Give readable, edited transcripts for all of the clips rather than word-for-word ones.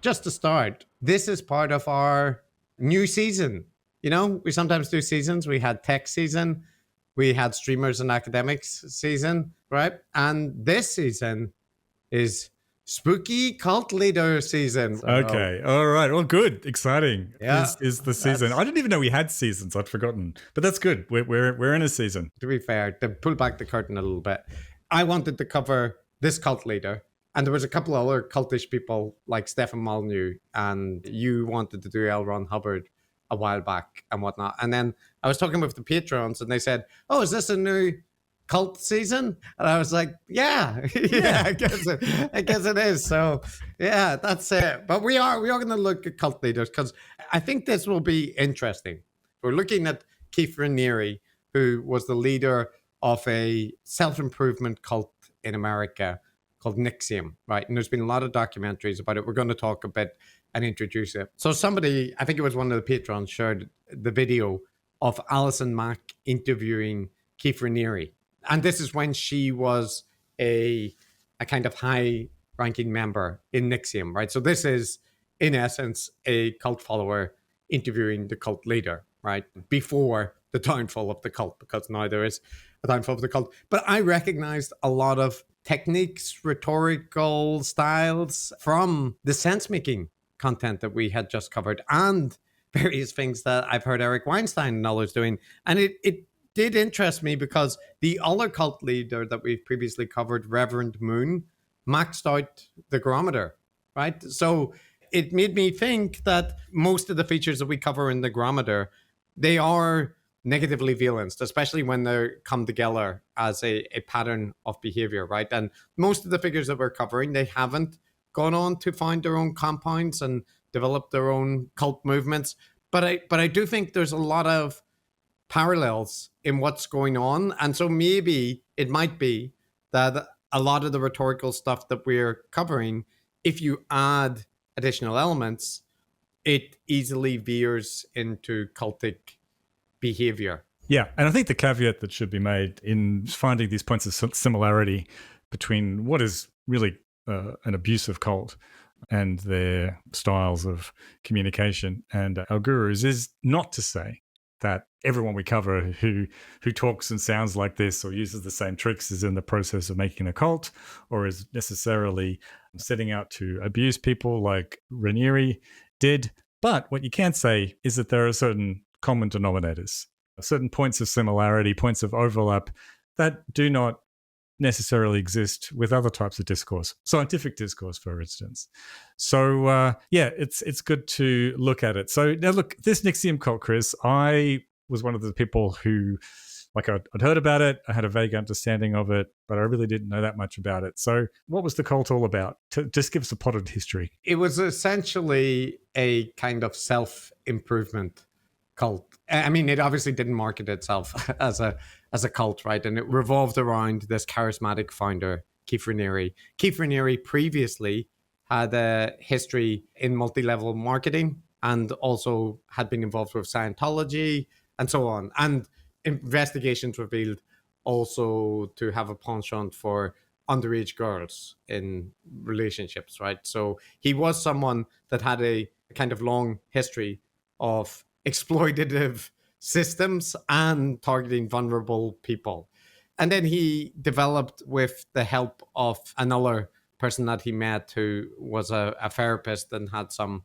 just to start, this is part of our new season. You know, we sometimes do seasons. We had tech season, we had streamers and academics season, right? And this season is spooky cult leader season. So, okay, all right, well, good, exciting. Yeah, is the season. I didn't even know we had seasons. I'd forgotten, but that's good. We're in a season. To be fair, to pull back the curtain a little bit, I wanted to cover this cult leader, and there was a couple of other cultish people like Stefan Molyneux, and you wanted to do L. Ron Hubbard a while back and whatnot. And then I was talking with the patrons, and they said, "Oh, is this a new cult season?" And I was like, yeah, I guess it is. So yeah, that's it. But we are going to look at cult leaders because I think this will be interesting. We're looking at Keith Raniere, who was the leader of a self-improvement cult in America called NXIVM, right? And there's been a lot of documentaries about it. We're going to talk a bit and introduce it. So somebody, I think it was one of the patrons, shared the video of Allison Mack interviewing Keith Raniere. And this is when she was a kind of high-ranking member in NXIVM, right? So this is, in essence, a cult follower interviewing the cult leader, right? Before the downfall of the cult, because now there is a downfall of the cult. But I recognized a lot of techniques, rhetorical styles from the sense-making content that we had just covered and various things that I've heard Eric Weinstein and others doing. And it did interest me because the other cult leader that we've previously covered, Reverend Moon, maxed out the Grometer, right? So it made me think that most of the features that we cover in the Grometer, they are negatively valenced, especially when they come together as a pattern of behavior, right? And most of the figures that we're covering, they haven't gone on to find their own compounds and develop their own cult movements. But I do think there's a lot of parallels in what's going on. And so maybe it might be that a lot of the rhetorical stuff that we're covering, if you add additional elements, it easily veers into cultic behavior. Yeah, and I think the caveat that should be made in finding these points of similarity between what is really an abusive cult and their styles of communication and our gurus is not to say that everyone we cover who talks and sounds like this or uses the same tricks is in the process of making a cult or is necessarily setting out to abuse people like Raniere did. But what you can say is that there are certain common denominators, certain points of similarity, points of overlap that do not necessarily exist with other types of discourse, scientific discourse, for instance. So it's good to look at it. So now look, this NXIVM cult, Chris, I was one of the people who, like, I'd heard about it, I had a vague understanding of it, but I really didn't know that much about it. So what was the cult all about? Just give us a potted history. It was essentially a kind of self-improvement cult. I mean, it obviously didn't market itself as a cult, right? And it revolved around this charismatic founder, Keith Raniere. Keith Raniere previously had a history in multi-level marketing and also had been involved with Scientology and so on. And investigations revealed also to have a penchant for underage girls in relationships, right? So he was someone that had a kind of long history of exploitative systems and targeting vulnerable people. And then he developed, with the help of another person that he met who was a therapist and had some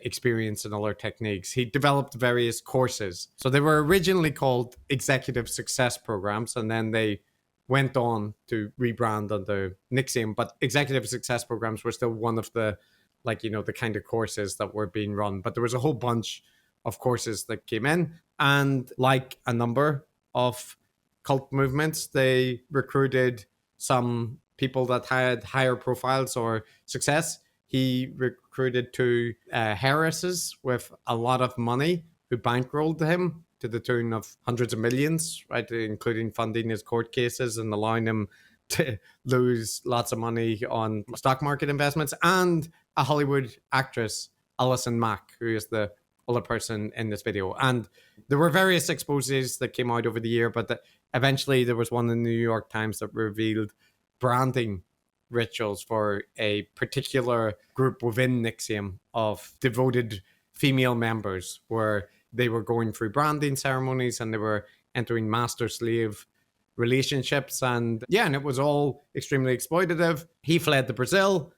experience in other techniques, he developed various courses. So they were originally called executive success programs, and then they went on to rebrand under NXIVM. But executive success programs were still one of the, like, you know, the kind of courses that were being run. But there was a whole bunch of courses that came in, and like a number of cult movements, they recruited some people that had higher profiles or success. He recruited two heiresses with a lot of money who bankrolled him to the tune of hundreds of millions, right, including funding his court cases and allowing him to lose lots of money on stock market investments, and a Hollywood actress, Allison Mack, who is the other person in this video. And there were various exposes that came out over the year, but eventually there was one in the New York Times that revealed branding rituals for a particular group within NXIVM of devoted female members, where they were going through branding ceremonies and they were entering master-slave relationships. And yeah, and it was all extremely exploitative. He fled to Brazil,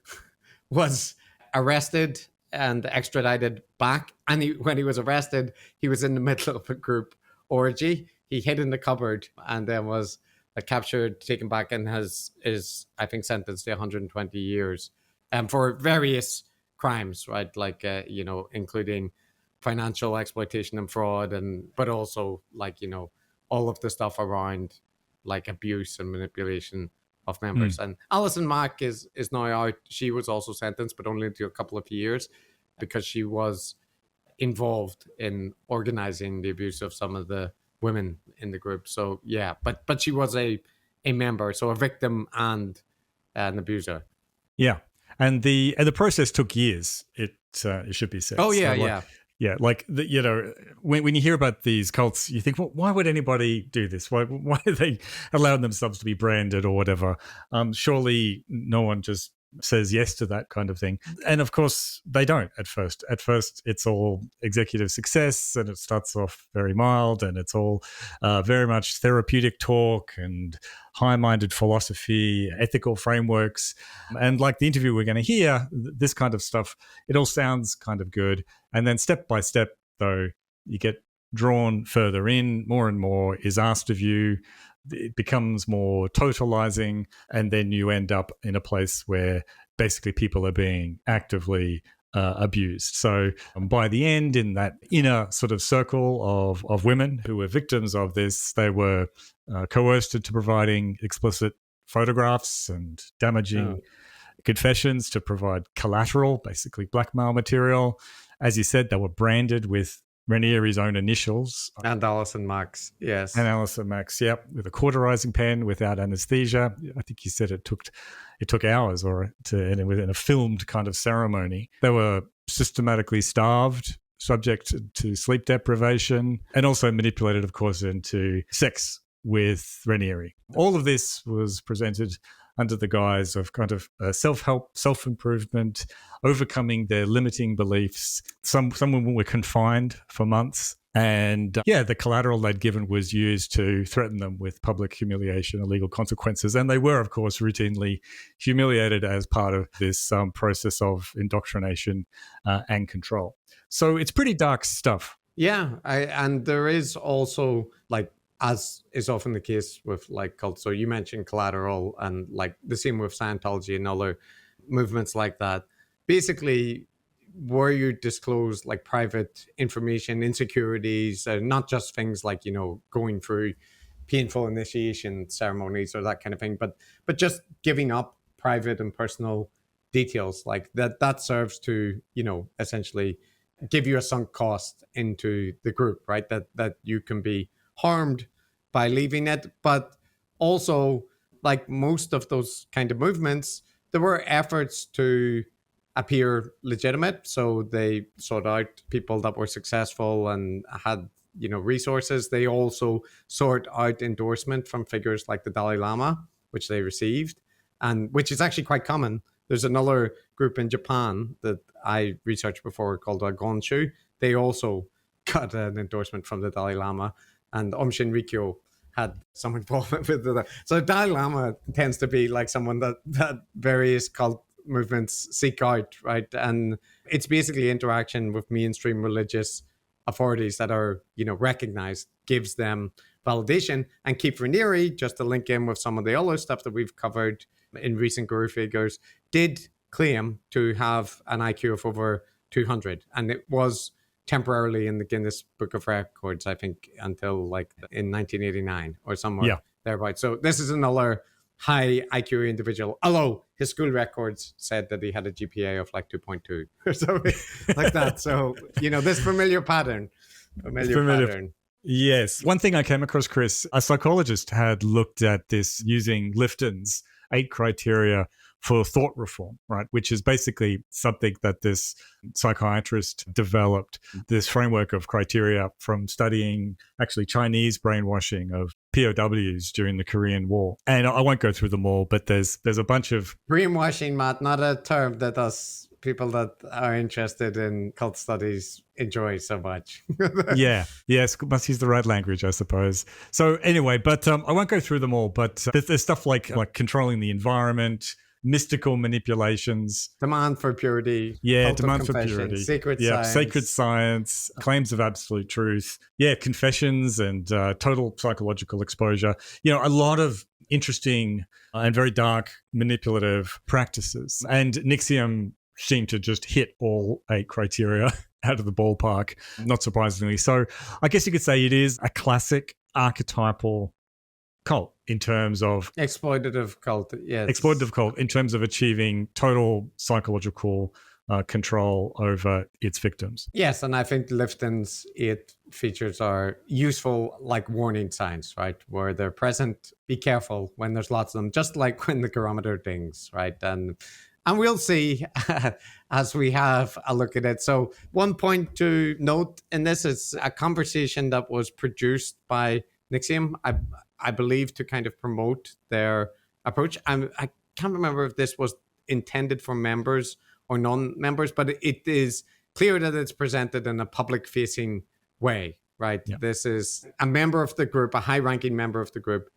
was arrested and extradited back. And when he was arrested, he was in the middle of a group orgy. He hid in the cupboard and then was captured, taken back, and is I think sentenced to 120 years for various crimes, right? Like including financial exploitation and fraud, but also all of the stuff around like abuse and manipulation of members. And Allison Mack is now out. She was also sentenced, but only to a couple of years, because she was involved in organizing the abuse of some of the women in the group. So yeah, but she was a member, so a victim and an abuser. Yeah, and the process took years. It should be said. Oh yeah, yeah. Like when you hear about these cults, you think, well, why would anybody do this? Why are they allowing themselves to be branded or whatever? Surely no one just says yes to that kind of thing. And of course they don't at first. At first it's all executive success, and it starts off very mild, and it's all very much therapeutic talk and high-minded philosophy, ethical frameworks. And like the interview we're going to hear, this kind of stuff, it all sounds kind of good. And then step by step, though, you get drawn further in, more and more is asked of you. It becomes more totalizing, and then you end up in a place where basically people are being actively abused. So by the end, in that inner sort of circle of women who were victims of this, they were coerced into providing explicit photographs and damaging confessions to provide collateral, basically blackmail material. As you said, they were branded with Raniere's own initials. And Allison Mack's, yes. And Allison Mack's, yep, with a cauterizing pen without anesthesia. I think you said it took hours and within a filmed kind of ceremony. They were systematically starved, subject to sleep deprivation, and also manipulated, of course, into sex with Raniere. All of this was presented under the guise of kind of self-help, self-improvement, overcoming their limiting beliefs. Some women were confined for months. And the collateral they'd given was used to threaten them with public humiliation and legal consequences. And they were, of course, routinely humiliated as part of this process of indoctrination and control. So it's pretty dark stuff. Yeah, and there is also, like, as is often the case with like cults. So you mentioned collateral, and like the same with Scientology and other movements like that. Basically, where you disclose like private information, insecurities, not just things like, going through painful initiation ceremonies or that kind of thing, but just giving up private and personal details like that serves to, essentially give you a sunk cost into the group, right? That you can be harmed by leaving it. But also, like most of those kind of movements, there were efforts to appear legitimate. So they sought out people that were successful and had, resources. They also sought out endorsement from figures like the Dalai Lama, which they received, and which is actually quite common. There's another group in Japan that I researched before called Gonshu. They also got an endorsement from the Dalai Lama. And Aum Shinrikyo had some involvement with that. So Dalai Lama tends to be like someone that various cult movements seek out, right? And it's basically interaction with mainstream religious authorities that are, recognized, gives them validation. And Keith Raniere, just to link in with some of the other stuff that we've covered in recent guru figures, did claim to have an IQ of over 200. And it was temporarily in the Guinness Book of Records, I think, until like in 1989 or somewhere thereabouts. So this is another high IQ individual, although his school records said that he had a GPA of like 2.2 or something like that. So, this familiar pattern. Yes. One thing I came across, Chris, a psychologist had looked at this using Lifton's 8 criteria for thought reform, right? Which is basically something that this psychiatrist developed, this framework of criteria from studying actually Chinese brainwashing of POWs during the Korean War. And I won't go through them all, but there's a bunch of... Brainwashing, Matt, not a term that us people that are interested in cult studies enjoy so much. Yes, must use the right language, I suppose. So anyway, but I won't go through them all, but there's stuff like controlling the environment, mystical manipulations, demand for purity, demand for purity, sacred science, claims of absolute truth, confessions and total psychological exposure. A lot of interesting and very dark manipulative practices. And NXIVM seem to just hit all 8 criteria out of the ballpark, not surprisingly. So I guess you could say it is a classic archetypal cult in terms of... exploitative cult, yes. Exploitative cult in terms of achieving total psychological control over its victims. Yes, and I think Lifton's 8 features are useful like warning signs, right? Where they're present, be careful when there's lots of them, just like when the barometer dings, right? And we'll see as we have a look at it. So one point to note in this is a conversation that was produced by NXIVM, I believe, to kind of promote their approach. I can't remember if this was intended for members or non-members, but it is clear that it's presented in a public-facing way, right? Yeah. This is a member of the group, a high-ranking member of the group,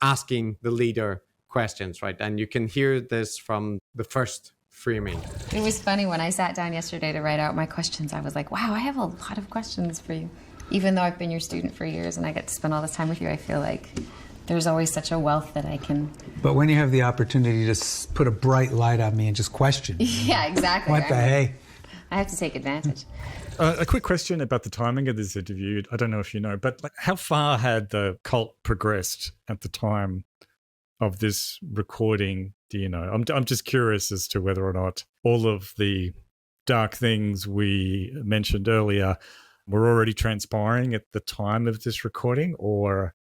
asking the leader questions, right? And you can hear this from the first framing. It was funny when I sat down yesterday to write out my questions. I was like, wow, I have a lot of questions for you. Even though I've been your student for years and I get to spend all this time with you, I feel like there's always such a wealth that I can... But when you have the opportunity to put a bright light on me and just question... Yeah, exactly. What the hey? I have to take advantage. A quick question about the timing of this interview. I don't know if you know, but how far had the cult progressed at the time of this recording? Do you know? I'm just curious as to whether or not all of the dark things we mentioned earlier were already transpiring at the time of this recording, or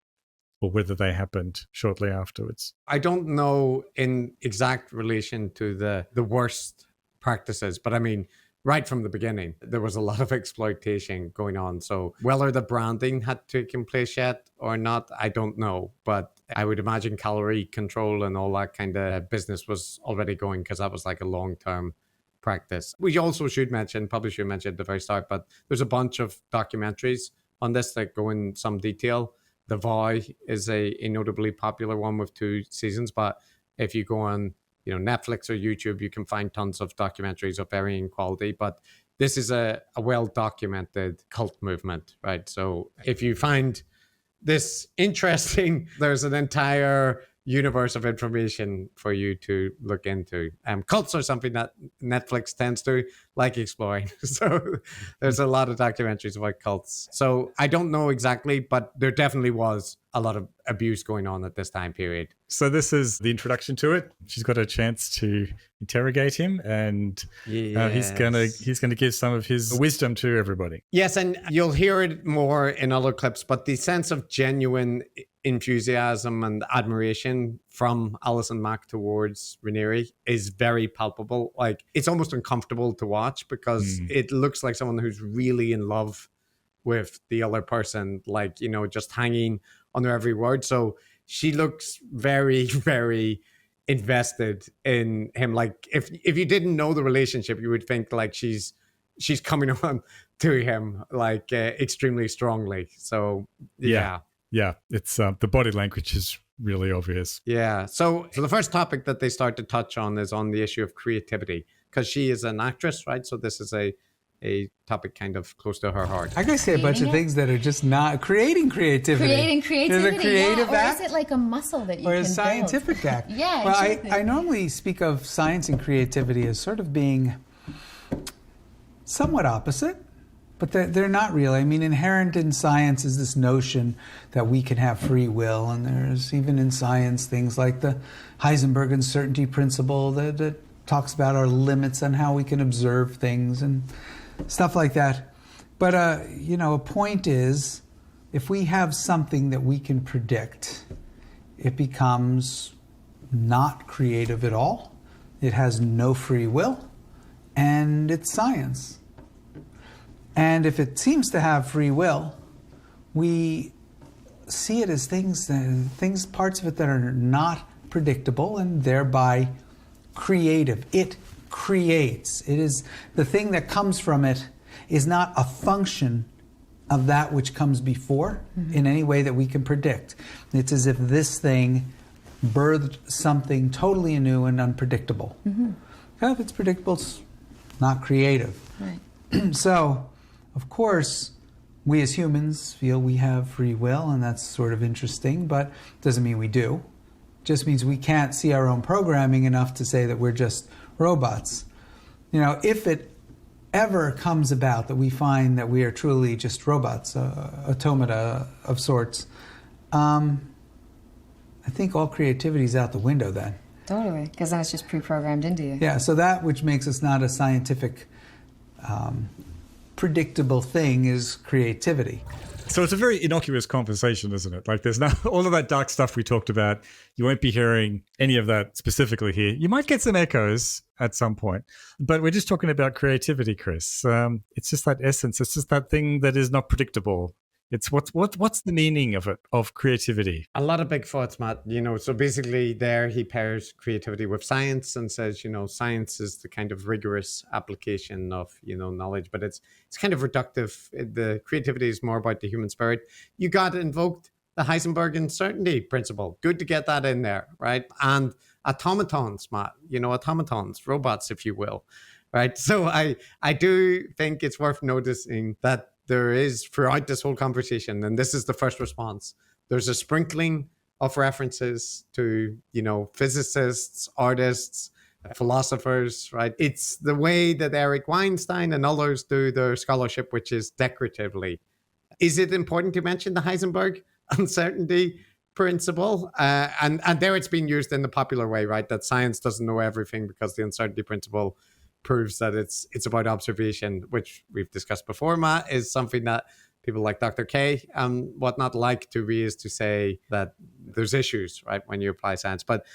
whether they happened shortly afterwards. I don't know in exact relation to the worst practices, but I mean, right from the beginning, there was a lot of exploitation going on. So whether the branding had taken place yet or not, I don't know. But I would imagine calorie control and all that kind of business was already going, because that was like a long-term practice. We also probably should mention at the very start, but there's a bunch of documentaries on this that go in some detail. The Vow is a notably popular one with 2 seasons, but if you go on Netflix or YouTube, you can find tons of documentaries of varying quality. But this is a well-documented cult movement, right? So if you find this interesting, there's an entire universe of information for you to look into. Cults are something that Netflix tends to like exploring. So there's a lot of documentaries about cults. So I don't know exactly, but there definitely was a lot of abuse going on at this time period. So this is the introduction to it. She's got a chance to interrogate him, and he's gonna give some of his wisdom to everybody. Yes, and you'll hear it more in other clips, but the sense of genuine enthusiasm and admiration from Allison Mack towards Raniere is very palpable. Like, it's almost uncomfortable to watch because it looks like someone who's really in love with the other person, like, just hanging on their every word. So she looks very, very invested in him. Like, if you didn't know the relationship, you would think like she's coming on to him like extremely strongly. So yeah, it's the body language is really obvious. Yeah. So the first topic that they start to touch on is on the issue of creativity, because she is an actress, right? So this is a topic kind of close to her heart. I gotta say a bunch of things that are just not creativity. Creating creativity. There's a creative act. Or is it like a muscle that you can build? Or a scientific act. Yeah. Well, exactly. I normally speak of science and creativity as sort of being somewhat opposite, but they're not really. I mean, inherent in science is this notion that we can have free will, and there's even in science things like the Heisenberg uncertainty principle that talks about our limits on how we can observe things and stuff like that. But, a point is, if we have something that we can predict, it becomes not creative at all. it has no free will, and it's science. And if it seems to have free will, we see it as things, parts of it that are not predictable and thereby creative. It creates. It is the thing that comes from it is not a function of that which comes before in any way that we can predict. It's as if this thing birthed something totally new and unpredictable. If it's predictable, it's not creative. Right. So, of course, we as humans feel we have free will, and that's sort of interesting, but doesn't mean we do. It just means we can't see our own programming enough to say that we're just robots. You know, if it ever comes about that we find that we are truly just robots, automata of sorts, I think all creativity is out the window then. Totally, because then it's just pre-programmed into you. Yeah, so that which makes us not a scientific, predictable thing is creativity. So it's a very innocuous conversation, isn't it? Like there's not all of that dark stuff we talked about. You won't be hearing any of that specifically here. You might get some echoes at some point, but we're just talking about creativity, Chris. It's just that essence. It's just that thing that is not predictable. It's what's the meaning of it, of creativity? A lot of big thoughts, Matt. You know, so basically there he pairs creativity with science and says, you know, science is the kind of rigorous application of, you know, knowledge, but it's kind of reductive. The creativity is more about the human spirit. You got invoked the Heisenberg uncertainty principle. Good to get that in there, right? And automatons, Matt, you know, automatons, robots, if you will, right? So I do think it's worth noticing that there is throughout this whole conversation, and this is the first response, there's a sprinkling of references to, you know, physicists, artists, philosophers, right? It's the way that Eric Weinstein and others do their scholarship, which is decoratively. Is it important to mention the Heisenberg uncertainty principle? And there it's been used in the popular way, right? That science doesn't know everything because the uncertainty principle proves that it's about observation, which we've discussed before, Matt, is something that people like Dr. K and whatnot like to be, is to say that there's issues, right, when you apply science. But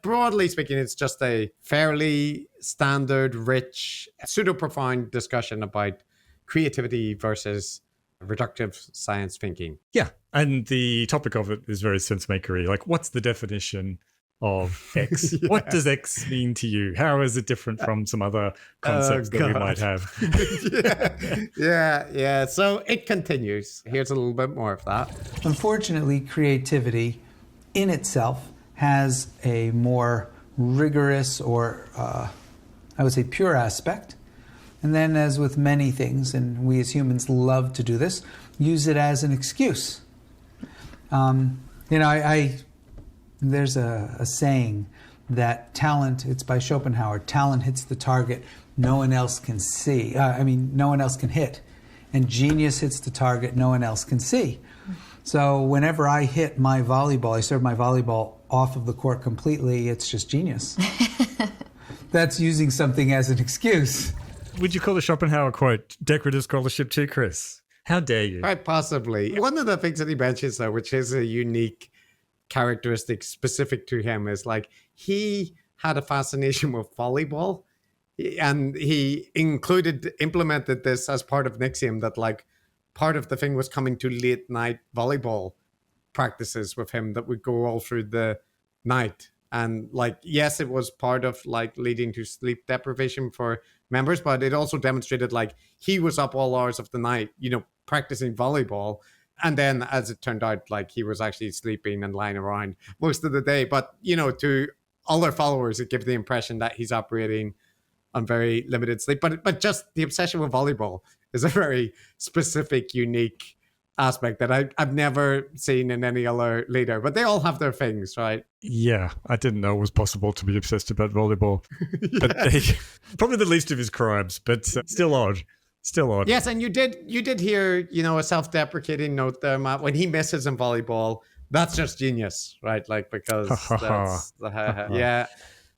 broadly speaking, it's just a fairly standard, rich, pseudo-profound discussion about creativity versus reductive science thinking. Yeah, and the topic of it is very sense-makery. Like, what's the definition of X? Yeah. What does X mean to you? How is it different from some other concepts that we might have? Yeah. So it continues. Here's a little bit more of that. Unfortunately, creativity in itself has a more rigorous or, I would say, pure aspect. And then, as with many things, and we as humans love to do this, use it as an excuse. There's a saying that talent, it's by Schopenhauer, talent hits the target no one else can see. No one else can hit. And genius hits the target no one else can see. So whenever I hit my volleyball, I serve my volleyball off of the court completely, it's just genius. That's using something as an excuse. Would you call the Schopenhauer quote decorative scholarship too, Chris? How dare you? Quite possibly. One of the things that he mentions, though, which is a unique characteristic specific to him, is like he had a fascination with volleyball, and he implemented this as part of NXIVM, that like part of the thing was coming to late night volleyball practices with him that would go all through the night. And like, yes, it was part of like leading to sleep deprivation for members, but it also demonstrated like he was up all hours of the night, you know, practicing volleyball. And then, as it turned out, like he was actually sleeping and lying around most of the day. But, you know, to other followers, it gives the impression that he's operating on very limited sleep. But just the obsession with volleyball is a very specific, unique aspect that I've never seen in any other leader. But they all have their things, right? Yeah, I didn't know it was possible to be obsessed about volleyball. Yeah. But probably the least of his crimes, but still odd. Still odd. Yes, and you did hear, you know, a self-deprecating note there, Matt, when he misses in volleyball. That's just genius, right? Like, because that's yeah.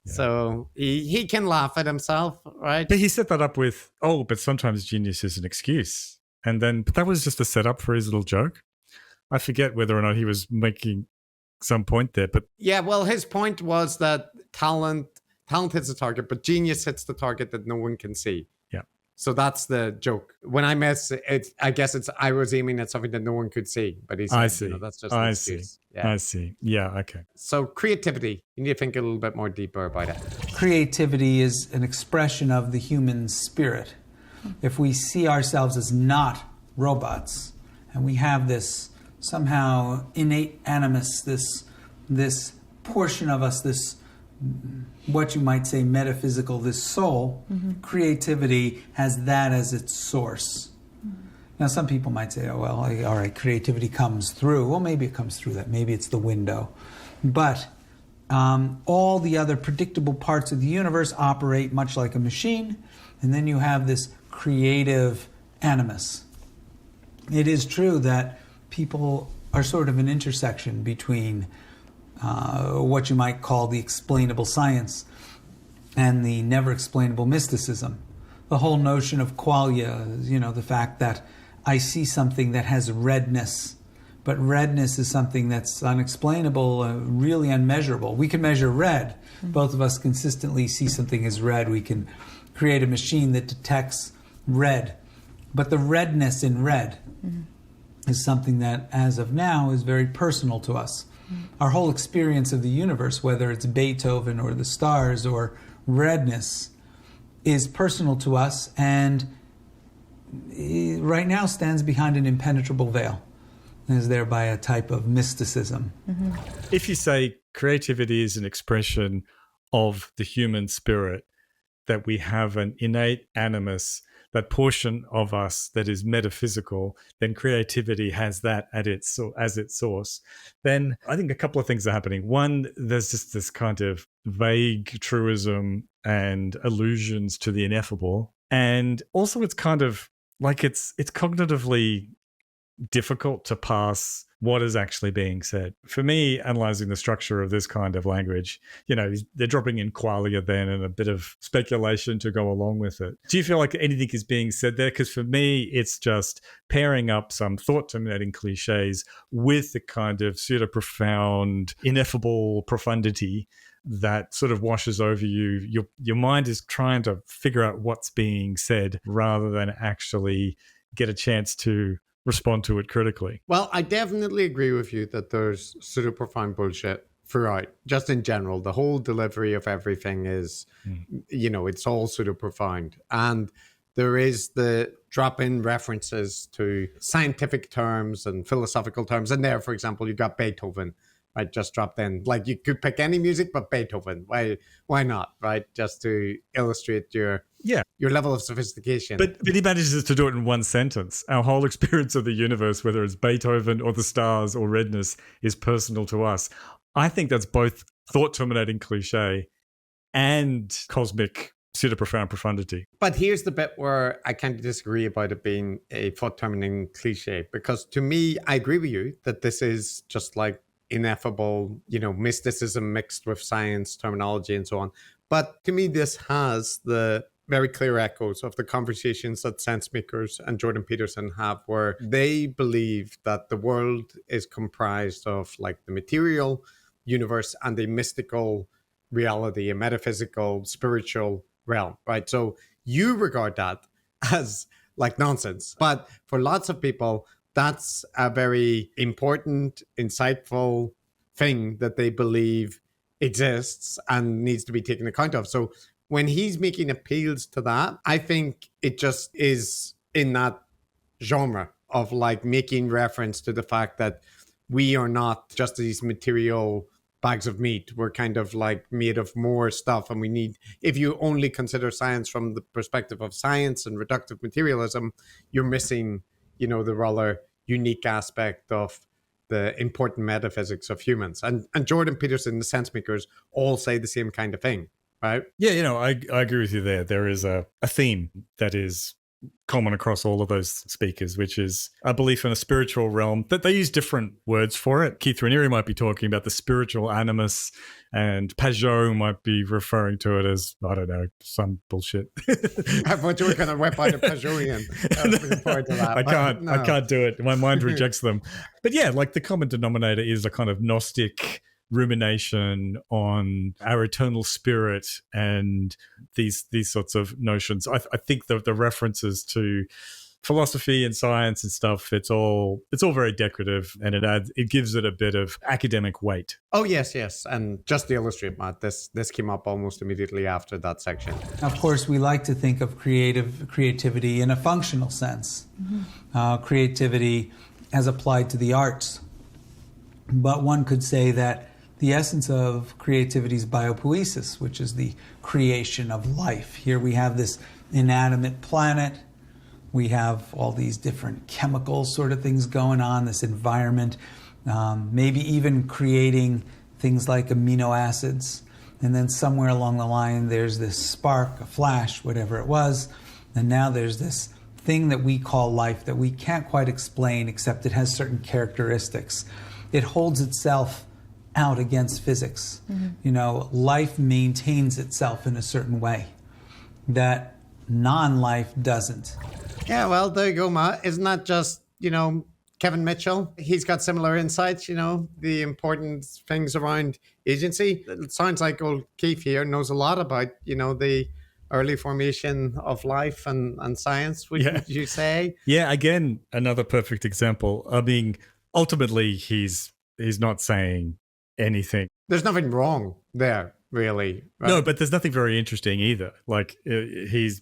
So he can laugh at himself, right? But he set that up with, but sometimes genius is an excuse. But that was just a setup for his little joke. I forget whether or not he was making some point there, but yeah, well, his point was that talent talent hits the target, but genius hits the target that no one can see. Yeah. So that's the joke. When I miss it, I guess I was aiming at something that no one could see. But he said, I see. That's just an excuse. Yeah. I see. Yeah. Okay. So creativity, you need to think a little bit more deeper about it. Creativity is an expression of the human spirit. If we see ourselves as not robots, and we have this somehow innate animus, this portion of us, this what you might say metaphysical, this soul, creativity has that as its source. Now, some people might say, oh, well, all right, creativity comes through. Well, maybe it comes through that. Maybe it's the window. But all the other predictable parts of the universe operate much like a machine, and then you have this creative animus. It is true that people are sort of an intersection between what you might call the explainable science and the never explainable mysticism. The whole notion of qualia, the fact that I see something that has redness, but redness is something that's unexplainable, really unmeasurable. We can measure red. Both of us consistently see something as red. We can create a machine that detects red. But the redness in red is something that, as of now, is very personal to us. Our whole experience of the universe, whether it's Beethoven or the stars or redness, is personal to us and right now stands behind an impenetrable veil and is thereby a type of mysticism. If you say creativity is an expression of the human spirit, that we have an innate animus, that portion of us that is metaphysical, then creativity has that as its source, then I think a couple of things are happening. One, there's just this kind of vague truism and allusions to the ineffable. And also it's kind of like it's cognitively difficult to pass what is actually being said. For me, analyzing the structure of this kind of language, they're dropping in qualia then and a bit of speculation to go along with it. Do you feel like anything is being said there? Because for me, it's just pairing up some thought-terminating cliches with the kind of pseudo-profound, ineffable profundity that sort of washes over you. Your mind is trying to figure out what's being said rather than actually get a chance to respond to it critically. Well, I definitely agree with you that there's pseudo-profound bullshit throughout. Just in general, the whole delivery of everything is, it's all pseudo-profound. And there is the drop-in references to scientific terms and philosophical terms. And there, for example, you got Beethoven, right, just dropped in. Like, you could pick any music but Beethoven. Why not, right? Just to illustrate your level of sophistication. But he manages to do it in one sentence. Our whole experience of the universe, whether it's Beethoven or the stars or redness, is personal to us. I think that's both thought-terminating cliche and cosmic pseudo-profound profundity. But here's the bit where I kind of disagree about it being a thought-terminating cliche, because to me, I agree with you that this is just like ineffable, mysticism mixed with science terminology and so on. But to me, this has the very clear echoes of the conversations that sense makers and Jordan Peterson have, where they believe that the world is comprised of like the material universe and a mystical reality, a metaphysical, spiritual realm, right? So you regard that as like nonsense. But for lots of people, that's a very important, insightful thing that they believe exists and needs to be taken account of. So when he's making appeals to that, I think it just is in that genre of like making reference to the fact that we are not just these material bags of meat. We're kind of like made of more stuff. And we need, if you only consider science from the perspective of science and reductive materialism, you're missing, the rather unique aspect of the important metaphysics of humans. And Jordan Peterson, the sense makers, all say the same kind of thing. Right? Yeah, I agree with you there. There is a theme that is common across all of those speakers, which is a belief in a spiritual realm. That they use different words for it. Keith Raniere might be talking about the spiritual animus, and Pajot might be referring to it as, I don't know, some bullshit. I thought you were going to whip out a Pajotian. I was looking forward to that. I can't do it. My mind rejects them. But yeah, like the common denominator is a kind of Gnostic rumination on our eternal spirit and these sorts of notions. I think the references to philosophy and science and stuff, it's all very decorative, and it gives it a bit of academic weight. Oh yes, and just to illustrate, Matt, this came up almost immediately after that section. Of course, we like to think of creativity in a functional sense. Creativity as applied to the arts. But one could say that the essence of creativity is biopoiesis, which is the creation of life. Here we have this inanimate planet. We have all these different chemical sort of things going on, this environment, maybe even creating things like amino acids. And then somewhere along the line, there's this spark, a flash, whatever it was. And now there's this thing that we call life that we can't quite explain, except it has certain characteristics. It holds itself out against physics. You know, life maintains itself in a certain way that non-life doesn't. Yeah, well, there you go, Matt. Isn't that just, Kevin Mitchell? He's got similar insights, the important things around agency. It sounds like old Keith here knows a lot about, the early formation of life and science, would you say? Yeah, again, another perfect example. I mean, ultimately, he's not saying anything. There's nothing wrong there, really. Right? No, but there's nothing very interesting either. Like he's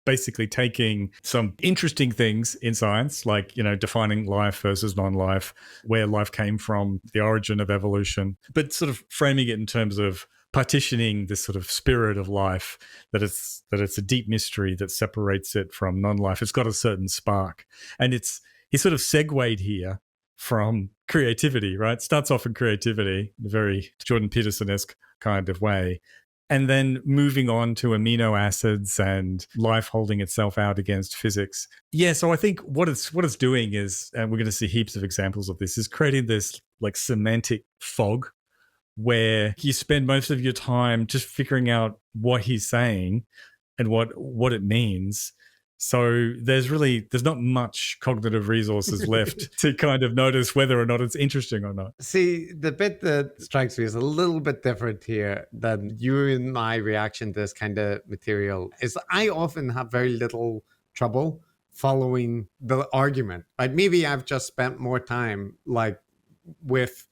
basically taking some interesting things in science, like defining life versus non-life, where life came from, the origin of evolution, but sort of framing it in terms of partitioning this sort of spirit of life, that it's a deep mystery that separates it from non-life. It's got a certain spark, and he sort of segued here from creativity, right? Starts off in creativity, in a very Jordan Peterson-esque kind of way, and then moving on to amino acids and life holding itself out against physics. Yeah, so I think what it's doing is, and we're going to see heaps of examples of this, is creating this like semantic fog where you spend most of your time just figuring out what he's saying and what it means. So there's not much cognitive resources left to kind of notice whether or not it's interesting or not. See, the bit that strikes me is a little bit different here than you and my reaction to this kind of material is I often have very little trouble following the argument. Like maybe I've just spent more time like with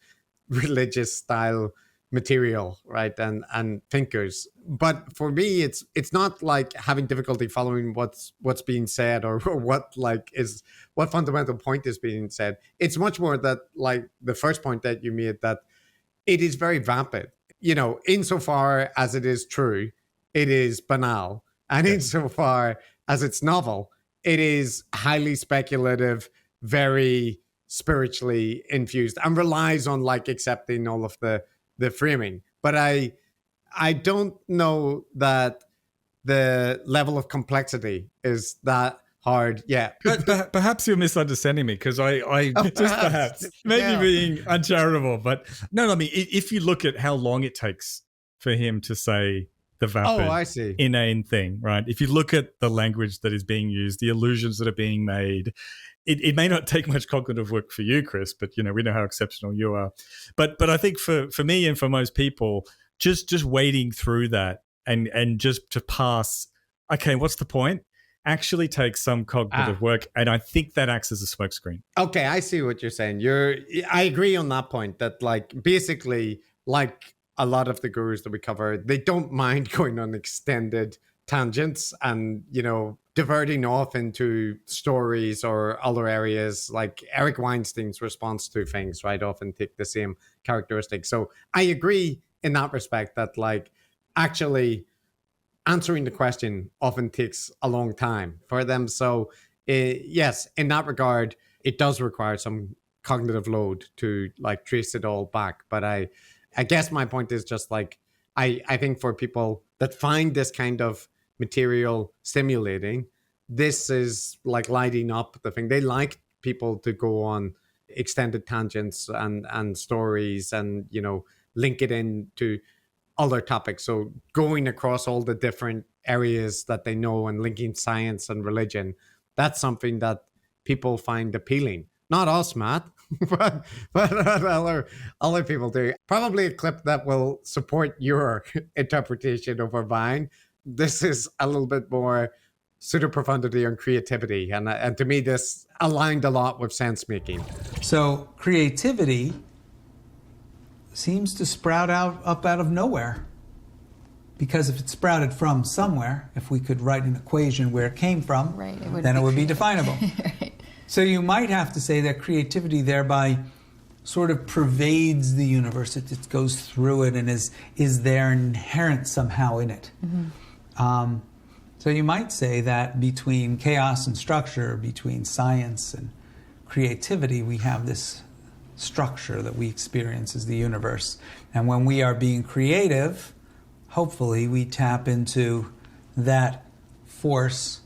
religious style material, right, and thinkers. But for me, it's not like having difficulty following what's being said or what fundamental point is being said. It's much more that like the first point that you made, that it is very vapid. Insofar as it is true, it is banal, and insofar as it's novel, it is highly speculative, very spiritually infused, and relies on like accepting all of the framing. But I don't know that the level of complexity is that hard yet. But perhaps you're misunderstanding me, because I perhaps maybe being uncharitable. But no, I mean, if you look at how long it takes for him to say the vapid, inane thing, right? If you look at the language that is being used, the allusions that are being made, it may not take much cognitive work for you, Chris, but we know how exceptional you are. But I think for me and for most people, just wading through that and just to pass, okay, what's the point, actually takes some cognitive work, and I think that acts as a smokescreen. Okay, I see what you're saying. I agree on that point, that like basically like a lot of the gurus that we cover, they don't mind going on extended tangents and, diverting off into stories or other areas. Like Eric Weinstein's response to things, right, often take the same characteristics. So I agree in that respect that like actually answering the question often takes a long time for them. So yes, in that regard, it does require some cognitive load to like trace it all back. But I guess my point is just like, I think for people that find this kind of material stimulating, this is like lighting up the thing. They like people to go on extended tangents and stories and, link it into other topics. So going across all the different areas that they know and linking science and religion, that's something that people find appealing. Not us, Matt. but other people do. Probably a clip that will support your interpretation over mine. This is a little bit more pseudo-profundity on creativity. And to me, this aligned a lot with sense making. So creativity seems to sprout up out of nowhere. Because if it sprouted from somewhere, if we could write an equation where it came from, Right, then it would be definable. Right. So you might have to say that creativity thereby sort of pervades the universe. It goes through it and is there inherent somehow in it. So you might say that between chaos and structure, between science and creativity, we have this structure that we experience as the universe. And when we are being creative, hopefully we tap into that force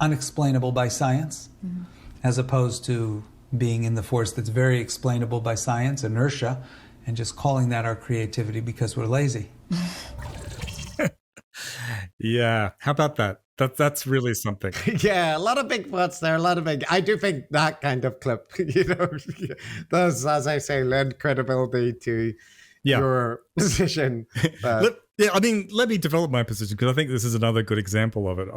unexplainable by science, as opposed to being in the force that's very explainable by science, inertia, and just calling that our creativity because we're lazy. Yeah. How about that? That's really something. Yeah, a lot of big butts there, a lot of big. I do think that kind of clip, does, as I say, lend credibility to your position. Let me develop my position, because I think this is another good example of it.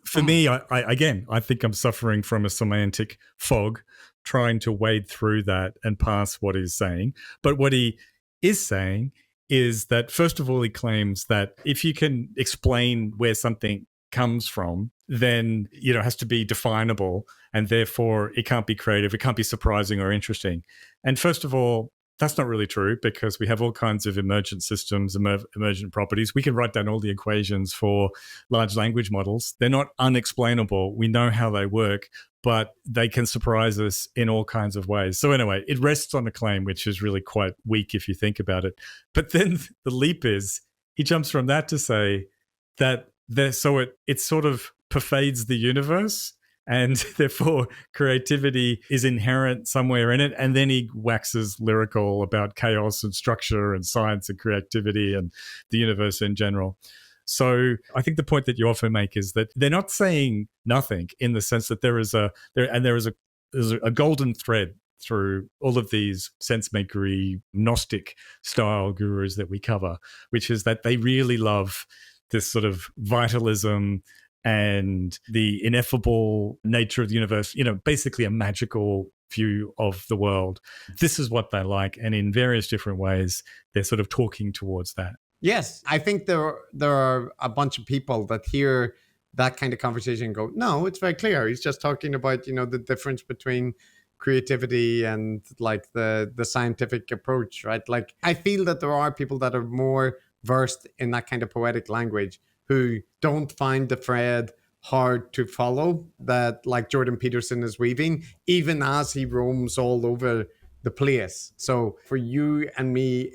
For me, I think I'm suffering from a semantic fog, trying to wade through that and pass what he's saying. But what he is saying is that, first of all, he claims that if you can explain where something comes from, then it has to be definable, and therefore it can't be creative, it can't be surprising or interesting. And first of all, that's not really true, because we have all kinds of emergent systems, emergent properties. We can write down all the equations for large language models. They're not unexplainable. We know how they work, but they can surprise us in all kinds of ways. So anyway, it rests on a claim which is really quite weak if you think about it. But then the leap is, he jumps from that to say that it sort of pervades the universe, and therefore creativity is inherent somewhere in it. And then he waxes lyrical about chaos and structure and science and creativity and the universe in general. So I think the point that you often make is that they're not saying nothing, in the sense that there is a golden thread through all of these sense-makery Gnostic style gurus that we cover, which is that they really love this sort of vitalism and the ineffable nature of the universe, basically a magical view of the world. This is what they like, and in various different ways, they're sort of talking towards that. Yes, I think there are a bunch of people that hear that kind of conversation and go, no, it's very clear. He's just talking about, the difference between creativity and like the scientific approach, right? Like, I feel that there are people that are more versed in that kind of poetic language who don't find the thread hard to follow that, like, Jordan Peterson is weaving, even as he roams all over the place. So for you and me,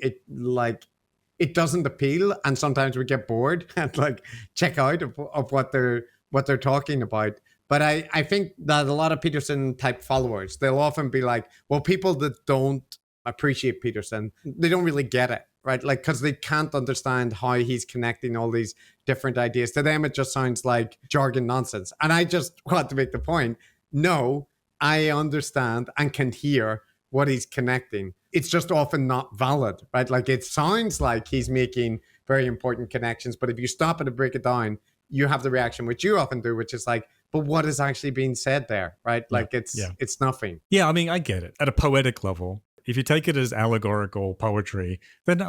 it doesn't appeal, and sometimes we get bored and check out of what they're talking about. But I think that a lot of Peterson type followers, they'll often be like, well, people that don't appreciate Peterson, they don't really get it, right? Because they can't understand how he's connecting all these different ideas. To them, it just sounds like jargon nonsense. And I just want to make the point, no, I understand and can hear what he's connecting. It's just often not valid, right? It sounds like he's making very important connections, but if you stop it and break it down, you have the reaction which you often do, which is like, but what is actually being said there, right? It's nothing. Yeah, I mean, I get it. At a poetic level, if you take it as allegorical poetry, then,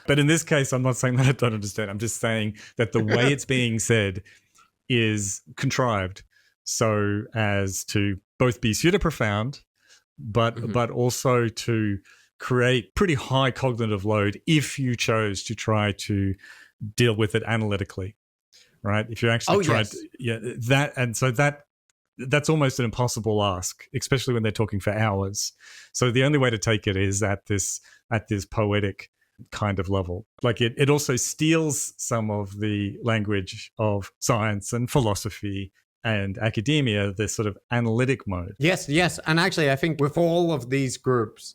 but in this case, I'm not saying that I don't understand. I'm just saying that the way it's being said is contrived so as to both be pseudo-profound, but also to create pretty high cognitive load if you chose to try to deal with it analytically, right? If you actually tried, that's almost an impossible ask, especially when they're talking for hours. So the only way to take it is at this poetic kind of level. It also steals some of the language of science and philosophy and academia, this sort of analytic mode. Yes. And actually, I think with all of these groups,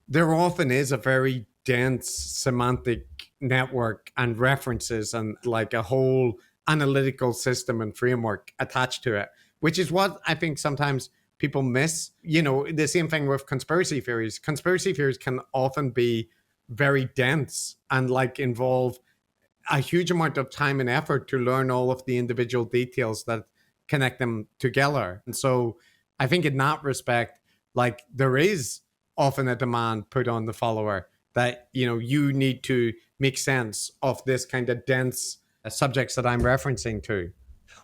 there often is a very dense semantic network and references and a whole analytical system and framework attached to it, which is what I think sometimes people miss. The same thing with conspiracy theories. Conspiracy theories can often be very dense and like involve a huge amount of time and effort to learn all of the individual details that connect them together. And so I think in that respect, like there is often a demand put on the follower that, you need to make sense of this kind of dense subjects that I'm referencing to.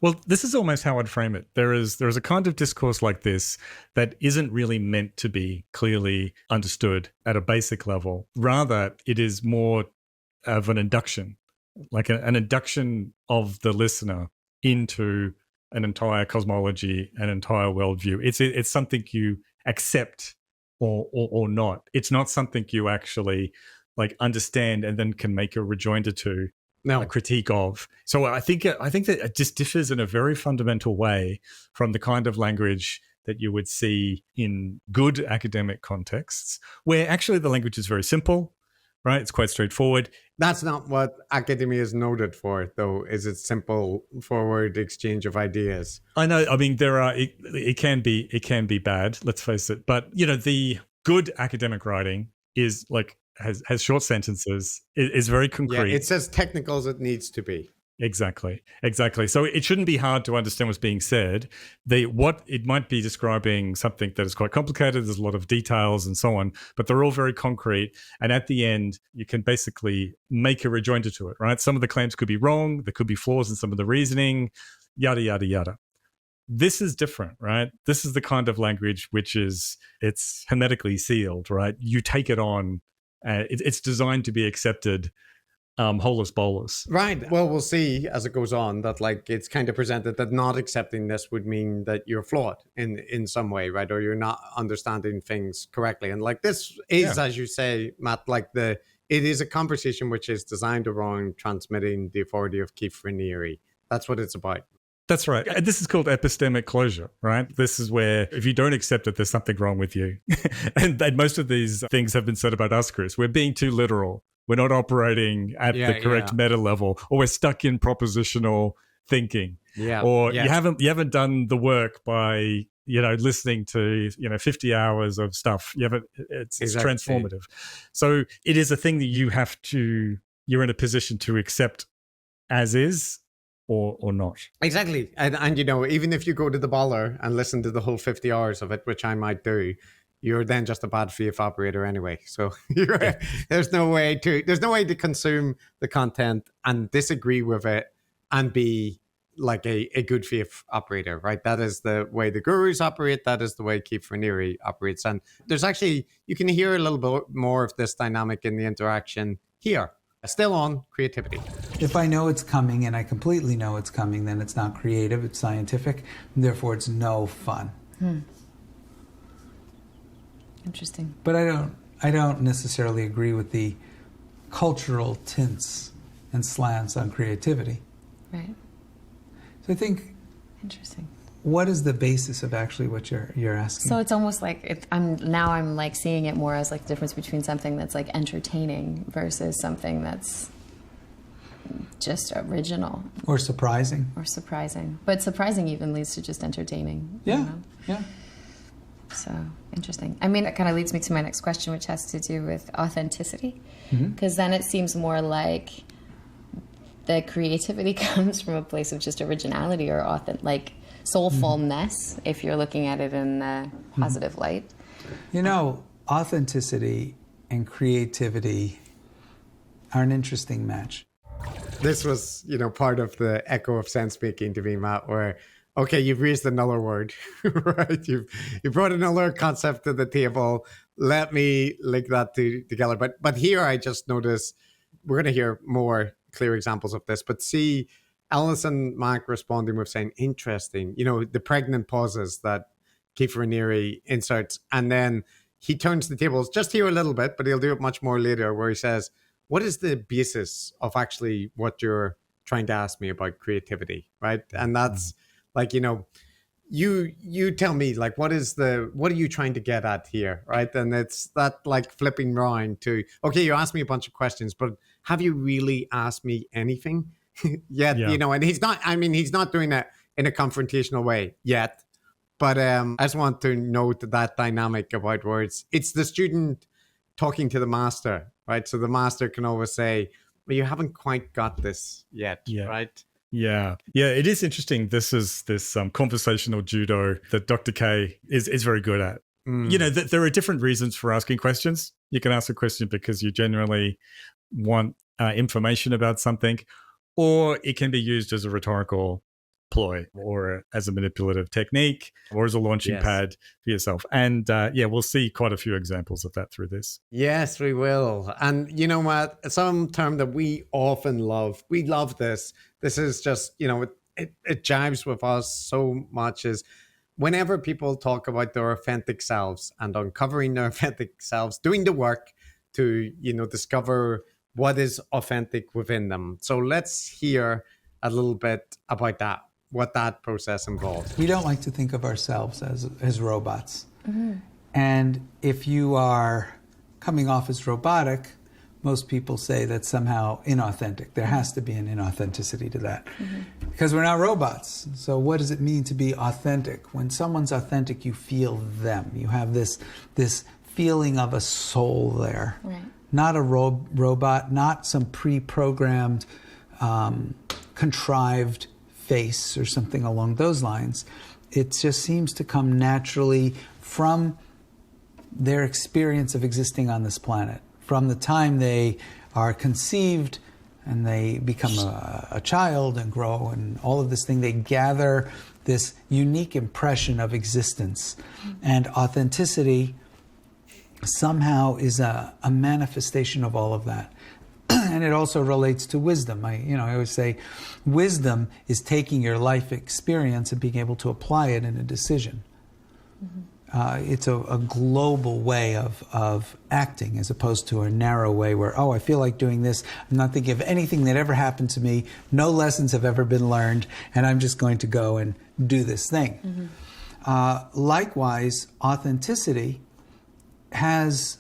Well, this is almost how I'd frame it. There is a kind of discourse like this that isn't really meant to be clearly understood at a basic level. Rather, it is more of an induction, like an induction of the listener into an entire cosmology, an entire worldview. It's something you accept or not. It's not something you actually like understand and then can make a rejoinder to. No. A critique of. So I think that it just differs in a very fundamental way from the kind of language that you would see in good academic contexts, where actually the language is very simple, right? It's quite straightforward. That's not what academia is noted for, though, is its simple, forward exchange of ideas. I know. I mean, it can be bad, let's face it. But, the good academic writing is like, has short sentences, is very concrete. Yeah, it's as technical as it needs to be. Exactly. So it shouldn't be hard to understand what's being said. What it might be describing something that is quite complicated. There's a lot of details and so on, but they're all very concrete. And at the end, you can basically make a rejoinder to it, right? Some of the claims could be wrong. There could be flaws in some of the reasoning, yada, yada, yada. This is different, right? This is the kind of language it's hermetically sealed, right? You take it on. It's designed to be accepted holus bolus. Right. Well, we'll see as it goes on that like it's kind of presented that not accepting this would mean that you're flawed in some way, right? Or you're not understanding things correctly. And like this is, as you say, Matt, like it is a conversation which is designed around transmitting the authority of Keith Raniere. That's what it's about. That's right. And this is called epistemic closure, right? This is where if you don't accept it, there's something wrong with you. and most of these things have been said about us, Chris. We're being too literal. We're not operating at the correct meta level, or we're stuck in propositional thinking. Yeah. Or you haven't done the work by, listening to, 50 hours of stuff. It's transformative. So it is a thing that you're in a position to accept as is. Or not. Exactly. And even if you go to the baller and listen to the whole 50 hours of it, which I might do, you're then just a bad faith operator anyway. So there's no way to consume the content and disagree with it and be like a good faith operator, right? That is the way the gurus operate. That is the way Keith Raniere operates. And there's actually, you can hear a little bit more of this dynamic in the interaction here. Still on creativity. If I know it's coming and I completely know it's coming, then it's not creative, it's scientific, and therefore it's no fun. Interesting. But I don't necessarily agree with the cultural tints and slants on creativity. Right. So I think interesting. What is the basis of actually what you're asking? So it's almost like I'm like seeing it more as like the difference between something that's like entertaining versus something that's just original or surprising. But surprising even leads to just entertaining. Yeah. So interesting. I mean, it kind of leads me to my next question, which has to do with authenticity, because then it seems more like the creativity comes from a place of just originality or like soulfulness, if you're looking at it in a positive light. Authenticity and creativity are an interesting match. This was, part of the echo of sense making to me, Matt, where, okay, you've raised another word, right? You brought another concept to the table. Let me link that together. But here I just noticed, we're going to hear more clear examples of this, but see Allison Mack responding with saying, interesting, the pregnant pauses that Keith Raniere inserts. And then he turns the tables just here a little bit, but he'll do it much more later, where he says, what is the basis of actually what you're trying to ask me about creativity, right? And that's like, you tell me, like, what are you trying to get at here, right? And it's that like flipping round to, okay, you asked me a bunch of questions, but have you really asked me anything yet? And he's not doing it in a confrontational way yet. But I just want to note that dynamic about words. It's the student talking to the master, right? So the master can always say, well, you haven't quite got this yet, right? Yeah. It is interesting. This is this conversational judo that Dr. K is very good at. There are different reasons for asking questions. You can ask a question because you genuinely want information about something, or it can be used as a rhetorical ploy or as a manipulative technique or as a launching pad for yourself. And we'll see quite a few examples of that through this. Yes, we will. And you know what? Some term that we often love, we love this. This is just, it jives with us so much is whenever people talk about their authentic selves and uncovering their authentic selves, doing the work to, discover what is authentic within them. So let's hear a little bit about that, what that process involves. We don't like to think of ourselves as robots. And if you are coming off as robotic, most people say that's somehow inauthentic. There has to be an inauthenticity to that. Because we're not robots. So what does it mean to be authentic? When someone's authentic, you feel them. You have this feeling of a soul there. Right. Not a robot, not some pre-programmed, contrived face or something along those lines. It just seems to come naturally from their experience of existing on this planet. From the time they are conceived and they become a child and grow and all of this thing, they gather this unique impression of existence. And authenticity somehow is a manifestation of all of that. And it also relates to wisdom. I always say wisdom is taking your life experience and being able to apply it in a decision. It's a global way of acting as opposed to a narrow way where, I feel like doing this. I'm not thinking of anything that ever happened to me. No lessons have ever been learned, and I'm just going to go and do this thing. Likewise, authenticity has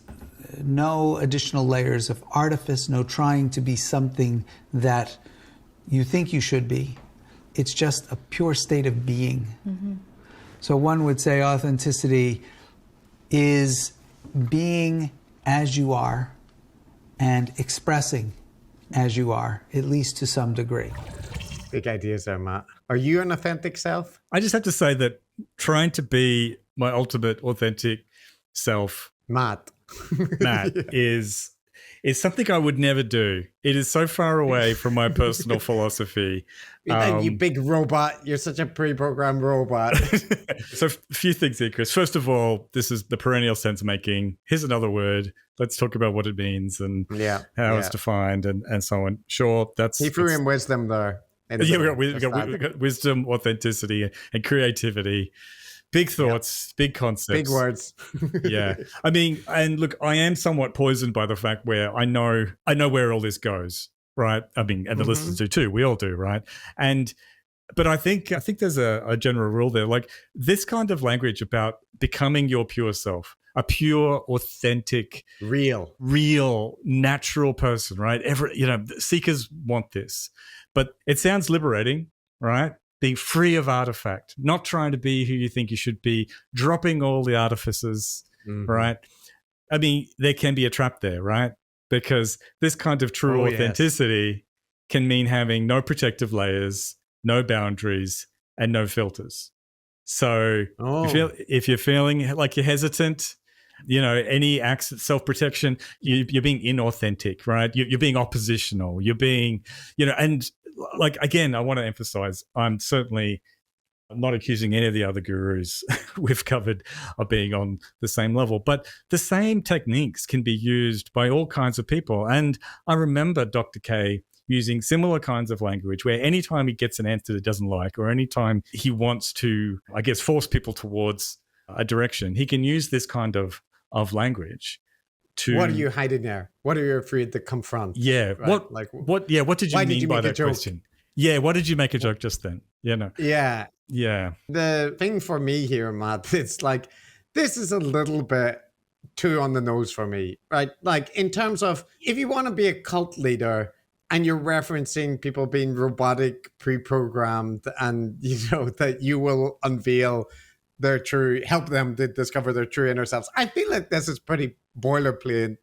no additional layers of artifice, no trying to be something that you think you should be. It's just a pure state of being. So one would say authenticity is being as you are and expressing as you are, at least to some degree. Big ideas there, Matt. Are you an authentic self? I just have to say that trying to be my ultimate authentic self, Matt, is something I would never do. It is so far away from my personal philosophy. You big robot. You're such a pre-programmed robot. So a few things here, Chris. First of all, this is the perennial sense making. Here's another word. Let's talk about what it means and how it's defined and so on. Sure, that's... He threw in wisdom there. We got wisdom, authenticity, and creativity. Big thoughts, big concepts. Big words. Yeah. I mean, and look, I am somewhat poisoned by the fact where I know where all this goes, right? I mean, and the listeners do too. We all do, right? But I think there's a general rule there. Like this kind of language about becoming your pure self, a pure, authentic, real, natural person, right? Seekers want this. But it sounds liberating, right? Being free of artifact, not trying to be who you think you should be, dropping all the artifices, right? I mean, there can be a trap there, right? Because this kind of true authenticity can mean having no protective layers, no boundaries, and no filters. So if you're feeling like you're hesitant, any acts of self-protection, you're being inauthentic, right? You're being oppositional. You're being, and like, again, I want to emphasize, I'm certainly not accusing any of the other gurus we've covered of being on the same level, but the same techniques can be used by all kinds of people. And I remember Dr. K using similar kinds of language where anytime he gets an answer that he doesn't like, or anytime he wants to, I guess, force people towards a direction, he can use this kind of language. What are you hiding there? What are you afraid to confront? Yeah. Right? What did you mean by that question? Yeah. What did you make a joke just then? Yeah. Yeah. The thing for me here, Matt, it's like, this is a little bit too on the nose for me, right? Like in terms of, if you want to be a cult leader and you're referencing people being robotic, pre-programmed, and that you will unveil help them to discover their true inner selves. I feel like this is pretty boilerplate,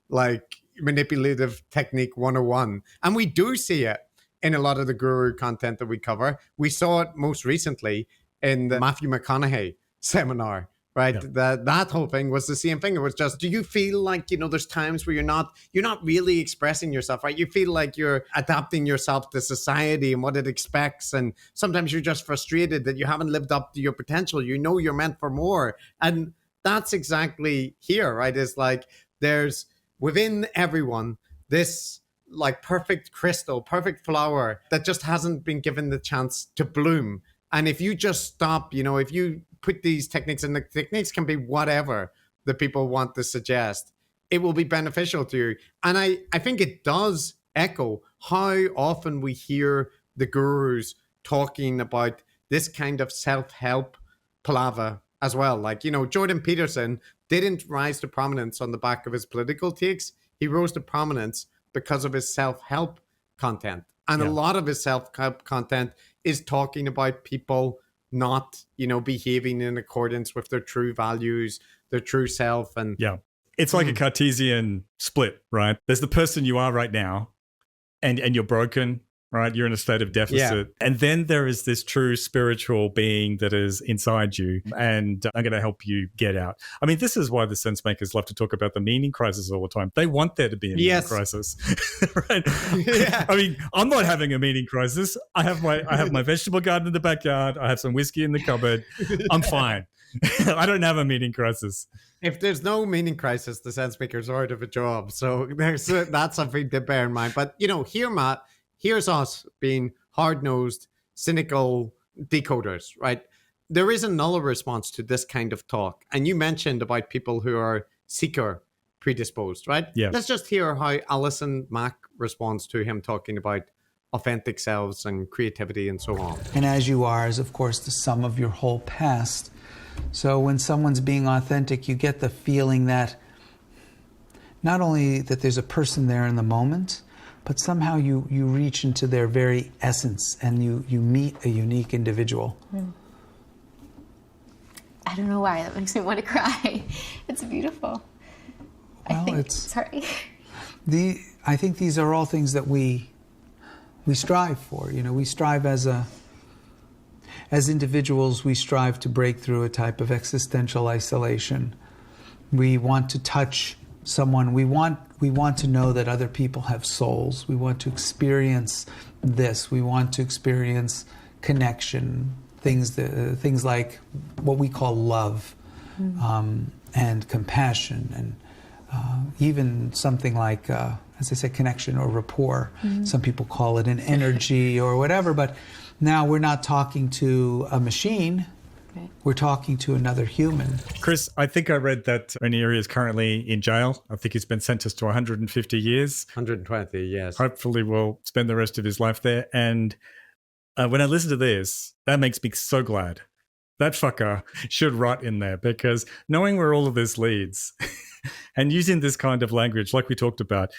like manipulative technique 101. And we do see it in a lot of the guru content that we cover. We saw it most recently in the Matthew McConaughey seminar, right? Yeah. That whole thing was the same thing. It was just, do you feel like, there's times where you're not really expressing yourself, right? You feel like you're adapting yourself to society and what it expects. And sometimes you're just frustrated that you haven't lived up to your potential. You're meant for more. And that's exactly here, right? It's like there's within everyone this like perfect crystal, perfect flower that just hasn't been given the chance to bloom. And if you just stop, if you put these techniques, and the techniques can be whatever the people want to suggest, it will be beneficial to you. And I think it does echo how often we hear the gurus talking about this kind of self-help palaver as well. Like, Jordan Peterson didn't rise to prominence on the back of his political takes. He rose to prominence because of his self-help content. And a lot of his self-help content is talking about people not, behaving in accordance with their true values, their true self. And it's like a Cartesian split, right? There's the person you are right now, and you're broken, right? You're in a state of deficit. Yeah. And then there is this true spiritual being that is inside you, and I'm going to help you get out. I mean, this is why the sense makers love to talk about the meaning crisis all the time. They want there to be a meaning crisis, right? Yeah. I mean, I'm not having a meaning crisis. I have my vegetable garden in the backyard. I have some whiskey in the cupboard. I'm fine. I don't have a meaning crisis. If there's no meaning crisis, the sense makers are out of a job. So that's something to bear in mind. But, here, Matt, here's us being hard-nosed, cynical decoders, right? There is a null response to this kind of talk. And you mentioned about people who are seeker predisposed, right? Yeah. Let's just hear how Allison Mack responds to him talking about authentic selves and creativity and so on. And as you are is, of course, the sum of your whole past. So when someone's being authentic, you get the feeling that not only that there's a person there in the moment, but somehow you reach into their very essence and you meet a unique individual. I don't know why. That makes me want to cry. It's beautiful. Well, sorry. I think these are all things that we strive for. We strive as individuals, we strive to break through a type of existential isolation. We want to touch someone. We want to know that other people have souls. We want to experience this. We want to experience connection, things like what we call love, and compassion, and even something like, as I say, connection or rapport. Some people call it an energy or whatever, but now we're not talking to a machine. We're talking to another human. Chris, I think I read that Raniere is currently in jail. I think he's been sentenced to 150 years. 120, yes. Hopefully will spend the rest of his life there. And when I listen to this, that makes me so glad. That fucker should rot in there, because knowing where all of this leads and using this kind of language, like we talked about,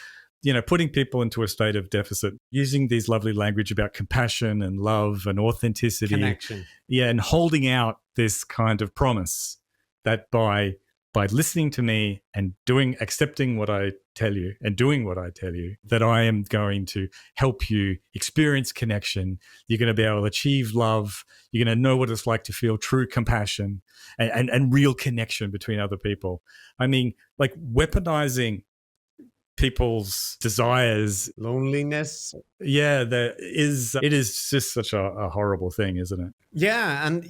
putting people into a state of deficit, using these lovely language about compassion and love and authenticity. Connection. Yeah, and holding out this kind of promise that by listening to me and accepting what I tell you and doing what I tell you, that I am going to help you experience connection. You're going to be able to achieve love. You're going to know what it's like to feel true compassion and real connection between other people. I mean, like weaponizing people's desires, loneliness. Yeah, it is just such a horrible thing, isn't it? Yeah, and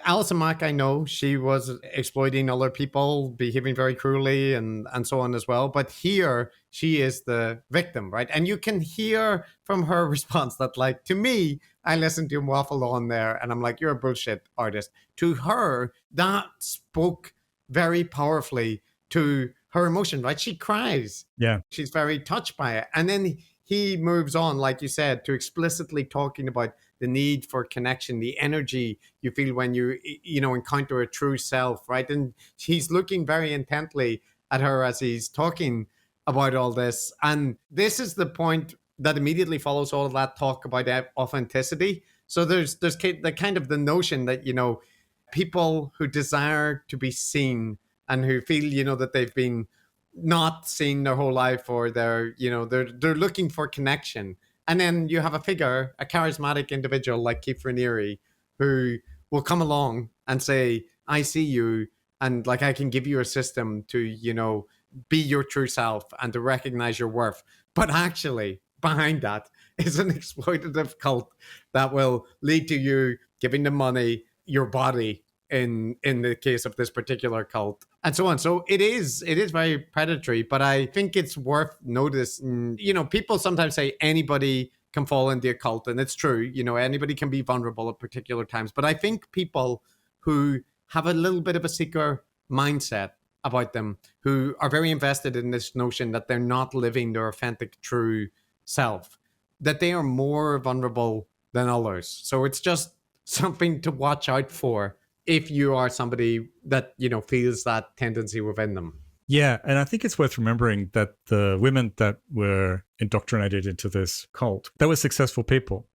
Allison Mack, I know she was exploiting other people, behaving very cruelly and so on as well. But here she is the victim, right? And you can hear from her response that, like, to me, I listened to him waffle on there and I'm like, you're a bullshit artist. To her, that spoke very powerfully to her emotion, right? She cries. Yeah. She's very touched by it. And then he moves on, like you said, to explicitly talking about the need for connection, the energy you feel when you encounter a true self, right? And he's looking very intently at her as he's talking about all this. And this is the point that immediately follows all of that talk about authenticity. So there's the kind of the notion that, people who desire to be seen and who feel, that they've been not seen their whole life, or they're looking for connection. And then you have a charismatic individual like Keith Raniere, who will come along and say, I see you, and like I can give you a system to, be your true self and to recognize your worth. But actually, behind that is an exploitative cult that will lead to you giving them money, your body, in the case of this particular cult, and so on. So it is very predatory, but I think it's worth noticing. People sometimes say anybody can fall into a cult, and it's true. Anybody can be vulnerable at particular times. But I think people who have a little bit of a seeker mindset about them, who are very invested in this notion that they're not living their authentic, true self, that they are more vulnerable than others. So it's just something to watch out for if you are somebody that, feels that tendency within them. Yeah, and I think it's worth remembering that the women that were indoctrinated into this cult, they were successful people,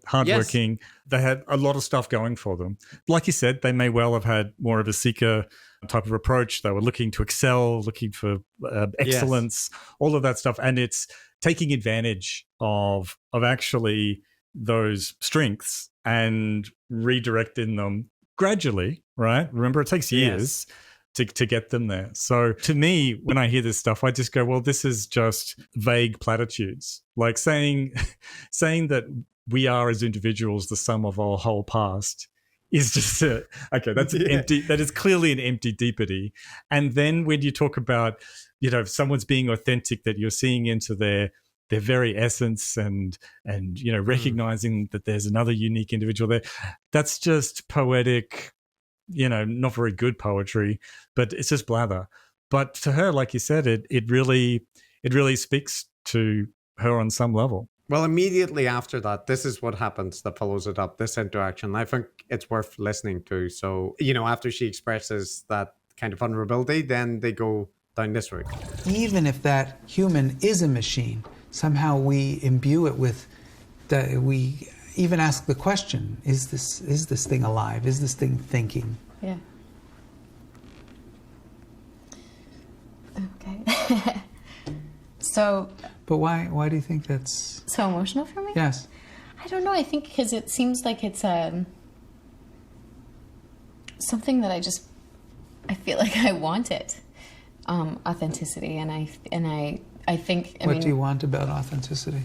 hardworking. Yes. They had a lot of stuff going for them. Like you said, they may well have had more of a seeker type of approach. They were looking to excel, looking for excellence, yes, all of that stuff. And it's taking advantage of actually those strengths and redirecting them gradually, right? Remember, it takes years, yes, to get them there. So to me, when I hear this stuff, I just go, well, this is just vague platitudes, like saying that we are as individuals the sum of our whole past is just okay. That's an empty. That is clearly an empty deepity. And then when you talk about, if someone's being authentic, that you're seeing into their very essence and recognizing that there's another unique individual there, that's just poetic, not very good poetry, but it's just blather. But to her, like you said, it really speaks to her on some level. Well, immediately after that, this is what happens that follows it up, this interaction. I think it's worth listening to. So, after she expresses that kind of vulnerability, then they go down this route. Even if that human is a machine, somehow we imbue it with we even ask the question, is this thing alive? Is this thing thinking? Yeah. Okay. So. But why do you think that's so emotional for me? Yes. I don't know. I think because it seems like it's something that I feel like I want it. Authenticity, and I think. What do you want about authenticity?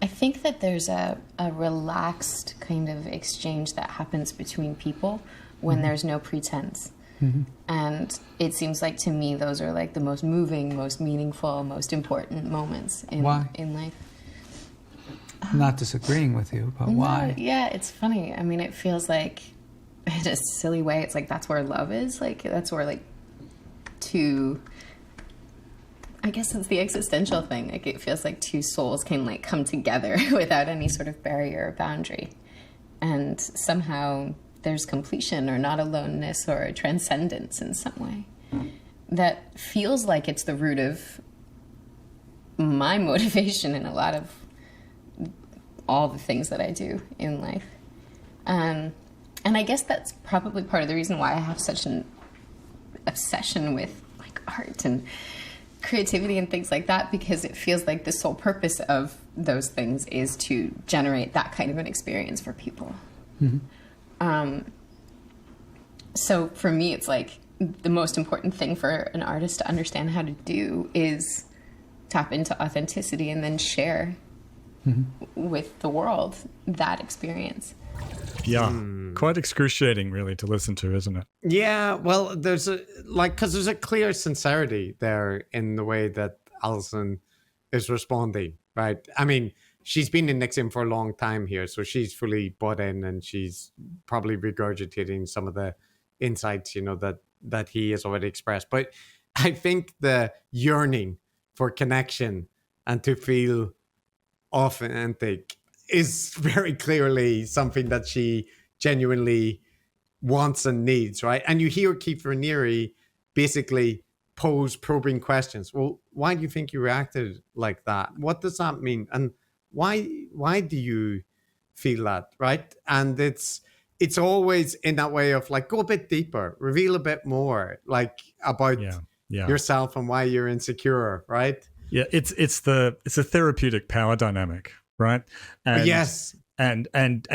I think that there's a relaxed kind of exchange that happens between people when there's no pretense. Mm-hmm. And it seems like to me those are like the most moving, most meaningful, most important moments in life. I'm not disagreeing with you, but why? Yeah, it's funny. I mean, it feels like, in a silly way, it's like that's where love is. Like that's where I guess it's the existential thing. Like it feels like two souls can like come together without any sort of barrier or boundary. And somehow there's completion or not aloneness or a transcendence in some way that feels like it's the root of my motivation in a lot of all the things that I do in life. And I guess that's probably part of the reason why I have such an obsession with like art and creativity and things like that, because it feels like the sole purpose of those things is to generate that kind of an experience for people. Mm-hmm. So for me, it's like the most important thing for an artist to understand how to do is tap into authenticity and then share with the world that experience. Yeah, quite excruciating really to listen to, isn't it? Yeah, well, there's a clear sincerity there in the way that Allison is responding, right? I mean, she's been in NXIVM for a long time here, so she's fully bought in and she's probably regurgitating some of the insights, that he has already expressed. But I think the yearning for connection and to feel authentic is very clearly something that she genuinely wants and needs, right? And you hear Keith Raniere basically pose probing questions. Well, why do you think you reacted like that? What does that mean? And why do you feel that, right? And it's always in that way of like, go a bit deeper, reveal a bit more, like about yourself and why you're insecure, right? Yeah, it's a therapeutic power dynamic, right? And, yes. And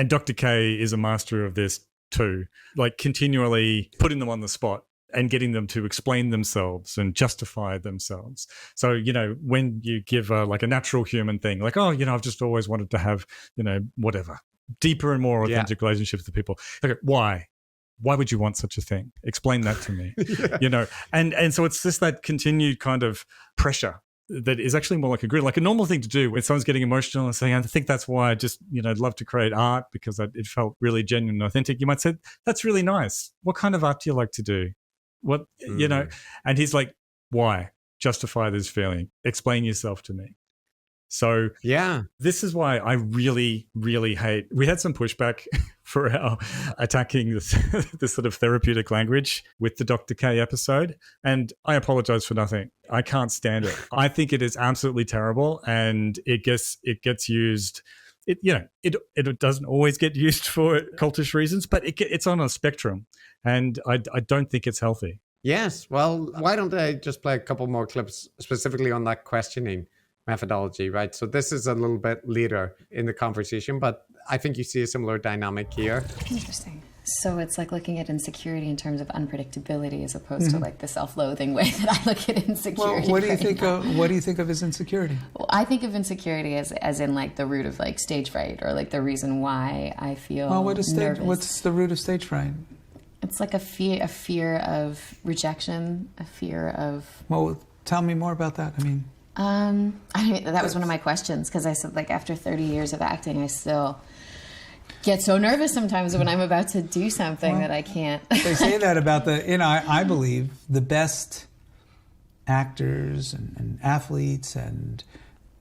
Dr. K is a master of this too, like continually putting them on the spot and getting them to explain themselves and justify themselves. So, when you give like a natural human thing, like, oh, I've just always wanted to have, whatever, deeper and more authentic relationships with people. Okay, why? Why would you want such a thing? Explain that to me. And so it's just that continued kind of pressure that is actually more like a grid, like a normal thing to do when someone's getting emotional and saying, I think that's why I just, I'd love to create art because it felt really genuine and authentic. You might say, that's really nice. What kind of art do you like to do? What, and he's like, why? Justify this feeling. Explain yourself to me. So this is why I really, really hate. We had some pushback for our attacking this sort of therapeutic language with the Dr. K episode, and I apologize for nothing. I can't stand it. I think it is absolutely terrible, and it gets used. It doesn't always get used for cultish reasons, but it's on a spectrum, and I don't think it's healthy. Yes. Well, why don't I just play a couple more clips specifically on that questioning methodology, right? So this is a little bit later in the conversation, but I think you see a similar dynamic here. Interesting. So it's like looking at insecurity in terms of unpredictability as opposed to like the self-loathing way that I look at insecurity. Well, what do you think of as insecurity? Well, I think of insecurity as in like the root of like stage fright, or like the reason why I feel nervous. What's the root of stage fright? It's like a fear of rejection, a fear of... Well, tell me more about that. That was one of my questions, because I said, like, after 30 years of acting, I still get so nervous sometimes when I'm about to do something that I can't. They say that about I believe the best actors and athletes and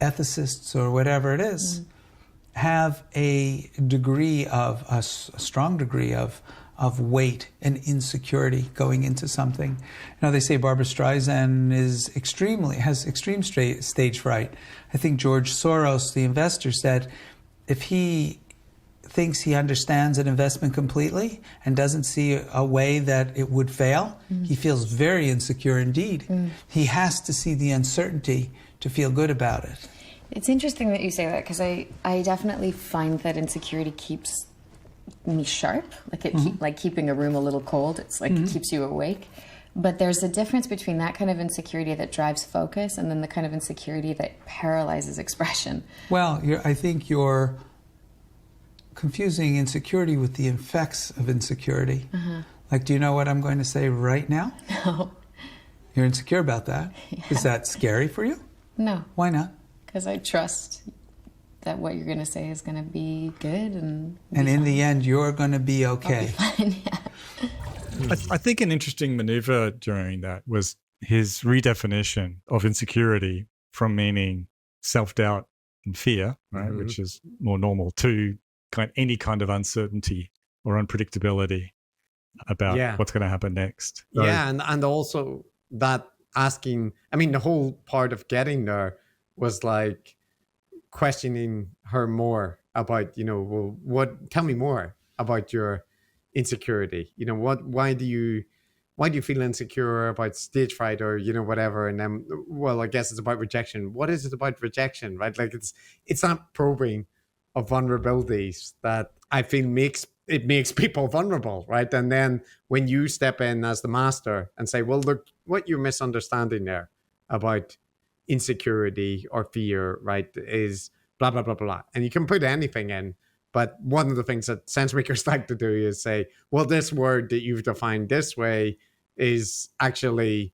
ethicists or whatever it is have a strong degree of weight and insecurity going into something. They say Barbra Streisand has extreme stage fright. I think George Soros, the investor, said if he thinks he understands an investment completely and doesn't see a way that it would fail, he feels very insecure indeed. He has to see the uncertainty to feel good about it. It's interesting that you say that, because I definitely find that insecurity keeps me sharp, like keeping a room a little cold. It's like it keeps you awake. But there's a difference between that kind of insecurity that drives focus and then the kind of insecurity that paralyzes expression. Well, I think you're confusing insecurity with the effects of insecurity. Like, do you know what I'm going to say right now? No. You're insecure about that? Yeah. Is that scary for you? No. Why not? Because I trust that what you're going to say is going to be good. And in the end, you're going to be okay. I'll be fine, yeah. I think an interesting maneuver during that was his redefinition of insecurity from meaning self-doubt and fear, right, which is more normal, to any kind of uncertainty or unpredictability about what's going to happen next. So, and also that asking, the whole part of getting there was like questioning her more about, tell me more about your insecurity. Why do you feel insecure about stage fright or, whatever? And then, I guess it's about rejection. What is it about rejection, right? Like it's not probing of vulnerabilities that I feel makes people vulnerable, right? And then when you step in as the master and say, well, look, what you're misunderstanding there about insecurity or fear, right, is blah, blah, blah, blah. And you can put anything in. But one of the things that sense makers like to do is say, well, this word that you've defined this way is actually,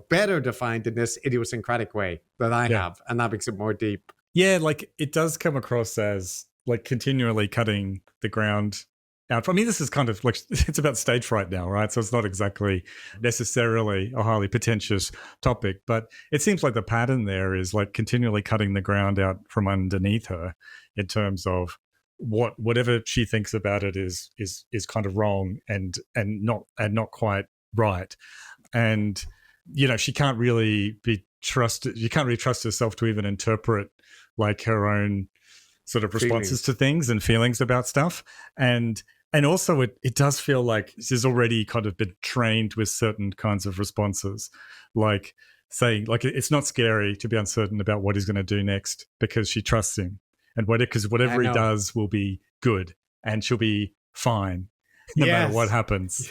better defined in this idiosyncratic way that I have. And that makes it more deep. Yeah, like it does come across as like continually cutting the ground out. This is kind of like, it's about stage fright now, right? So it's not exactly necessarily a highly pretentious topic, but it seems like the pattern there is like continually cutting the ground out from underneath her in terms of whatever she thinks about it is kind of wrong and not quite right. And, she can't really be trusted. You can't really trust herself to even interpret like her own sort of responses to things and feelings about stuff. And And also it does feel like she's already kind of been trained with certain kinds of responses, like saying, like, it's not scary to be uncertain about what he's going to do next because she trusts him. And because whatever he does will be good and she'll be fine no matter what happens.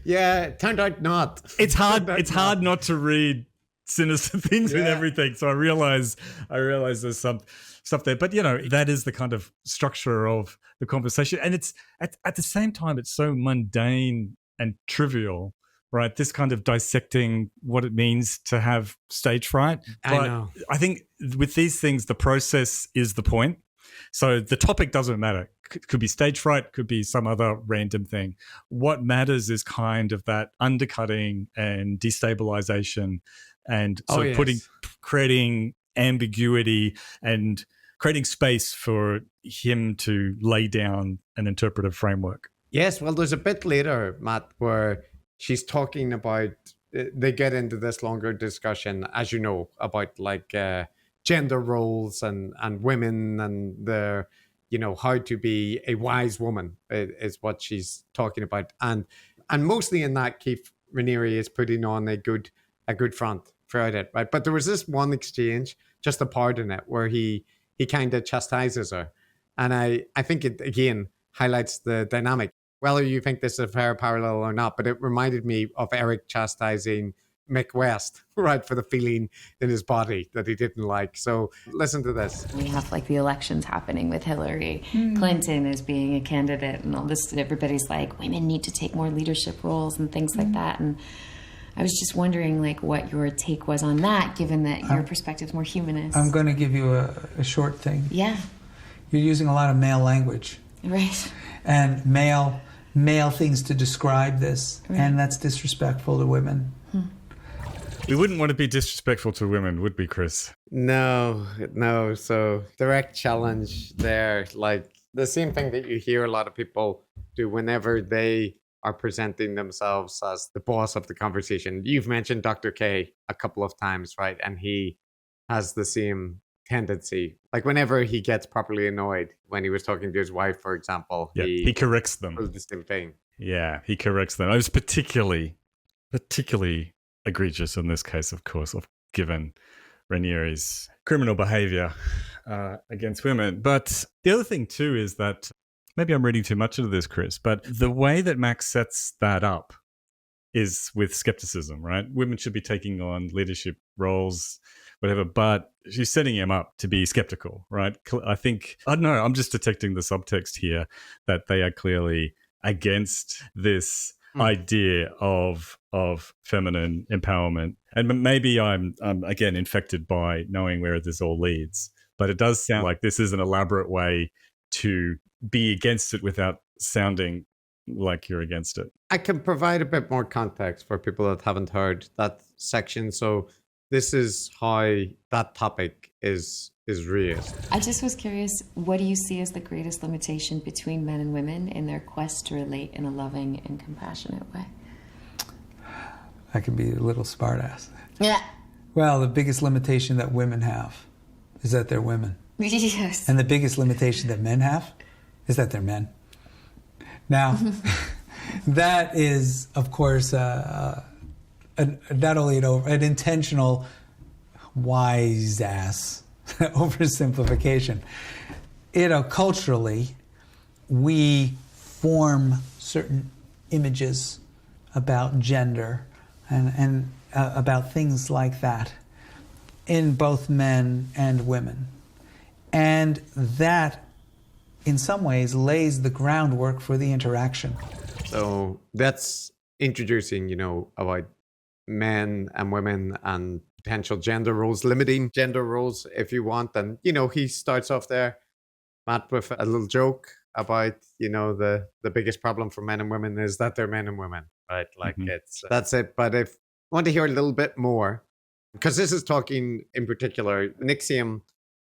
yeah. Turned out not. It's hard not to read sinister things with everything. So I realize there's some stuff there. But, that is the kind of structure of the conversation. And it's at the same time, it's so mundane and trivial, right? This kind of dissecting what it means to have stage fright. But I know. I think with these things, the process is the point. So the topic doesn't matter. Could be stage fright, could be some other random thing. What matters is kind of that undercutting and destabilization, and so creating ambiguity and creating space for him to lay down an interpretive framework. Yes, well, there's a bit later, Matt, where she's talking about, they get into this longer discussion, as you know, about like gender roles and women and their, how to be a wise woman is what she's talking about. And mostly in that, Keith Raniere is putting on a good front throughout it, right? But there was this one exchange, just a part in it, where he kind of chastises her. And I think it, again, highlights the dynamic. Whether you think this is a fair parallel or not, but it reminded me of Eric chastising Mick West, right, for the feeling in his body that he didn't like. So listen to this. We have like the elections happening with Hillary Clinton as being a candidate and all this. Everybody's like, women need to take more leadership roles and things like that. And I was just wondering, like, what your take was on that, given that your perspective is more humanist. I'm going to give you a short thing. Yeah. You're using a lot of male language. Right. And male things to describe this, and that's disrespectful to women. We wouldn't want to be disrespectful to women, would we, Chris? No. So direct challenge there. Like the same thing that you hear a lot of people do whenever they are presenting themselves as the boss of the conversation. You've mentioned Dr. K a couple of times, right? And he has the same tendency. Like whenever he gets properly annoyed, when he was talking to his wife, for example, he corrects them. The same thing. Yeah, he corrects them. I was particularly egregious in this case, of course, given Raniere's criminal behavior against women. But the other thing too is that maybe I'm reading too much into this, Chris, but the way that Max sets that up is with skepticism, right? Women should be taking on leadership roles, whatever, but she's setting him up to be skeptical, right? I don't know, I'm just detecting the subtext here that they are clearly against this idea of feminine empowerment. And maybe I'm again infected by knowing where this all leads, but it does sound like this is an elaborate way to be against it without sounding like you're against it. I can provide a bit more context for people that haven't heard that section. So this is how that topic is raised. I just was curious, what do you see as the greatest limitation between men and women in their quest to relate in a loving and compassionate way? I can be a little smart-ass. Yeah. Well, the biggest limitation that women have is that they're women. Yes. And the biggest limitation that men have is that they're men. Now, that is, of course, not only an intentional wise-ass oversimplification. Culturally, we form certain images about gender and about things like that in both men and women. And that, in some ways, lays the groundwork for the interaction. So that's introducing, about men and women and potential gender roles, limiting gender roles if you want. And, he starts off there, Matt, with a little joke about, the biggest problem for men and women is that they're men and women, right? Like that's it. But if I want to hear a little bit more, because this is talking in particular, NXIVM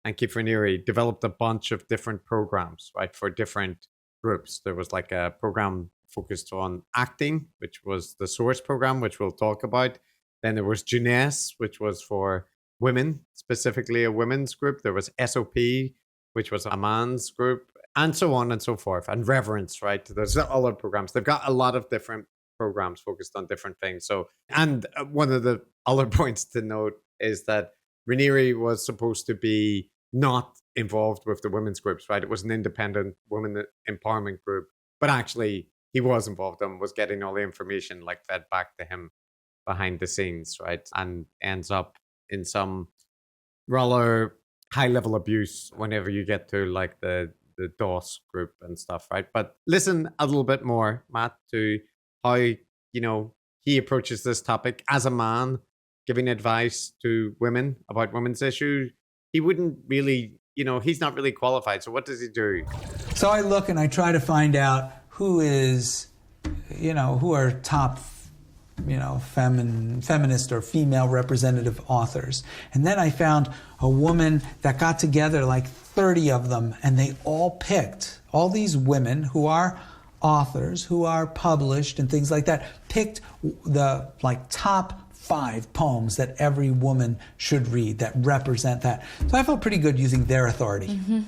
and Keith Raniere developed a bunch of different programs, right, for different groups. There was like a program focused on acting, which was the source program, which we'll talk about. Then there was Jeunesse, which was for women, specifically a women's group. There was SOP, which was a man's group. and so on and so forth, and reverence, right? There's other programs. They've got a lot of different programs focused on different things. So, and one of the other points to note is that Raniere was supposed to be not involved with the women's groups, right? It was an independent women empowerment group, but actually he was involved and was getting all the information like fed back to him behind the scenes, right? And ends up in some rather high level abuse whenever you get to like the DOS group and stuff, right? But listen a little bit more, Matt, to how, he approaches this topic as a man, giving advice to women about women's issues. He wouldn't really, he's not really qualified. So what does he do? So I look and I try to find out who is, who are top, feminist or female representative authors. And then I found a woman that got together, like 30 of them, and they all picked, all these women who are authors, who are published and things like that, picked the top 5 poems that every woman should read that represent that. So I felt pretty good using their authority. Mm-hmm.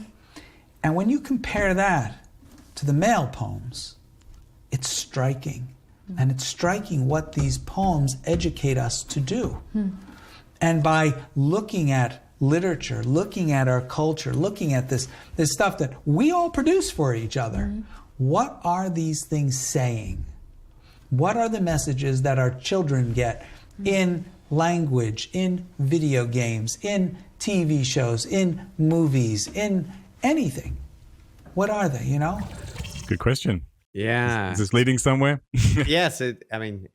And when you compare that to the male poems, it's striking. Mm-hmm. And it's striking what these poems educate us to do. Mm-hmm. And by looking at literature, looking at our culture, looking at this stuff that we all produce for each other, mm-hmm. what are these things saying? What are the messages that our children get in language, in video games, in TV shows, in movies, in anything? What are they, Good question. Yeah. Is this leading somewhere? Yes, it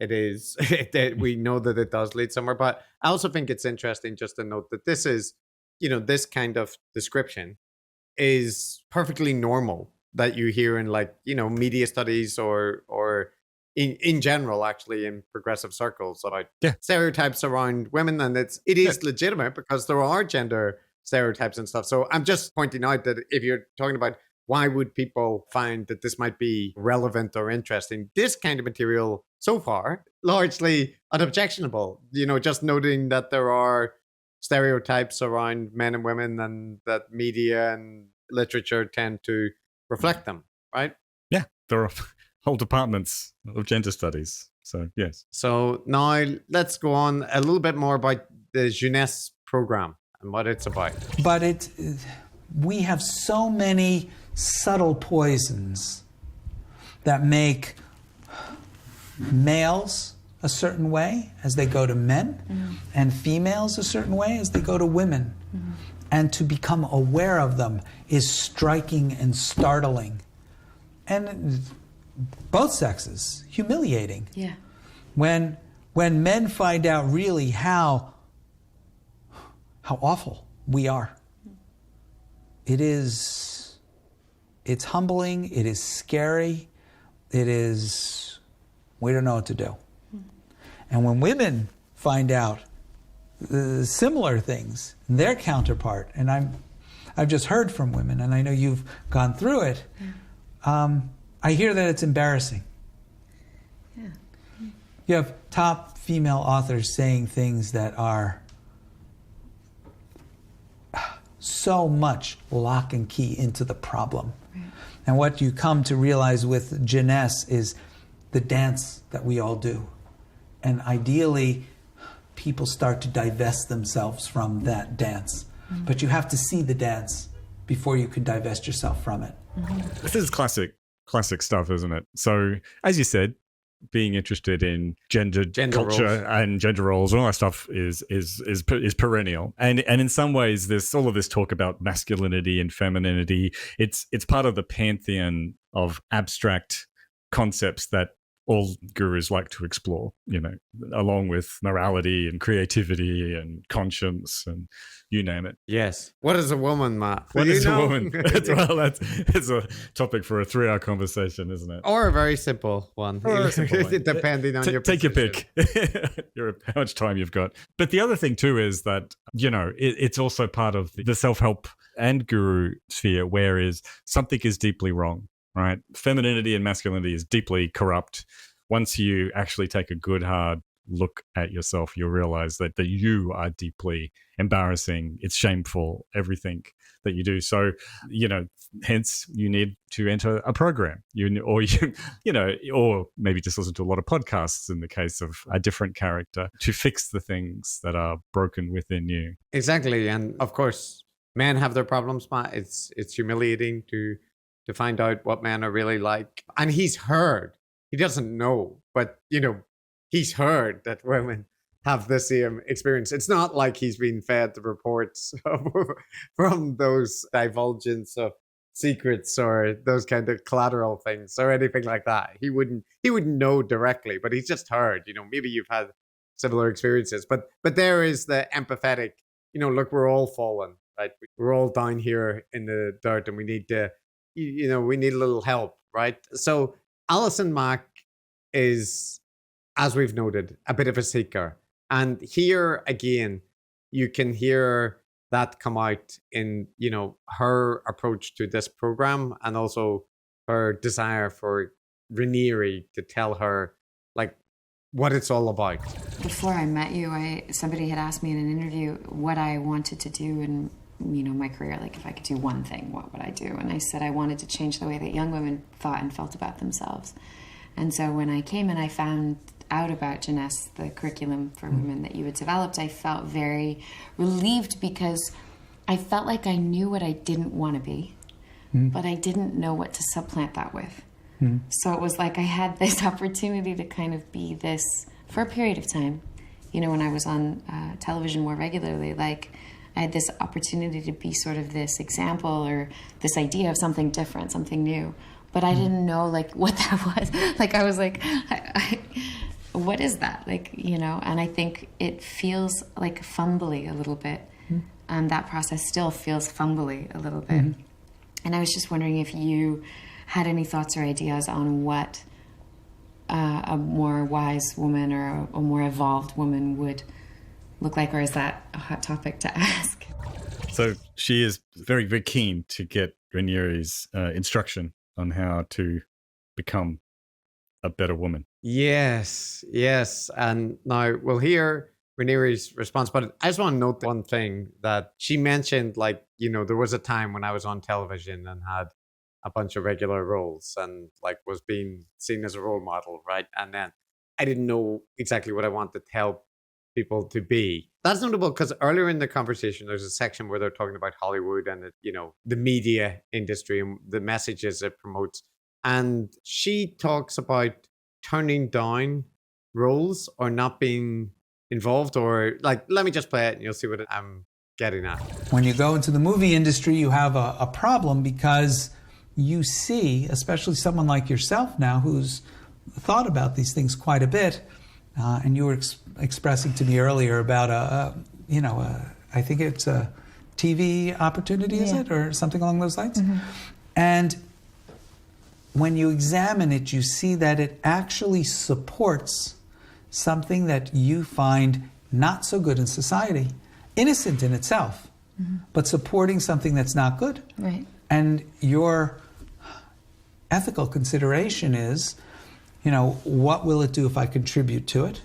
is. We know that it does lead somewhere, but I also think it's interesting just to note that this is, this kind of description is perfectly normal that you hear in media studies or in general, actually, in progressive circles about stereotypes around women. And it is legitimate because there are gender stereotypes and stuff. So I'm just pointing out that if you're talking about why would people find that this might be relevant or interesting, this kind of material so far, largely unobjectionable, just noting that there are stereotypes around men and women and that media and literature tend to reflect them, right? Yeah, there are whole departments of gender studies. So, yes. So now let's go on a little bit more about the Jeunesse program and what it's about. But we have so many subtle poisons that make males a certain way as they go to men, mm-hmm. and females a certain way as they go to women. Mm-hmm. And to become aware of them is striking and startling. And both sexes, humiliating. Yeah. When men find out really how awful we are. It's humbling, it is scary, we don't know what to do. And when women find out similar things, their counterpart, and I've just heard from women, and I know you've gone through it, I hear that it's embarrassing. Yeah. You have top female authors saying things that are so much lock and key into the problem. Right. And what you come to realize with Jeunesse is the dance that we all do. And ideally, people start to divest themselves from that dance. Mm-hmm. But you have to see the dance before you can divest yourself from it. Mm-hmm. This is classic stuff, isn't it? So, as you said, being interested in gender culture roles. And gender roles and all that stuff is perennial. And in some ways, there's all of this talk about masculinity and femininity. It's part of the pantheon of abstract concepts that all gurus like to explore, along with morality and creativity and conscience and you name it. Yes. What is a woman, Matt? What is a woman? That's a topic for a 3-hour conversation, isn't it? Or a very simple one. Depending on your take your pick. How much time you've got. But the other thing too is that, it's also part of the self-help and guru sphere, whereas something is deeply wrong. Right? Femininity and masculinity is deeply corrupt. Once you actually take a good, hard look at yourself, you'll realize that you are deeply embarrassing. It's shameful, everything that you do. So, hence you need to enter a program, or maybe just listen to a lot of podcasts in the case of a different character to fix the things that are broken within you. Exactly. And of course, men have their problems, Matt. It's humiliating to find out what men are really like. And he's heard. He doesn't know, but he's heard that women have the same experience. It's not like he's been fed the reports from those divulgence of secrets or those kind of collateral things or anything like that. He wouldn't know directly, but he's just heard, maybe you've had similar experiences. But there is the empathetic, look, we're all fallen, right? We're all down here in the dirt and we need to, we need a little help, right? So Allison Mack is, as we've noted, a bit of a seeker. And here again, you can hear that come out in, her approach to this program and also her desire for Raniere to tell her like what it's all about. Before I met you, somebody had asked me in an interview what I wanted to do in my career, like if I could do one thing, what would I do? And I said I wanted to change the way that young women thought and felt about themselves. And so when I came and I found out about Jeunesse, the curriculum for women that you had developed, I felt very relieved because I felt like I knew what I didn't want to be, but I didn't know what to supplant that with. So it was like I had this opportunity to kind of be this for a period of time. When I was on television more regularly, like I had this opportunity to be sort of this example or this idea of something different, something new. But I didn't know like what that was. Like I was like, what is that? Like, and I think it feels like fumbly a little bit. That process still feels fumbly a little bit. And I was just wondering if you had any thoughts or ideas on what a more wise woman or a more evolved woman would look like, or is that a hot topic to ask? So she is very, very keen to get Raniere's instruction on how to become a better woman. Yes. And now we'll hear Raniere's response, but I just want to note one thing that she mentioned, like, there was a time when I was on television and had a bunch of regular roles and like was being seen as a role model, right? And then I didn't know exactly what I wanted to help people to be. That's notable because earlier in the conversation, there's a section where they're talking about Hollywood and the media industry and the messages it promotes. And she talks about turning down roles or not being involved, or like, let me just play it and you'll see what I'm getting at. When you go into the movie industry, you have a problem because you see, especially someone like yourself now who's thought about these things quite a bit, and you were expressing to me earlier about I think it's a TV opportunity, is it? Or something along those lines? And when you examine it, you see that it actually supports something that you find not so good in society, innocent in itself, but supporting something that's not good. Right. And your ethical consideration is, what will it do if I contribute to it?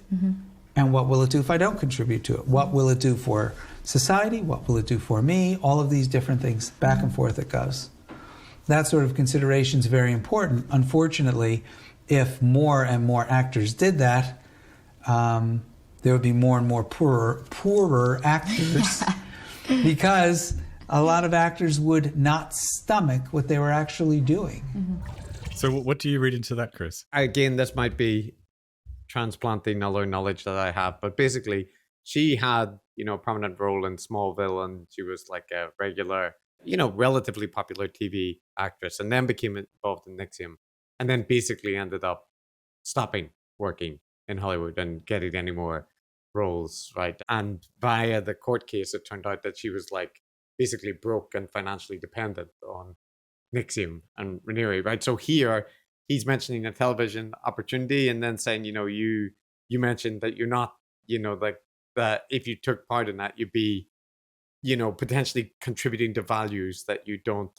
And what will it do if I don't contribute to it? What will it do for society? What will it do for me? All of these different things, back and forth it goes. That sort of consideration is very important. Unfortunately, if more and more actors did that, there would be more and more poorer actors because a lot of actors would not stomach what they were actually doing. So what do you read into that, Chris? Again, this might be transplanting other knowledge that I have, but basically she had, a prominent role in Smallville and she was like a regular, relatively popular TV actress, and then became involved in NXIVM and then basically ended up stopping working in Hollywood and getting any more roles, right? And via the court case, it turned out that she was like basically broke and financially dependent on NXIVM and Raniere, right? So here he's mentioning a television opportunity and then saying, you mentioned that you're not, like that if you took part in that, you'd be, potentially contributing to values that you don't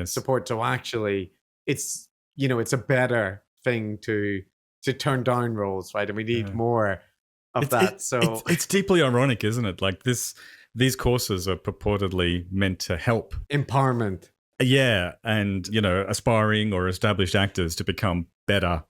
support. So actually it's, it's a better thing to turn down roles, right? And we need more of that. So it's deeply ironic, isn't it? Like these courses are purportedly meant to help empowerment. Yeah, and aspiring or established actors to become better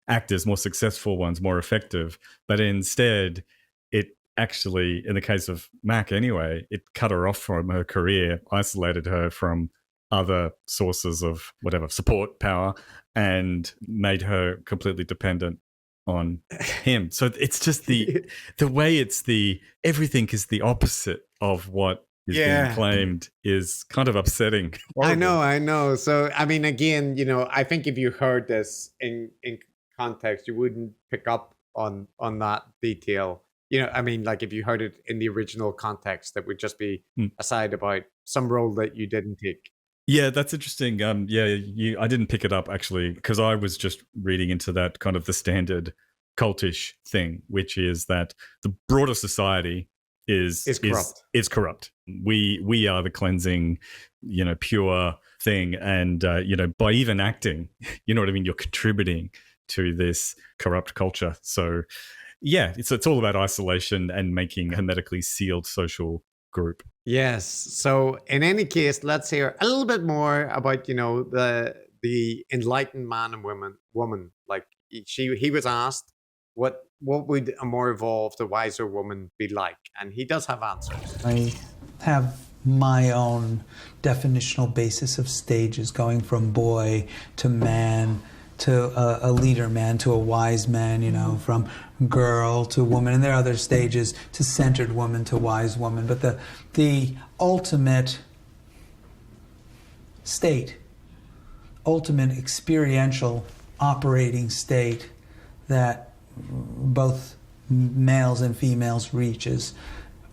actors, more successful ones, more effective. But instead, it actually, in the case of Mack anyway, it cut her off from her career, isolated her from other sources of whatever support, power, and made her completely dependent on him. So it's just the way everything is the opposite of what is being claimed is kind of upsetting. Horrible. I know. So, I mean, again, I think if you heard this in context, you wouldn't pick up on that detail. I mean, like if you heard it in the original context, that would just be aside about some role that you didn't take. Yeah, that's interesting. I didn't pick it up actually because I was just reading into that kind of the standard cultish thing, which is that the broader society is corrupt. Is corrupt. We are the cleansing, pure thing, and by even acting, you know what I mean. You're contributing to this corrupt culture. So, yeah, it's all about isolation and making a hermetically sealed social group. Yes. So in any case, let's hear a little bit more about the enlightened man and woman. Like he was asked what would a more evolved, a wiser woman be like, and he does have answers. I have my own definitional basis of stages, going from boy to man to a leader man to a wise man, from girl to woman, and there are other stages to centered woman to wise woman. But the ultimate state, ultimate experiential operating state that both males and females reach is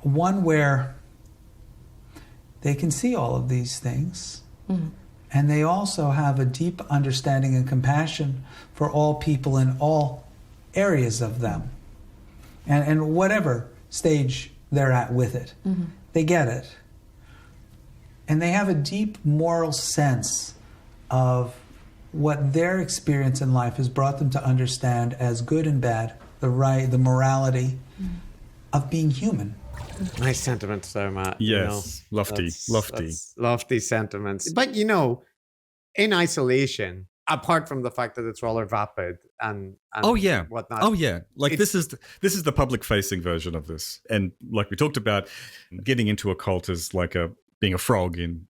one where they can see all of these things. Mm-hmm. And they also have a deep understanding and compassion for all people in all areas of them. And whatever stage they're at with it, they get it. And they have a deep moral sense of what their experience in life has brought them to understand as good and bad, the morality of being human. Nice sentiments there, Matt. Yes, lofty. That's lofty sentiments. But, in isolation, apart from the fact that it's rather vapid and whatnot. Oh, yeah. Like this is the public-facing version of this. And like we talked about, getting into a cult is like being a frog in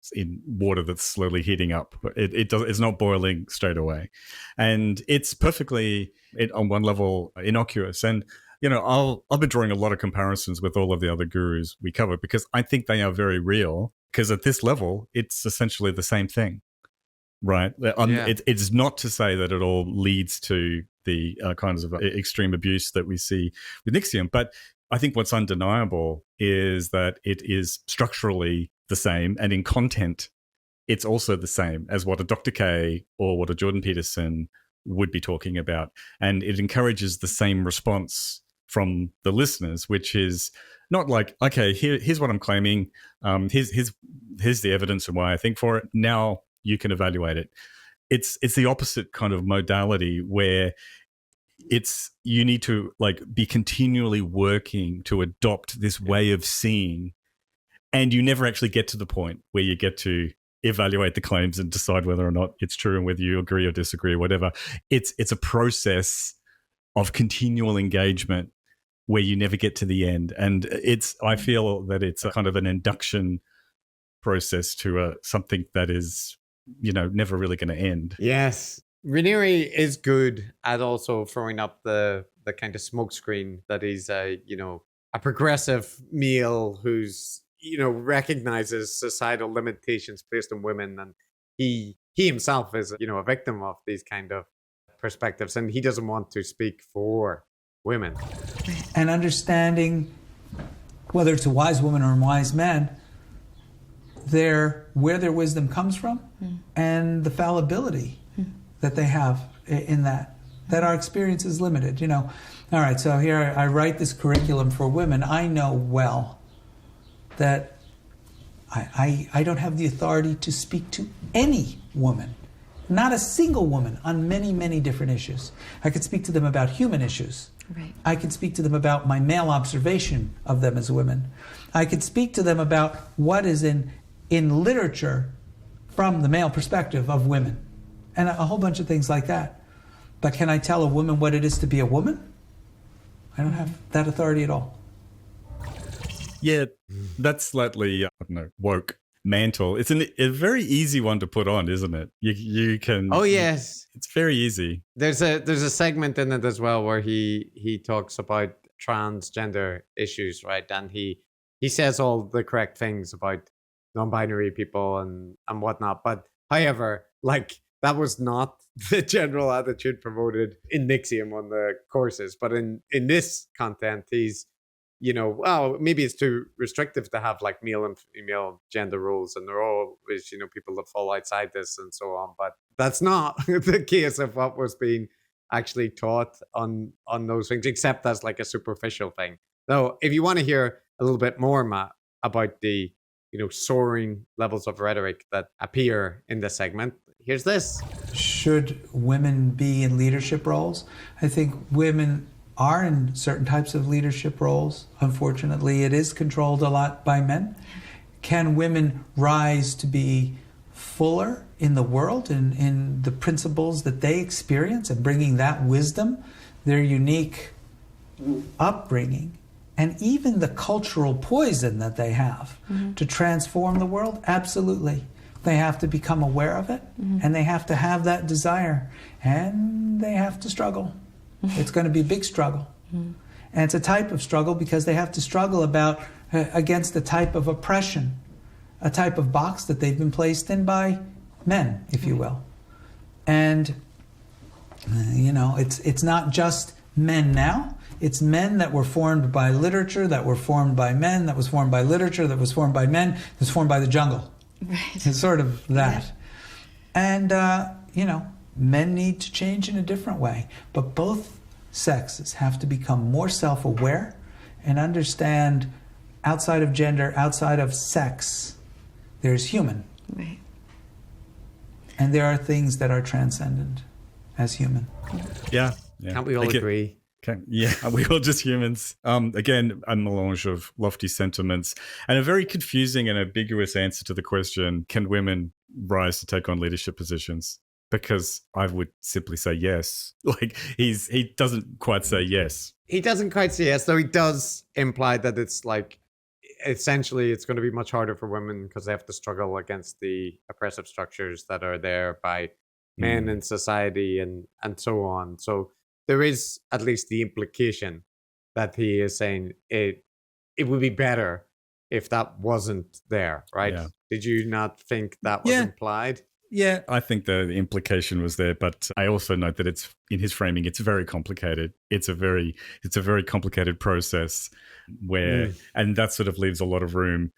water that's slowly heating up. It's not boiling straight away. And it's perfectly, on one level, innocuous. And I've been drawing a lot of comparisons with all of the other gurus we cover because I think they are very real. Because at this level, it's essentially the same thing, right? It's not to say that it all leads to the kinds of extreme abuse that we see with NXIVM, but I think what's undeniable is that it is structurally the same, and in content, it's also the same as what a Dr. K or what a Jordan Peterson would be talking about, and it encourages the same response from the listeners, which is not like, okay, here's what I'm claiming, here's the evidence and why I think for it. Now you can evaluate it. It's the opposite kind of modality where you need to be continually working to adopt this way of seeing, and you never actually get to the point where you get to evaluate the claims and decide whether or not it's true and whether you agree or disagree or whatever. It's a process of continual engagement where you never get to the end. And I feel that it's a kind of an induction process to something that is, never really going to end. Yes. Raniere is good at also throwing up the kind of smoke screen that he's a progressive male who's, recognizes societal limitations placed on women. And he himself is, a victim of these kind of perspectives, and he doesn't want to speak for women. And understanding, whether it's a wise woman or a wise man, where their wisdom comes from and the fallibility that they have in that our experience is limited. All right, so here I write this curriculum for women. I know well that I don't have the authority to speak to any woman, not a single woman, on many, many different issues. I could speak to them about human issues. Right. I can speak to them about my male observation of them as women. I could speak to them about what is in literature from the male perspective of women, and a whole bunch of things like that. But can I tell a woman what it is to be a woman? I don't have that authority at all. Yeah, that's slightly, I don't know, woke mantle. It's a very easy one to put on, isn't it? You can. Oh yes, it's very easy. There's a segment in it as well where he talks about transgender issues, right? And he says all the correct things about non-binary people and whatnot. But however, like that was not the general attitude promoted in NXIVM on the courses. But in this content, he's, well, maybe it's too restrictive to have like male and female gender roles, and there are always, people that fall outside this and so on. But that's not the case of what was being actually taught on those things, except as like a superficial thing. Now, if you want to hear a little bit more, Matt, about the soaring levels of rhetoric that appear in this segment, here's this. Should women be in leadership roles? I think women are in certain types of leadership roles. Unfortunately, it is controlled a lot by men. Can women rise to be fuller in the world and in the principles that they experience and bringing that wisdom, their unique upbringing, and even the cultural poison that they have to transform the world? Absolutely. They have to become aware of it, and they have to have that desire, and they have to struggle. It's going to be a big struggle. And it's a type of struggle because they have to struggle against a type of oppression, a type of box that they've been placed in by men, if you will. And, it's not just men now. It's men that were formed by literature, that were formed by men, that was formed by literature, that was formed by men, that was formed by the jungle. Right. It's sort of that. Yeah. And, men need to change in a different way. But both sexes have to become more self-aware and understand outside of gender, outside of sex, there's human. Right. And there are things that are transcendent as human. Yeah. Can't we all agree? Yeah, we're all just humans. Again, a melange of lofty sentiments and a very confusing and ambiguous answer to the question, can women rise to take on leadership positions? Because I would simply say yes. Like he doesn't quite say yes. He doesn't quite say yes, though he does imply that it's like, essentially it's going to be much harder for women because they have to struggle against the oppressive structures that are there by men in society and so on. So there is at least the implication that he is saying it would be better if that wasn't there, right? Yeah. Did you not think that was implied? Yeah, I think the implication was there, but I also note that it's in his framing, it's very complicated. It's a very complicated process where, and that sort of leaves a lot of room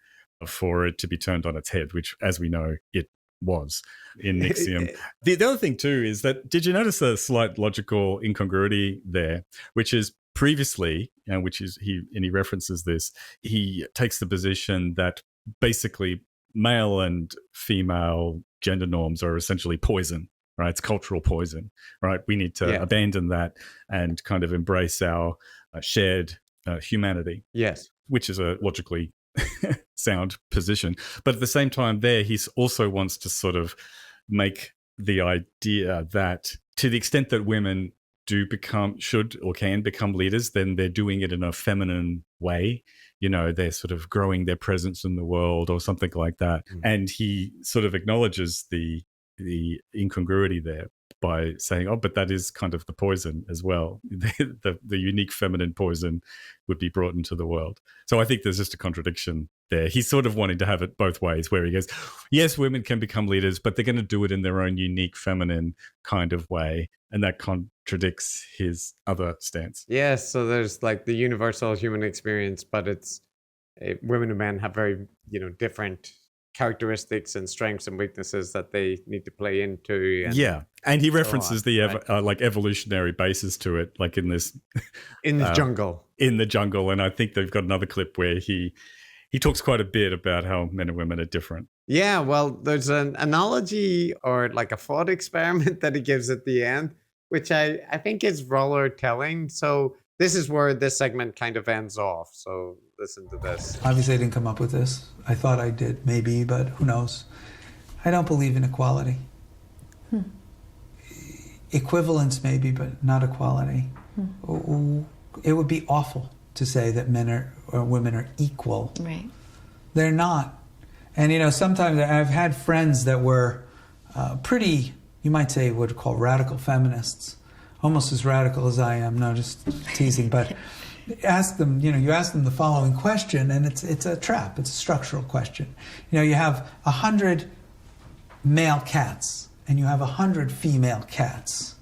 for it to be turned on its head, which, as we know, it was in NXIVM. The other thing too is that, did you notice a slight logical incongruity there, which is previously, he references this, he takes the position that basically male and female gender norms are essentially poison, right? It's cultural poison, right? We need to abandon that and kind of embrace our shared humanity. Yes. Which is a logically sound position. But at the same time there, he also wants to sort of make the idea that to the extent that women should or can become leaders, then they're doing it in a feminine way. They're sort of growing their presence in the world or something like that. And he sort of acknowledges the incongruity there by saying, but that is kind of the poison as well. The unique feminine poison would be brought into the world. So I think there's just a contradiction there. He's sort of wanting to have it both ways, where he goes, yes, women can become leaders, but they're going to do it in their own unique feminine kind of way. And that contradicts his other stance. Yes, so there's like the universal human experience, but it's women and men have very, different characteristics and strengths and weaknesses that they need to play into. And he references the evolutionary basis to it, like in this in the jungle. In the jungle, and I think they've got another clip where he talks quite a bit about how men and women are different. Yeah, well, there's an analogy or like a thought experiment that he gives at the end, which I think is rather telling. So this is where this segment kind of ends off. So listen to this. Obviously, I didn't come up with this. I thought I did, maybe, but who knows? I don't believe in equality. Equivalence, maybe, but not equality. It would be awful to say that men or women are equal. Right. They're not. And, you know, sometimes I've had friends that were pretty, you might say, what would call radical feminists, almost as radical as I am. No, just teasing. But ask them, you ask them the following question, and it's a trap. It's a structural question. You know, you have 100 male cats, and you have 100 female cats,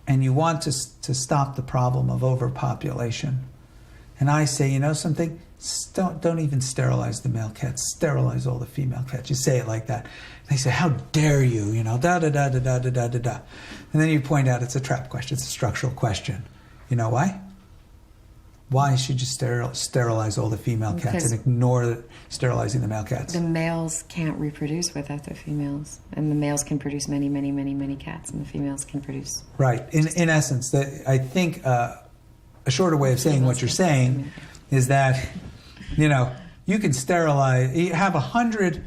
and you want to stop the problem of overpopulation. And I say, you know something? Don't even sterilize the male cats. Sterilize all the female cats. You say it like that. And they say, how dare you? You know, da-da-da-da-da-da-da-da. And then you point out it's a trap question. It's a structural question. You know why? Why should you sterilize all the female cats Because and ignore sterilizing the male cats? the males can't reproduce without the females. And the males can produce many, many, many, many cats, and the females can produce... Right. In essence, I think a shorter way of saying what you're saying is that, you know, you can sterilize, you have 100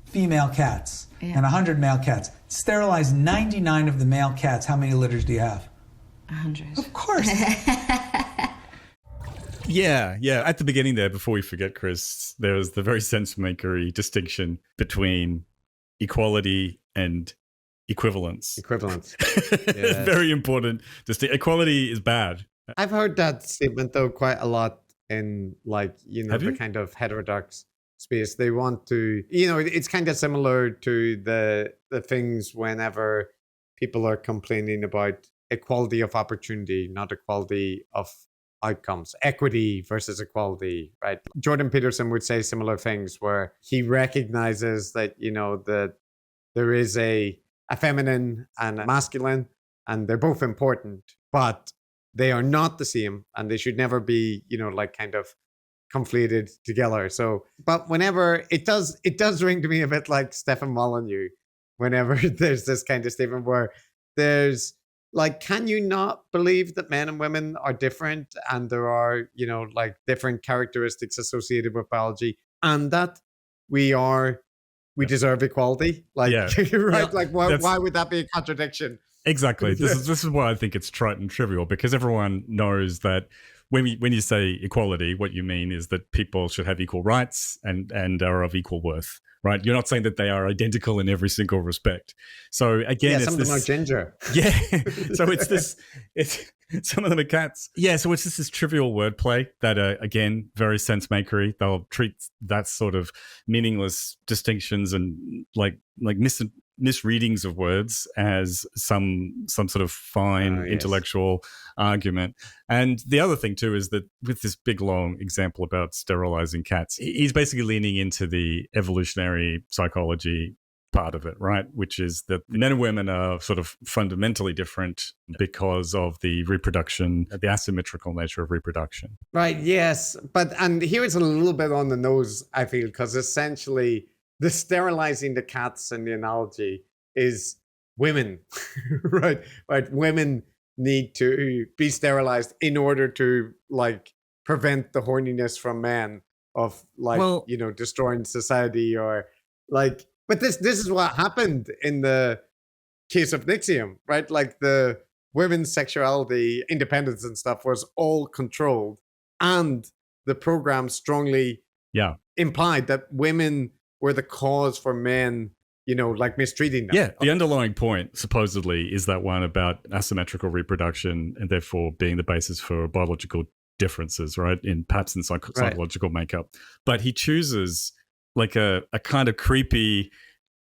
female cats and 100 male cats. Sterilize 99 of the male cats. How many litters do you have? 100. Of course. Yeah. At the beginning there, before we forget, Chris, there was the very sense-makery distinction between equality and equivalence. Equivalence. It's very important. Equality is bad. I've heard that statement though quite a lot in, like, you know, Have the you? kind of heterodox space. They want to, you know, it's kind of similar to the things whenever people are complaining about equality of opportunity, not equality of outcomes, equity versus equality, right? Jordan Peterson would say similar things where he recognizes that, you know, that there is a feminine and a masculine, and they're both important, but they are not the same, and they should never be, you know, like kind of conflated together. So, but whenever it does ring to me a bit like Stefan Molyneux, whenever there's this kind of statement where there's like, can you not believe that men and women are different, and there are, you know, like different characteristics associated with biology, and that we deserve equality? Like, you're right. Like, why would that be a contradiction? Exactly. This is why I think it's trite and trivial, because everyone knows that when you say equality, what you mean is that people should have equal rights and are of equal worth, right? You're not saying that they are identical in every single respect. So again, some of them are ginger. Yeah. So it's some of them are cats. Yeah. So it's just this trivial wordplay that again, very sense makery. They'll treat that sort of meaningless distinctions and like misreadings of words as some sort of fine intellectual argument. And the other thing too is that with this big long example about sterilizing cats, he's basically leaning into the evolutionary psychology part of it, right? Which is that men and women are sort of fundamentally different because of the reproduction, the asymmetrical nature of reproduction. Right, yes. And here it's a little bit on the nose, I feel, because essentially the sterilizing the cats in the analogy is women, right? Women need to be sterilized in order to like prevent the horniness from men of like, you know, destroying society or like, but this is what happened in the case of NXIVM, right? Like the women's sexuality, independence and stuff was all controlled, and the program strongly implied that women were the cause for men, you know, like mistreating them. Yeah, the underlying point, supposedly, is that one about asymmetrical reproduction and therefore being the basis for biological differences, right, in perhaps in psychological makeup. But he chooses like a kind of creepy,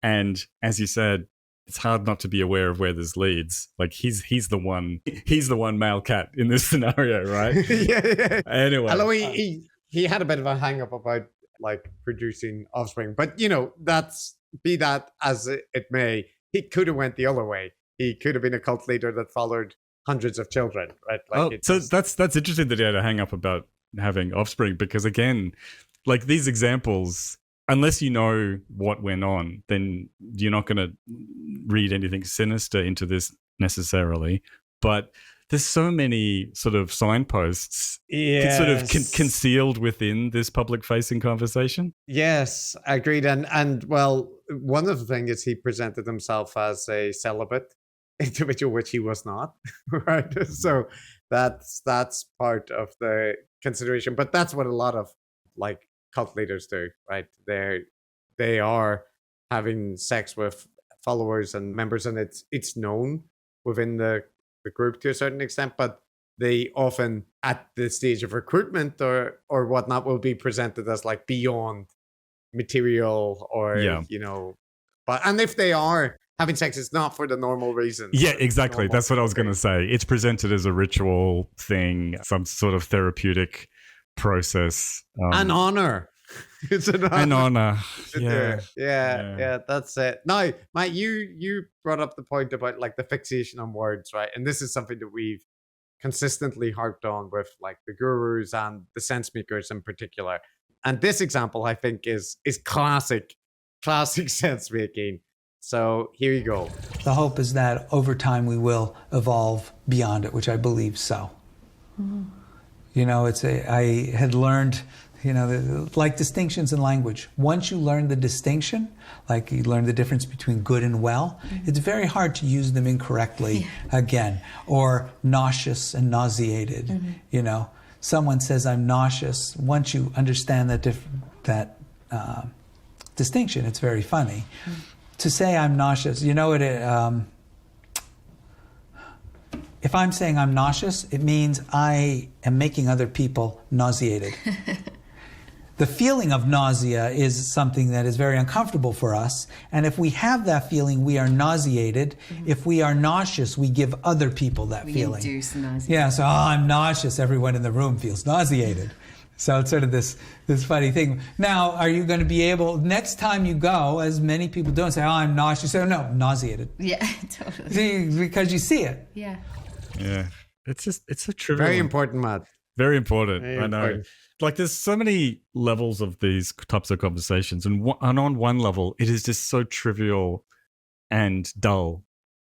and as you said, it's hard not to be aware of where this leads. Like he's the one male cat in this scenario, right? Yeah. Anyway, although he had a bit of a hang up about like producing offspring, but you know, be that as it may, he could have went the other way. He could have been a cult leader that followed hundreds of children, right? Like that's interesting that he had a hang up about having offspring, because again, like these examples, unless you know what went on, then you're not going to read anything sinister into this necessarily. But there's so many sort of signposts sort of concealed within this public-facing conversation. Yes, agreed. And well, one of the things is he presented himself as a celibate individual, which he was not, right? So that's part of the consideration. But that's what a lot of like cult leaders do, right? They are having sex with followers and members, and it's known within the group to a certain extent, but they often at the stage of recruitment or whatnot will be presented as like beyond material or but and if they are having sex, it's not for the normal reasons. Yeah, exactly. That's what I was going to say. It's presented as a ritual thing, some sort of therapeutic process. An honor. It's an honor. Yeah, that's it. Now, Matt, you brought up the point about like the fixation on words, right? And this is something that we've consistently harped on with like the gurus and the sense makers in particular. And this example, I think, is classic sense making. So here you go. The hope is that over time we will evolve beyond it, which I believe so. Mm-hmm. I had learned, like distinctions in language. Once you learn the distinction, like you learn the difference between good and well, it's very hard to use them incorrectly again. Or nauseous and nauseated, Someone says, I'm nauseous. Once you understand that distinction, it's very funny. To say I'm nauseous, if I'm saying I'm nauseous, it means I am making other people nauseated. The feeling of nausea is something that is very uncomfortable for us. And if we have that feeling, we are nauseated. Mm-hmm. If we are nauseous, we give other people that feeling. We induce nausea. Yeah, so I'm nauseous. Everyone in the room feels nauseated. So it's sort of this funny thing. Now, are you going to be able, next time you go, as many people do, and say, I'm nauseous, say, no, nauseated. Yeah, totally. See, because you see it. Yeah. Yeah. It's a trivial. Very important, Matt. Very important. Very I know. important. Like there's so many levels of these types of conversations. And on one level, it is just so trivial and dull,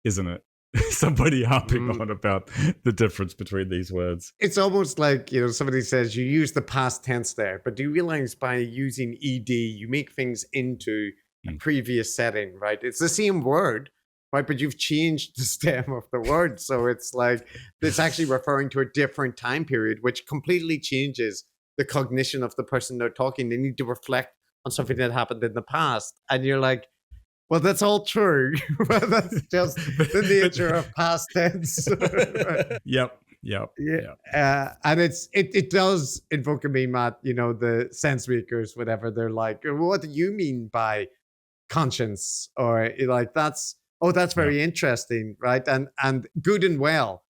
isn't it? Somebody harping on about the difference between these words. It's almost like, somebody says you use the past tense there, but do you realize by using ED, you make things into a previous setting, right? It's the same word, right? But you've changed the stem of the word. So it's like, it's actually referring to a different time period, which completely changes the cognition of the person they're talking. They need to reflect on something that happened in the past. And you're like, well, that's all true, but that's just the nature of past tense. Yep. And it does invoke in me, Matt, the sense makers, whatever, they're like, what do you mean by conscience? Or like, that's very interesting, right? And good and well,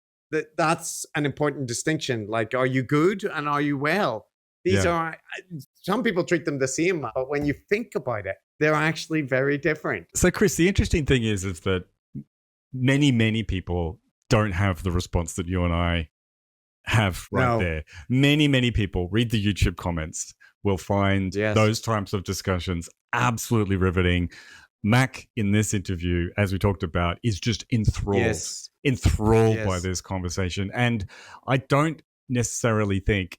that's an important distinction. Like, are you good and are you well? These are, some people treat them the same, but when you think about it, they're actually very different. So, Chris, the interesting thing is that many, many people don't have the response that you and I have there. Many, many people read the YouTube comments, will find those types of discussions absolutely riveting. Mack, in this interview, as we talked about, is just enthralled by this conversation. And I don't necessarily think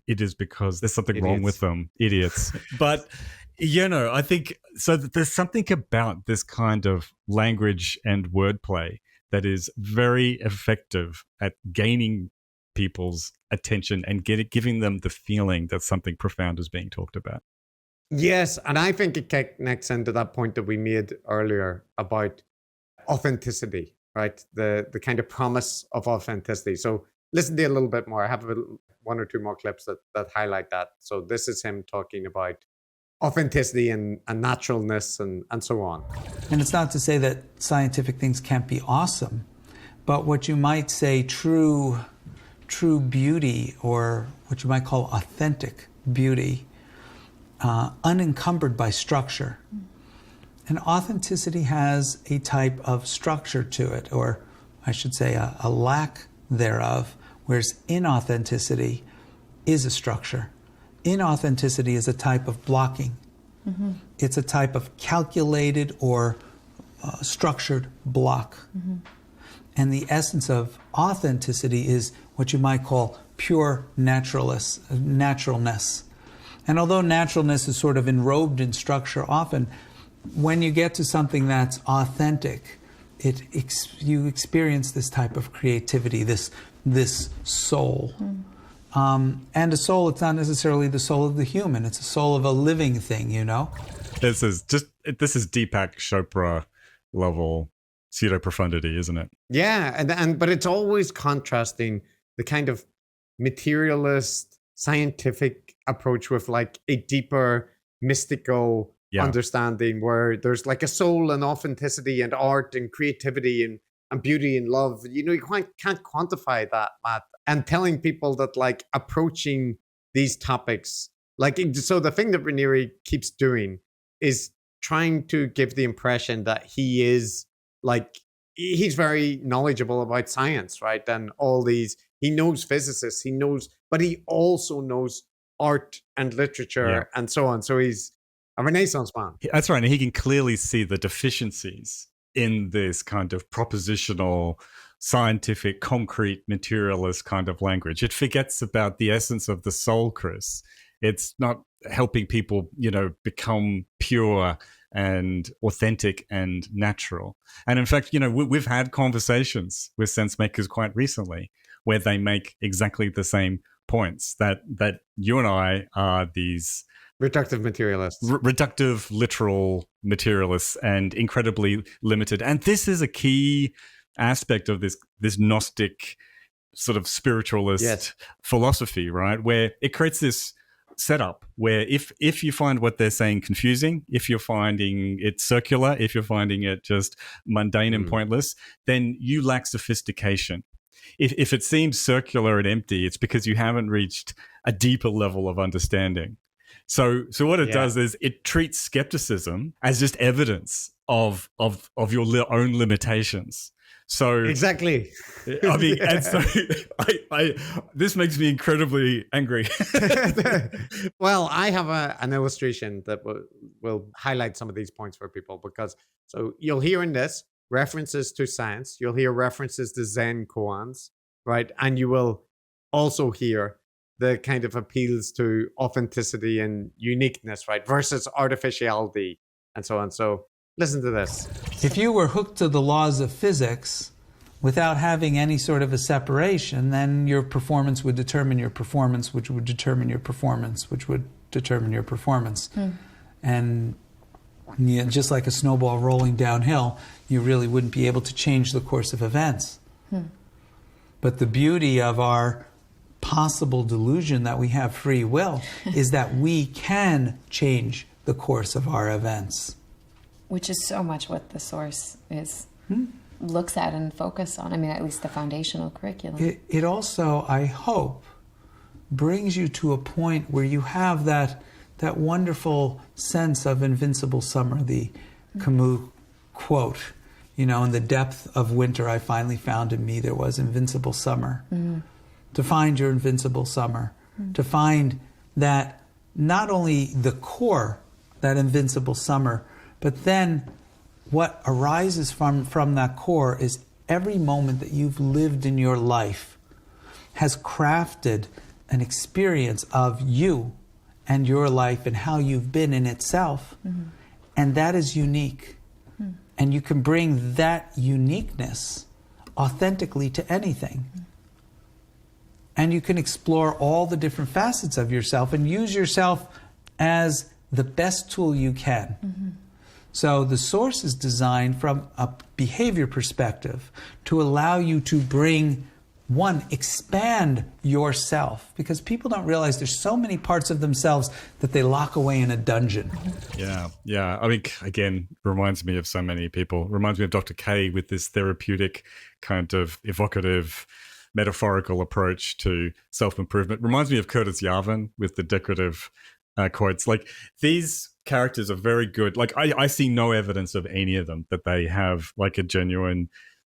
it is because there's something wrong with them, idiots. But, I think so that there's something about this kind of language and wordplay that is very effective at gaining people's attention and giving them the feeling that something profound is being talked about. Yes, and I think it connects into that point that we made earlier about authenticity, right? The kind of promise of authenticity. So listen to it a little bit more. I have one or two more clips that highlight that. So this is him talking about authenticity and naturalness and so on. And it's not to say that scientific things can't be awesome, but what you might say true beauty, or what you might call authentic beauty, unencumbered by structure. And authenticity has a type of structure to it, or I should say a lack thereof, whereas inauthenticity is a structure. Inauthenticity is a type of blocking. Mm-hmm. It's a type of calculated or structured block. Mm-hmm. And the essence of authenticity is what you might call pure naturalness. And although naturalness is sort of enrobed in structure often, when you get to something that's authentic, you experience this type of creativity, this soul. And a soul, it's not necessarily the soul of the human, it's a soul of a living thing, you know? This is Deepak Chopra level pseudo-profundity, isn't it? Yeah, but it's always contrasting the kind of materialist, scientific approach with like a deeper, mystical understanding where there's like a soul and authenticity and art and creativity and beauty and love. You know, you can't quantify that, Matt. And telling people that like approaching these topics, like, so the thing that Raniere keeps doing is trying to give the impression that he is like, he's very knowledgeable about science, right? And all these, he knows physicists, but he also knows art and literature and so on. So he's a Renaissance man. That's right. And he can clearly see the deficiencies in this kind of propositional, scientific, concrete, materialist kind of language. It forgets about the essence of the soul, Chris. It's not helping people, you know, become pure and authentic and natural. And in fact, you know, we've had conversations with sense makers quite recently where they make exactly the same points, that you and I are these reductive materialists, reductive literal materialists, and incredibly limited. And this is a key aspect of this Gnostic sort of spiritualist philosophy, right? Where it creates this setup where if you find what they're saying confusing, if you're finding it circular, if you're finding it just mundane and pointless, then you lack sophistication. If it seems circular and empty, it's because you haven't reached a deeper level of understanding. So what it does is it treats skepticism as just evidence of your own limitations. So exactly. I mean, and so I this makes me incredibly angry. Well, I have an illustration that will highlight some of these points for people, because so you'll hear in this references to science, you'll hear references to Zen koans, right? And you will also hear the kind of appeals to authenticity and uniqueness, right? Versus artificiality and so on. So listen to this. If you were hooked to the laws of physics without having any sort of a separation, then your performance would determine your performance, which would determine your performance, which would determine your performance. And just like a snowball rolling downhill, you really wouldn't be able to change the course of events. But the beauty of our possible delusion that we have free will is that we can change the course of our events. Which is so much what the source looks at and focus on. I mean, at least the foundational curriculum. It also, I hope, brings you to a point where you have that wonderful sense of invincible summer, the Camus quote, you know, in the depth of winter I finally found in me there was invincible summer. To find your invincible summer, to find that not only the core, that invincible summer, but then what arises from that core is every moment that you've lived in your life has crafted an experience of you and your life and how you've been in itself. And that is unique. And you can bring that uniqueness authentically to anything. And you can explore all the different facets of yourself and use yourself as the best tool you can. So the source is designed from a behavior perspective to allow you to expand yourself, because people don't realize there's so many parts of themselves that they lock away in a dungeon. Yeah. I mean, again, reminds me of so many people. Reminds me of Dr. K with this therapeutic kind of evocative, metaphorical approach to self-improvement. Reminds me of Curtis Yarvin with the decorative quotes. Like, these characters are very good. Like, I see no evidence of any of them that they have like a genuine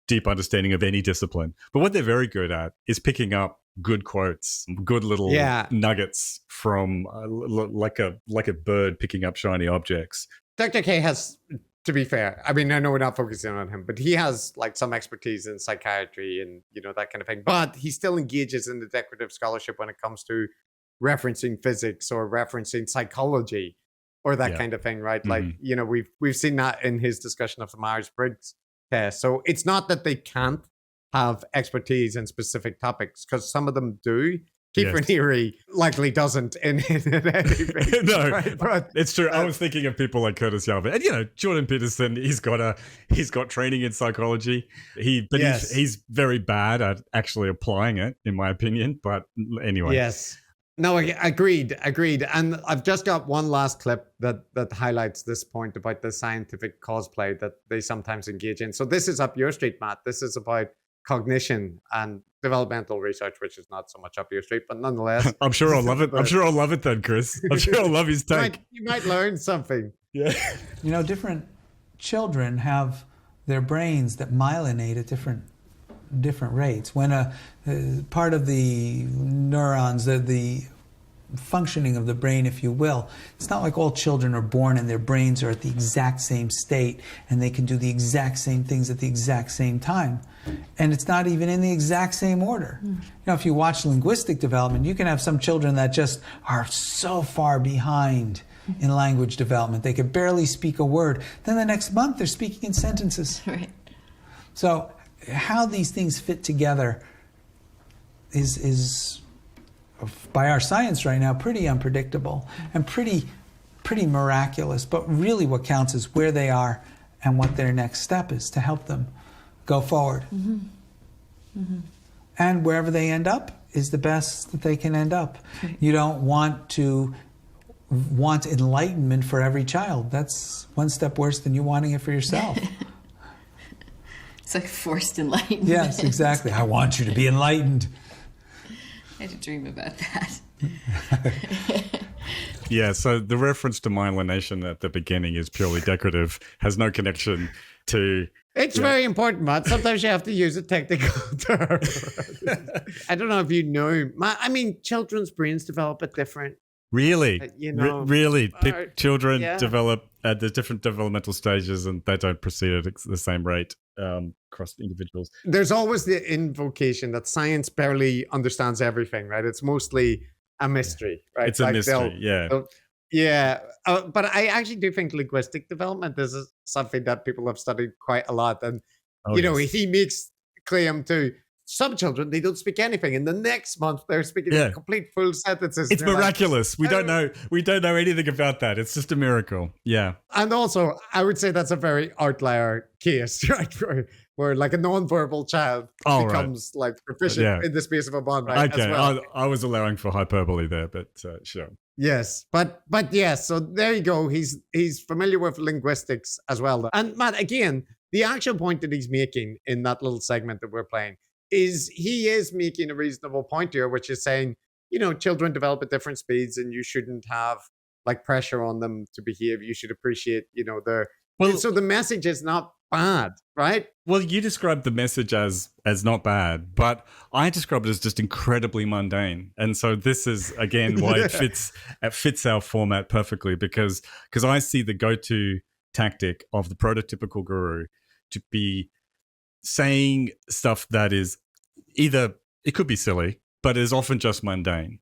deep understanding of any discipline. But what they're very good at is picking up good quotes, good little nuggets from like a bird picking up shiny objects. Dr. K has to be fair. I mean, I know we're not focusing on him, but he has like some expertise in psychiatry and, that kind of thing. But he still engages in the decorative scholarship when it comes to referencing physics or referencing psychology or that kind of thing, right? Like, we've seen that in his discussion of the Myers-Briggs test. So it's not that they can't have expertise in specific topics, because some of them do. Keith Raniere likely doesn't in anything. No, right? But, it's true. I was thinking of people like Curtis Yarvin, and Jordan Peterson. He's got training in psychology. He's very bad at actually applying it, in my opinion. But anyway, yes, no, agreed. And I've just got one last clip that highlights this point about the scientific cosplay that they sometimes engage in. So this is up your street, Matt. This is about cognition and developmental research, which is not so much up your street, but nonetheless. I'm sure I'll love it. I'm sure I'll love it then, Chris. I'm sure I'll love his take. You might learn something. Yeah. Different children have their brains that myelinate at different rates. When a part of the neurons, the functioning of the brain, if you will, it's not like all children are born and their brains are at the exact same state and they can do the exact same things at the exact same time. And it's not even in the exact same order. If you watch linguistic development, you can have some children that just are so far behind in language development. They could barely speak a word. Then the next month they're speaking in sentences. Right. So how these things fit together is by our science right now, pretty unpredictable and pretty miraculous. But really what counts is where they are and what their next step is to help them go forward. And wherever they end up is the best that they can end up. You don't want enlightenment for every child. That's one step worse than you wanting it for yourself. It's like forced enlightenment. Yes, exactly. I want you to be enlightened. I had to dream about that. Yeah, so the reference to myelination at the beginning is purely decorative, has no connection to... It's very important, Matt. Sometimes you have to use a technical term. I don't know if you know, Matt, I mean, children's brains develop at different... Really? Really? Children yeah. develop at the different developmental stages and they don't proceed at the same rate across individuals. There's always the invocation that science barely understands everything, right? It's mostly a mystery, right? It's a mystery, yeah. But I actually do think linguistic development is something that people have studied quite a lot. And, he makes claim to some children, they don't speak anything. And the next month, they're speaking complete full sentences. It's miraculous. We don't know anything about that. It's just a miracle. Yeah. And also, I would say that's a very outlier case, right? Where like a non-verbal child becomes like proficient in the space of a bond. Right, okay. as well. I was allowing for hyperbole there, but sure. Yes, but yes. So there you go. He's familiar with linguistics as well. And Matt, again, the actual point that he's making in that little segment that we're playing is he is making a reasonable point here, which is saying, children develop at different speeds and you shouldn't have like pressure on them to behave. You should appreciate, their... Well, so the message is not bad, right? Well, you described the message as not bad, but I describe it as just incredibly mundane. And so this is, again, why it fits our format perfectly, because I see the go-to tactic of the prototypical guru to be saying stuff that is either, it could be silly, but is often just mundane.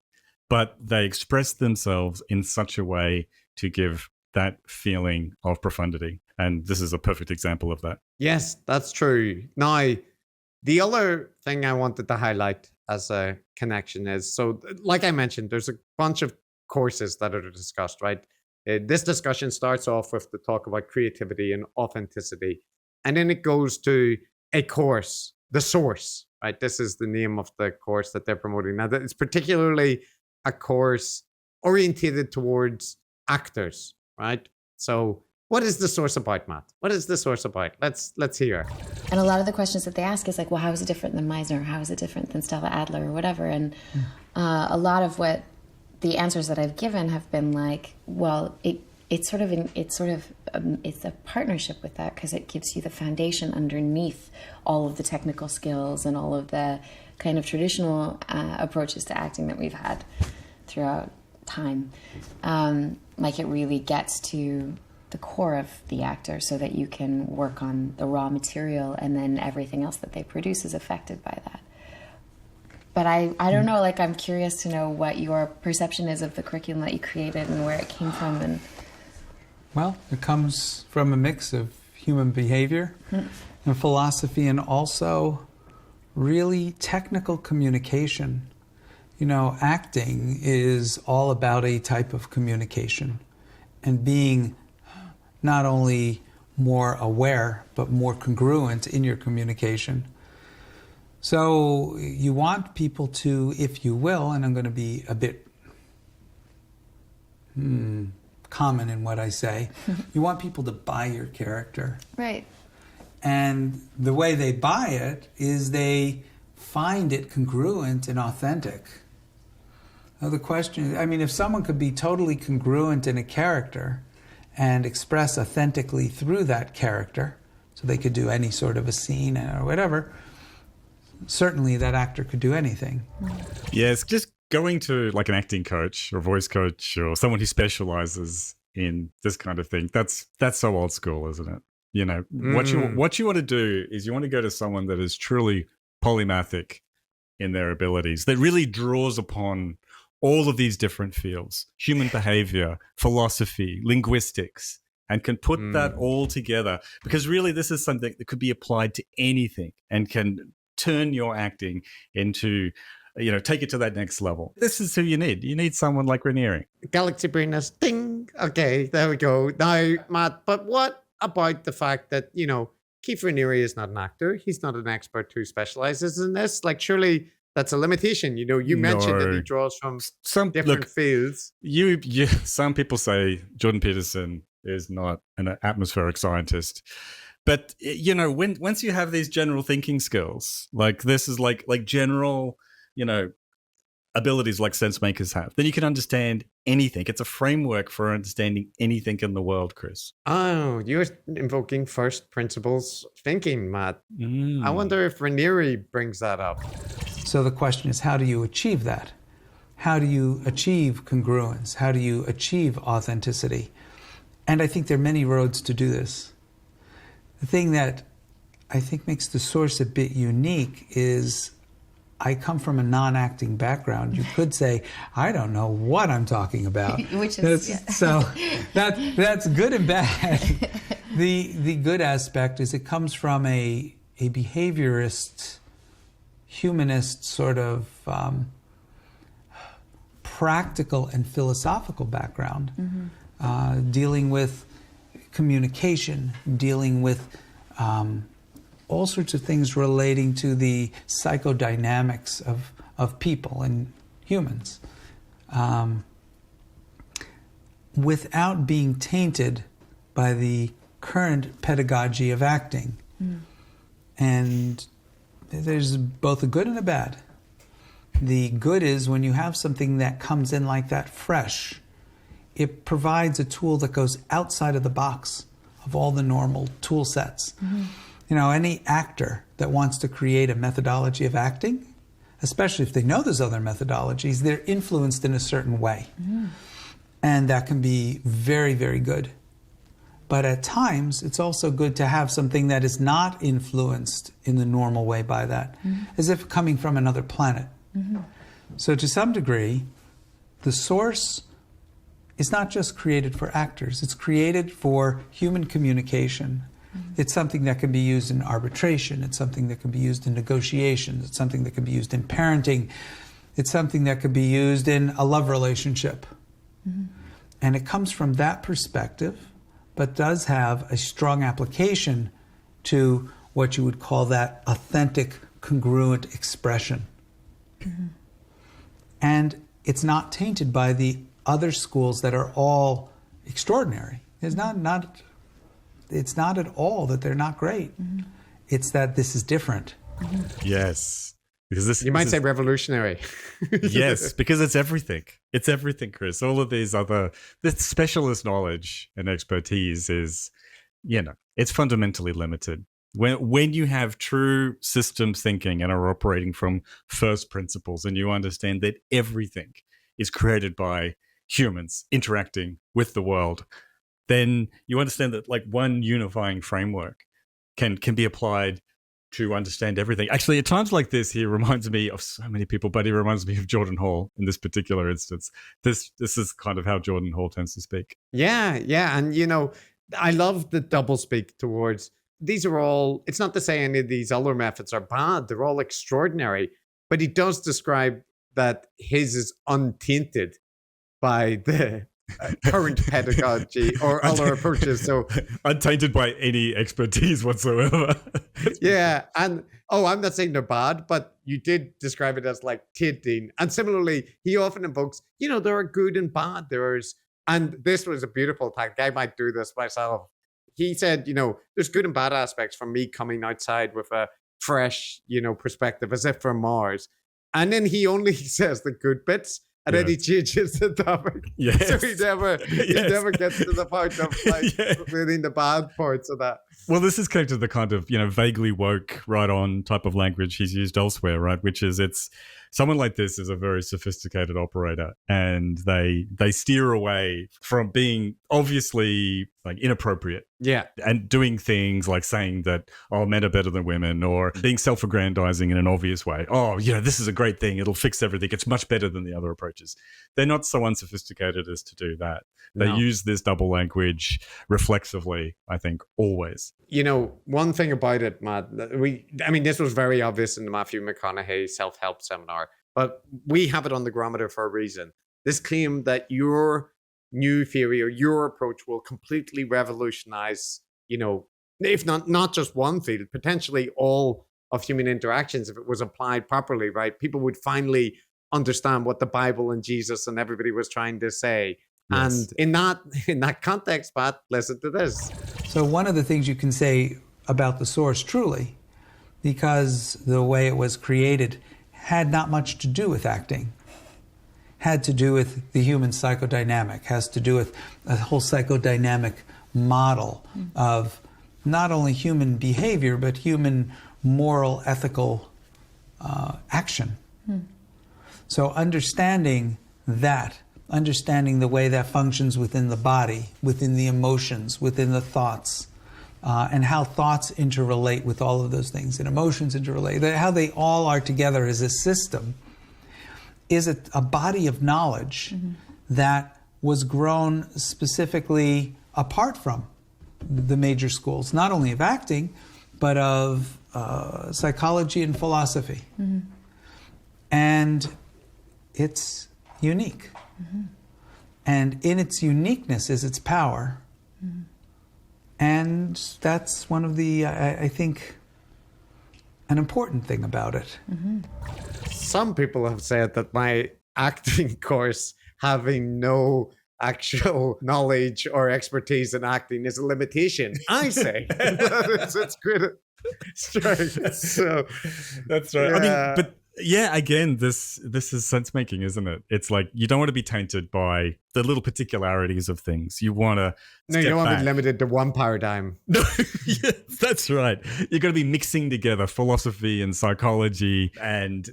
But they express themselves in such a way to give that feeling of profundity. And this is a perfect example of that. Yes, that's true. Now, the other thing I wanted to highlight as a connection is, so like I mentioned, there's a bunch of courses that are discussed, right? This discussion starts off with the talk about creativity and authenticity. And then it goes to a course, the source, right? This is the name of the course that they're promoting. Now, it's particularly a course orientated towards actors, right? So what is the source about, Matt? What is the source about? Let's hear. And a lot of the questions that they ask is like, well, how is it different than Meisner? How is it different than Stella Adler or whatever? And a lot of what the answers that I've given have been like, well, it's a partnership with that because it gives you the foundation underneath all of the technical skills and all of the kind of traditional approaches to acting that we've had throughout time. Like it really gets to the core of the actor so that you can work on the raw material, and then everything else that they produce is affected by that. But I don't know, like, I'm curious to know what your perception is of the curriculum that you created and where it came from. And Well, it comes from a mix of human behavior and philosophy, and also really technical communication. You know, acting is all about a type of communication and being not only more aware, but more congruent in your communication. So you want people to, if you will, and I'm going to be a bit common in what I say, you want people to buy your character. right. And the way they buy it is they find it congruent and authentic. Now the question is, I mean, if someone could be totally congruent in a character and express authentically through that character, so they could do any sort of a scene or whatever, certainly that actor could do anything. Yes, just going to like an acting coach or voice coach or someone who specializes in this kind of thing, that's so old school, isn't it? You know, what you want to do is you want to go to someone that is truly polymathic in their abilities, that really draws upon all of these different fields, human behavior, philosophy, linguistics, and can put that all together. Because really this is something that could be applied to anything and can turn your acting into, you know, take it to that next level. This is who you need. You need someone like Raniere. Galaxy Brainers, ding. Okay, there we go. Now, Matt, but what about the fact that, you know, Keith Raniere is not an actor. He's not an expert who specializes in this. Like, surely that's a limitation. You know, you mentioned that he draws from some different fields. You, some people say Jordan Peterson is not an atmospheric scientist. But, you know, once you have these general thinking skills, like this is like general, you know, abilities like sense makers have, then you can understand anything. It's a framework for understanding anything in the world, Chris. Oh, you're invoking first principles thinking, Matt. I wonder if Raniere brings that up. So the question is, how do you achieve that? How do you achieve congruence? How do you achieve authenticity? And I think there are many roads to do this. The thing that I think makes the source a bit unique is I come from a non-acting background. You could say, I don't know what I'm talking about. Which is, So that's good and bad. The good aspect is it comes from a behaviorist, humanist sort of practical and philosophical background, dealing with communication, dealing with all sorts of things relating to the psychodynamics of people and humans, without being tainted by the current pedagogy of acting. And there's both a good and a bad. The good is when you have something that comes in like that fresh, it provides a tool that goes outside of the box of all the normal tool sets. You know, any actor that wants to create a methodology of acting, especially if they know there's other methodologies, they're influenced in a certain way. And that can be very, very good. But at times, it's also good to have something that is not influenced in the normal way by that, as if coming from another planet. So to some degree, the source is not just created for actors, it's created for human communication. It's something that can be used in arbitration, it's something that can be used in negotiations, it's something that can be used in parenting, it's something that could be used in a love relationship. And it comes from that perspective, but does have a strong application to what you would call that authentic, congruent expression. And it's not tainted by the other schools that are all extraordinary. It's not at all that they're not great. It's that this is different. Yes. Because this, you might say revolutionary. Yes, because it's everything. It's everything, Chris. All of these other, this specialist knowledge and expertise is, you know, it's fundamentally limited. When you have true systems thinking and are operating from first principles, and you understand that everything is created by humans interacting with the world, then you understand that like one unifying framework can be applied to understand everything. Actually, at times like this, he reminds me of so many people, but he reminds me of Jordan Hall in this particular instance. This is kind of how Jordan Hall tends to speak. Yeah. And, I love the doublespeak towards, these are all, it's not to say any of these other methods are bad. They're all extraordinary. But he does describe that his is untainted by the current pedagogy or other approaches. So untainted by any expertise whatsoever. Yeah. And I'm not saying they're bad, but you did describe it as like tainting. And similarly, he often invokes, there are good and bad. And this was a beautiful tactic. I might do this myself. He said, there's good and bad aspects from me coming outside with a fresh, perspective, as if from Mars. And then he only says the good bits. And then he changes the topic. Yes. So he never gets to the point of reading the bad parts of that. Well, this is connected to the kind of, vaguely woke, right on type of language he's used elsewhere, right? Which is someone like this is a very sophisticated operator, and they steer away from being obviously like inappropriate. Yeah. And doing things like saying that, men are better than women, or being self-aggrandizing in an obvious way. This is a great thing. It'll fix everything. It's much better than the other approaches. They're not so unsophisticated as to do that. They use this double language reflexively, I think, always. One thing about it, Matt, this was very obvious in the Matthew McConaughey self-help seminar, but we have it on the Grometer for a reason. This claim that your new theory or your approach will completely revolutionize, if not just one field, potentially all of human interactions if it was applied properly, right? People would finally understand what the Bible and Jesus and everybody was trying to say. Yes. And in that context, Pat, listen to this. So one of the things you can say about the source, truly, because the way it was created had not much to do with acting, had to do with the human psychodynamic, has to do with a whole psychodynamic model of not only human behavior, but human moral, ethical action. So understanding the way that functions within the body, within the emotions, within the thoughts, and how thoughts interrelate with all of those things, and emotions interrelate, how they all are together as a system, is a body of knowledge that was grown specifically apart from the major schools, not only of acting, but of psychology and philosophy. And it's unique. And in its uniqueness is its power. And that's one of the, I think, an important thing about it. Some people have said that my acting course, having no actual knowledge or expertise in acting, is a limitation. I say it's great strength. So that's right. Yeah. But yeah, again, this is sense making, isn't it? It's like you don't want to be tainted by the little particularities of things. You want to you don't want to be limited to one paradigm. No, yes, that's right. You're going to be mixing together philosophy and psychology and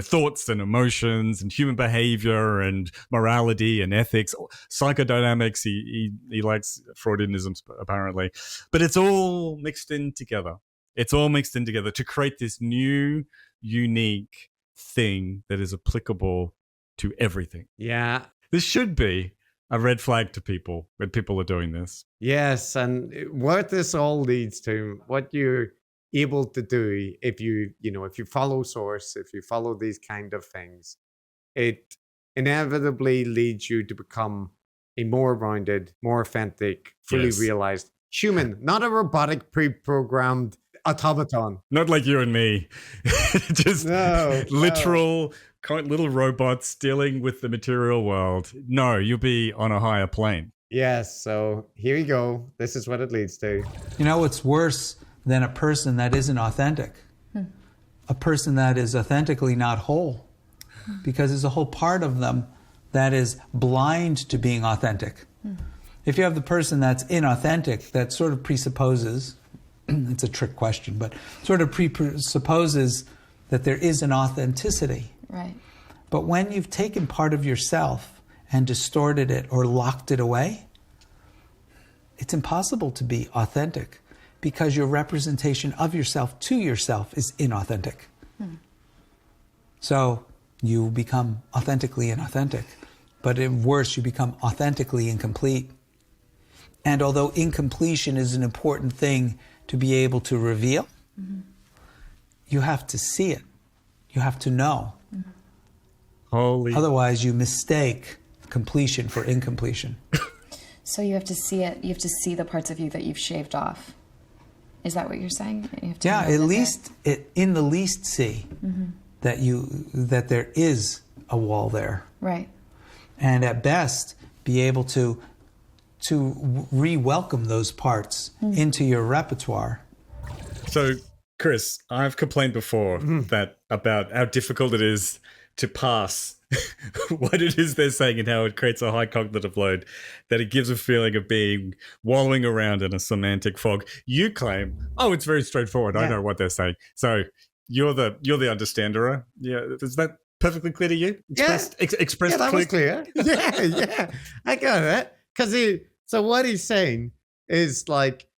thoughts and emotions and human behavior and morality and ethics, psychodynamics. He likes Freudianisms apparently, but it's all mixed in together. It's all mixed in together to create this new, unique thing that is applicable to everything. Yeah. This should be a red flag to people when people are doing this. Yes, and what this all leads to, what you're able to do if you follow source, if you follow these kind of things, it inevitably leads you to become a more rounded, more authentic, fully realized human, not a robotic, pre-programmed automaton. Not like you and me. Just literal little robots dealing with the material world. No, you'll be on a higher plane. Yes, so here you go. This is what it leads to. What's worse than a person that isn't authentic? A person that is authentically not whole. Because there's a whole part of them that is blind to being authentic. If you have the person that's inauthentic, that sort of presupposes, it's a trick question, but sort of presupposes that there is an authenticity. Right. But when you've taken part of yourself and distorted it or locked it away, it's impossible to be authentic because your representation of yourself to yourself is inauthentic. So you become authentically inauthentic, but worse, you become authentically incomplete. And although incompletion is an important thing to be able to reveal, you have to see it. You have to know. Otherwise, you mistake completion for incompletion. So you have to see it. You have to see the parts of you that you've shaved off. Is that what you're saying? You have to At least in the least see that there is a wall there. Right. And at best, be able to re-welcome those parts into your repertoire. So, Chris, I've complained before that about how difficult it is to pass what it is they're saying and how it creates a high cognitive load, that it gives a feeling of being wallowing around in a semantic fog. You claim, it's very straightforward. I know what they're saying. So you're the understander. Yeah, is that perfectly clear to you? Expressed that was clear. Yeah, I got it. Because so what he's saying is like,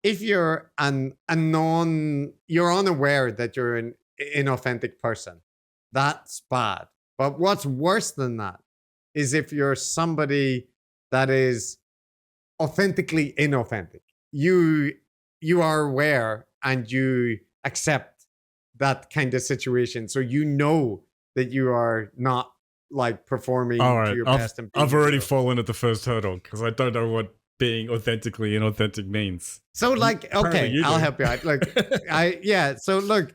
if you're you're unaware that you're an inauthentic person, that's bad. But what's worse than that is if you're somebody that is authentically inauthentic. You are aware and you accept that kind of situation. So you know that you are not like performing to your best. I've already fallen at the first hurdle because I don't know what being authentically inauthentic means. So like, okay, I'll help you out. Like, so look,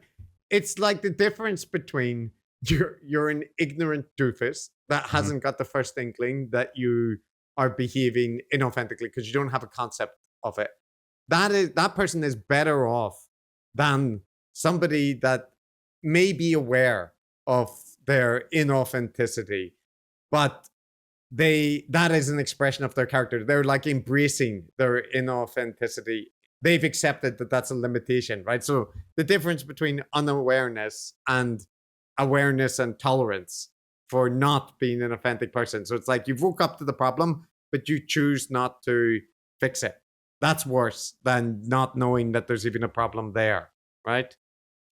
it's like the difference between you're an ignorant doofus that hasn't got the first inkling that you are behaving inauthentically because you don't have a concept of it. That person is better off than somebody that may be aware of their inauthenticity, but that is an expression of their character. They're like embracing their inauthenticity. They've accepted that that's a limitation, right? So the difference between unawareness and awareness and tolerance for not being an authentic person. So it's like you've woke up to the problem, but you choose not to fix it. That's worse than not knowing that there's even a problem there, right?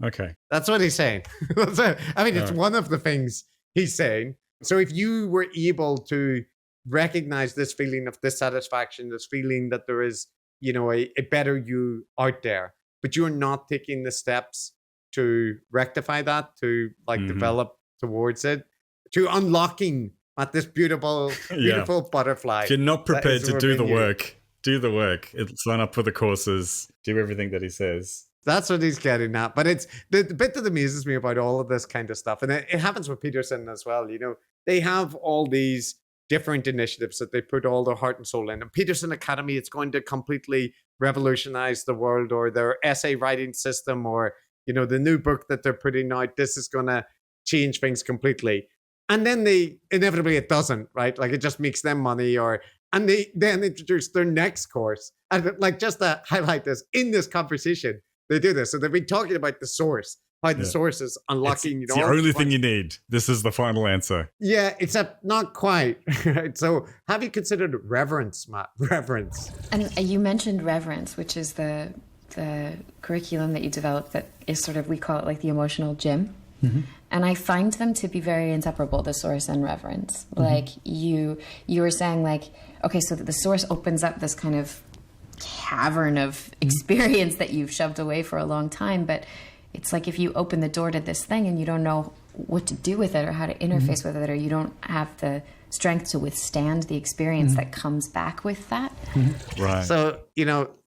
Okay. That's what he's saying. It's one of the things he's saying. So if you were able to recognize this feeling of dissatisfaction, this feeling that there is, a better you out there, but you're not taking the steps to rectify that, to develop towards it, to unlocking at this beautiful butterfly. If you're not prepared to do the work, sign up for the courses, do everything that he says. That's what he's getting at. But it's the bit that amuses me about all of this kind of stuff, and it happens with Peterson as well. They have all these different initiatives that they put all their heart and soul in. And Peterson Academy, it's going to completely revolutionize the world, or their essay writing system, or the new book that they're putting out. This is going to change things completely. And then inevitably it doesn't, right? Like it just makes them money, and they then introduce their next course. And like, just to highlight this, in this conversation, they do this. So they've been talking about the source, how the source is unlocking. It's the only thing you need. This is the final answer. Yeah, except not quite. Right? So have you considered reverence, Matt? Reverence. And you mentioned reverence, which is the curriculum that you developed that is sort of, we call it like the emotional gym. Mm-hmm. And I find them to be very inseparable, the source and reverence. Mm-hmm. Like you were saying, like, okay, so the source opens up this kind of cavern of experience that you've shoved away for a long time, but it's like if you open the door to this thing and you don't know what to do with it or how to interface with it, or you don't have the strength to withstand the experience that comes back with that. Mm-hmm. Right. So,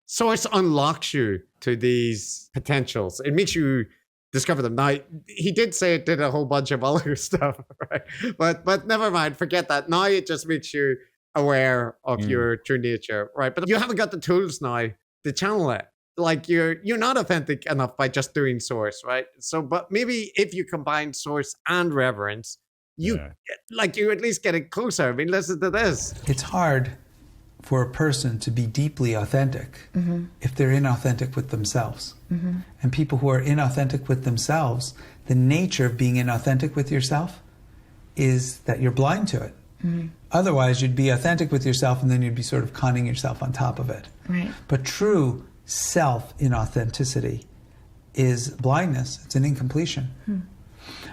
source unlocks you to these potentials. It makes you discover them. Now, he did say it did a whole bunch of other stuff, right? But never mind, forget that. Now it just makes you aware of your true nature, right? But you haven't got the tools now to channel it. Like you're not authentic enough by just doing source, right? So, but maybe if you combine source and reverence, you at least get it closer. I mean, listen to this. It's hard for a person to be deeply authentic if they're inauthentic with themselves. Mm-hmm. And people who are inauthentic with themselves, the nature of being inauthentic with yourself is that you're blind to it. Otherwise, you'd be authentic with yourself and then you'd be sort of conning yourself on top of it. Right. But true self inauthenticity is blindness. It's an incompletion.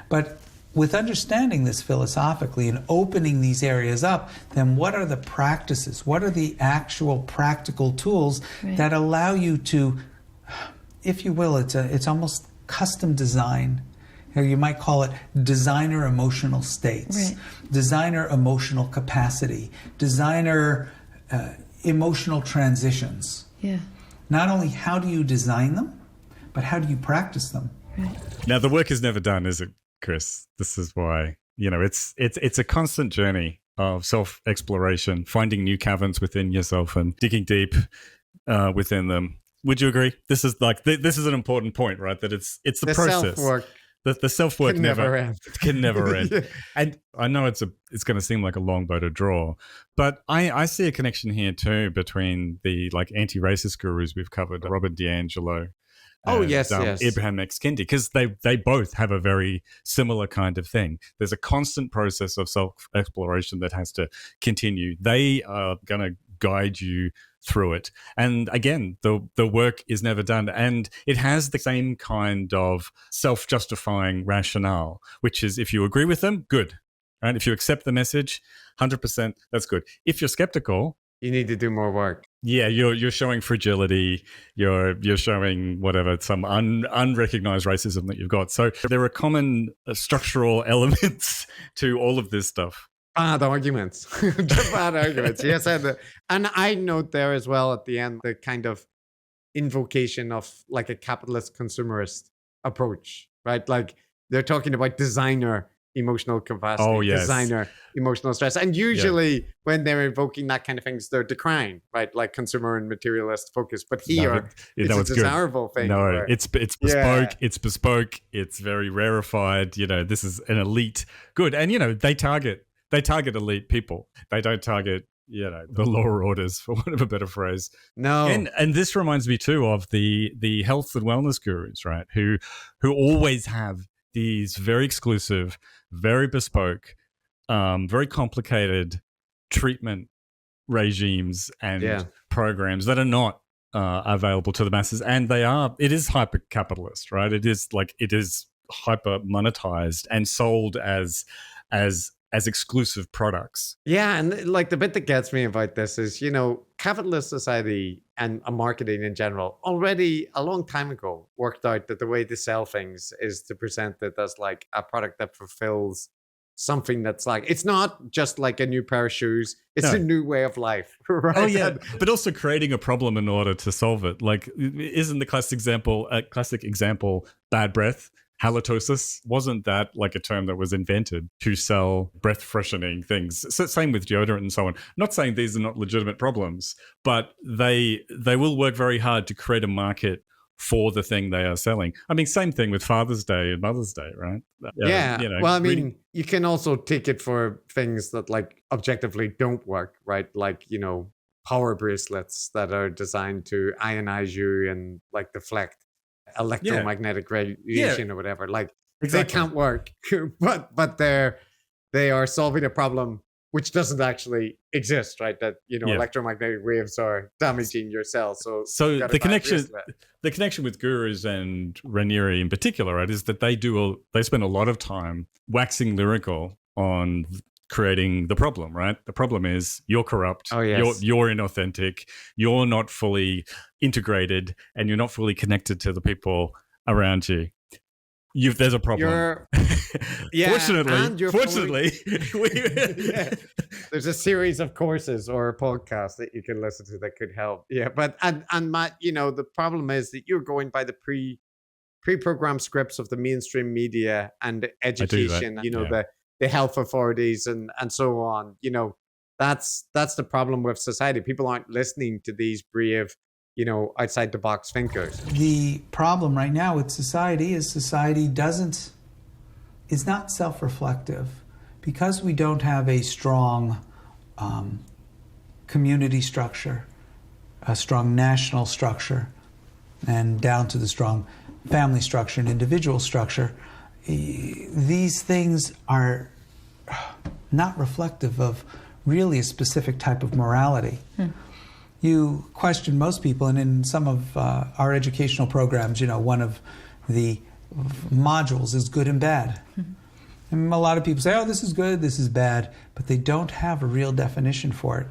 But with understanding this philosophically and opening these areas up, then what are the practices? What are the actual practical tools that allow you to, if you will, it's almost custom design. Or you might call it designer emotional states, designer emotional capacity, designer emotional transitions. Yeah. Not only how do you design them, but how do you practice them? Right. Now, the work is never done, is it, Chris? This is why, it's a constant journey of self-exploration, finding new caverns within yourself and digging deep within them. Would you agree? This is an important point, right? That it's the process. Self-work. The self-work can never end. Can never end. And I know it's going to seem like a long bow to draw, but I see a connection here too between the anti-racist gurus we've covered, Robert DiAngelo. Yes. Abraham X. Kendi, because they both have a very similar kind of thing. There's a constant process of self-exploration that has to continue. They are going to guide you through it. And again, the work is never done. And it has the same kind of self-justifying rationale, which is if you agree with them, good. Right? If you accept the message, 100%, that's good. If you're skeptical, you need to do more work. Yeah, you're showing fragility. You're showing whatever, some unrecognized racism that you've got. So there are common structural elements to all of this stuff. Bad arguments. Bad arguments. Yes, and I note there as well at the end the kind of invocation of a capitalist consumerist approach, right? Like they're talking about designer emotional capacity, designer emotional stress. And usually when they're invoking that kind of things, they're decrying, right? Like consumer and materialist focus. But here, it's a desirable thing. No, it's bespoke. It's bespoke. It's very rarefied. This is an elite good. And, they target elite people. They don't target, the lower orders, for want of a better phrase. No. And this reminds me too of the health and wellness gurus, right? Who always have these very exclusive, very bespoke, very complicated treatment regimes and programs that are not available to the masses. And it is hyper capitalist, right? It is hyper monetized and sold as exclusive products. Yeah, and the bit that gets me about this is, capitalist society and marketing in general already a long time ago worked out that the way to sell things is to present it as a product that fulfills something that's it's not just a new pair of shoes, it's a new way of life, right? Oh yeah, but also creating a problem in order to solve it. Isn't the classic example bad breath? Halitosis, wasn't that a term that was invented to sell breath freshening things? So same with deodorant and so on. Not saying these are not legitimate problems, but they will work very hard to create a market for the thing they are selling. I mean, same thing with Father's Day and Mother's Day, right? Well, I mean, you can also take it for things that objectively don't work, right? Power bracelets that are designed to ionize you and deflect electromagnetic radiation or whatever. They can't work, but they are solving a problem which doesn't actually exist, right? That electromagnetic waves are damaging your cells. So the connection with gurus and Raniere in particular, right, is that they spend a lot of time waxing lyrical on creating the problem, right? The problem is you're corrupt, you're inauthentic, you're not fully integrated, and you're not fully connected to the people around you. There's a problem. Fortunately, there's a series of courses or podcasts that you can listen to that could help. Yeah, but and Matt, the problem is that you're going by the pre-programmed scripts of the mainstream media and education. The health authorities and so on. That's the problem with society. People aren't listening to these brave, outside the box thinkers. The problem right now with society is is not self-reflective. Because we don't have a strong community structure, a strong national structure, and down to the strong family structure and individual structure, these things are not reflective of really a specific type of morality. You question most people, and in some of our educational programs, one of the modules is good and bad. And a lot of people say, oh, this is good, this is bad, but they don't have a real definition for it.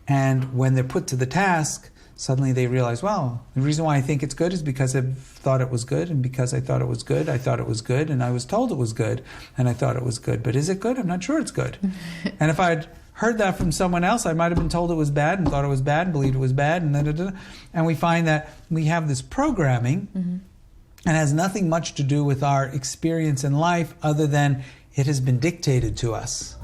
And when they're put to the task, suddenly they realize, well, the reason why I think it's good is because I thought it was good, and because I thought it was good, I thought it was good, and I was told it was good, and I thought it was good. But is it good? I'm not sure it's good. And if I'd heard that from someone else, I might have been told it was bad and thought it was bad and believed it was bad. And we find that we have this programming and has nothing much to do with our experience in life other than it has been dictated to us.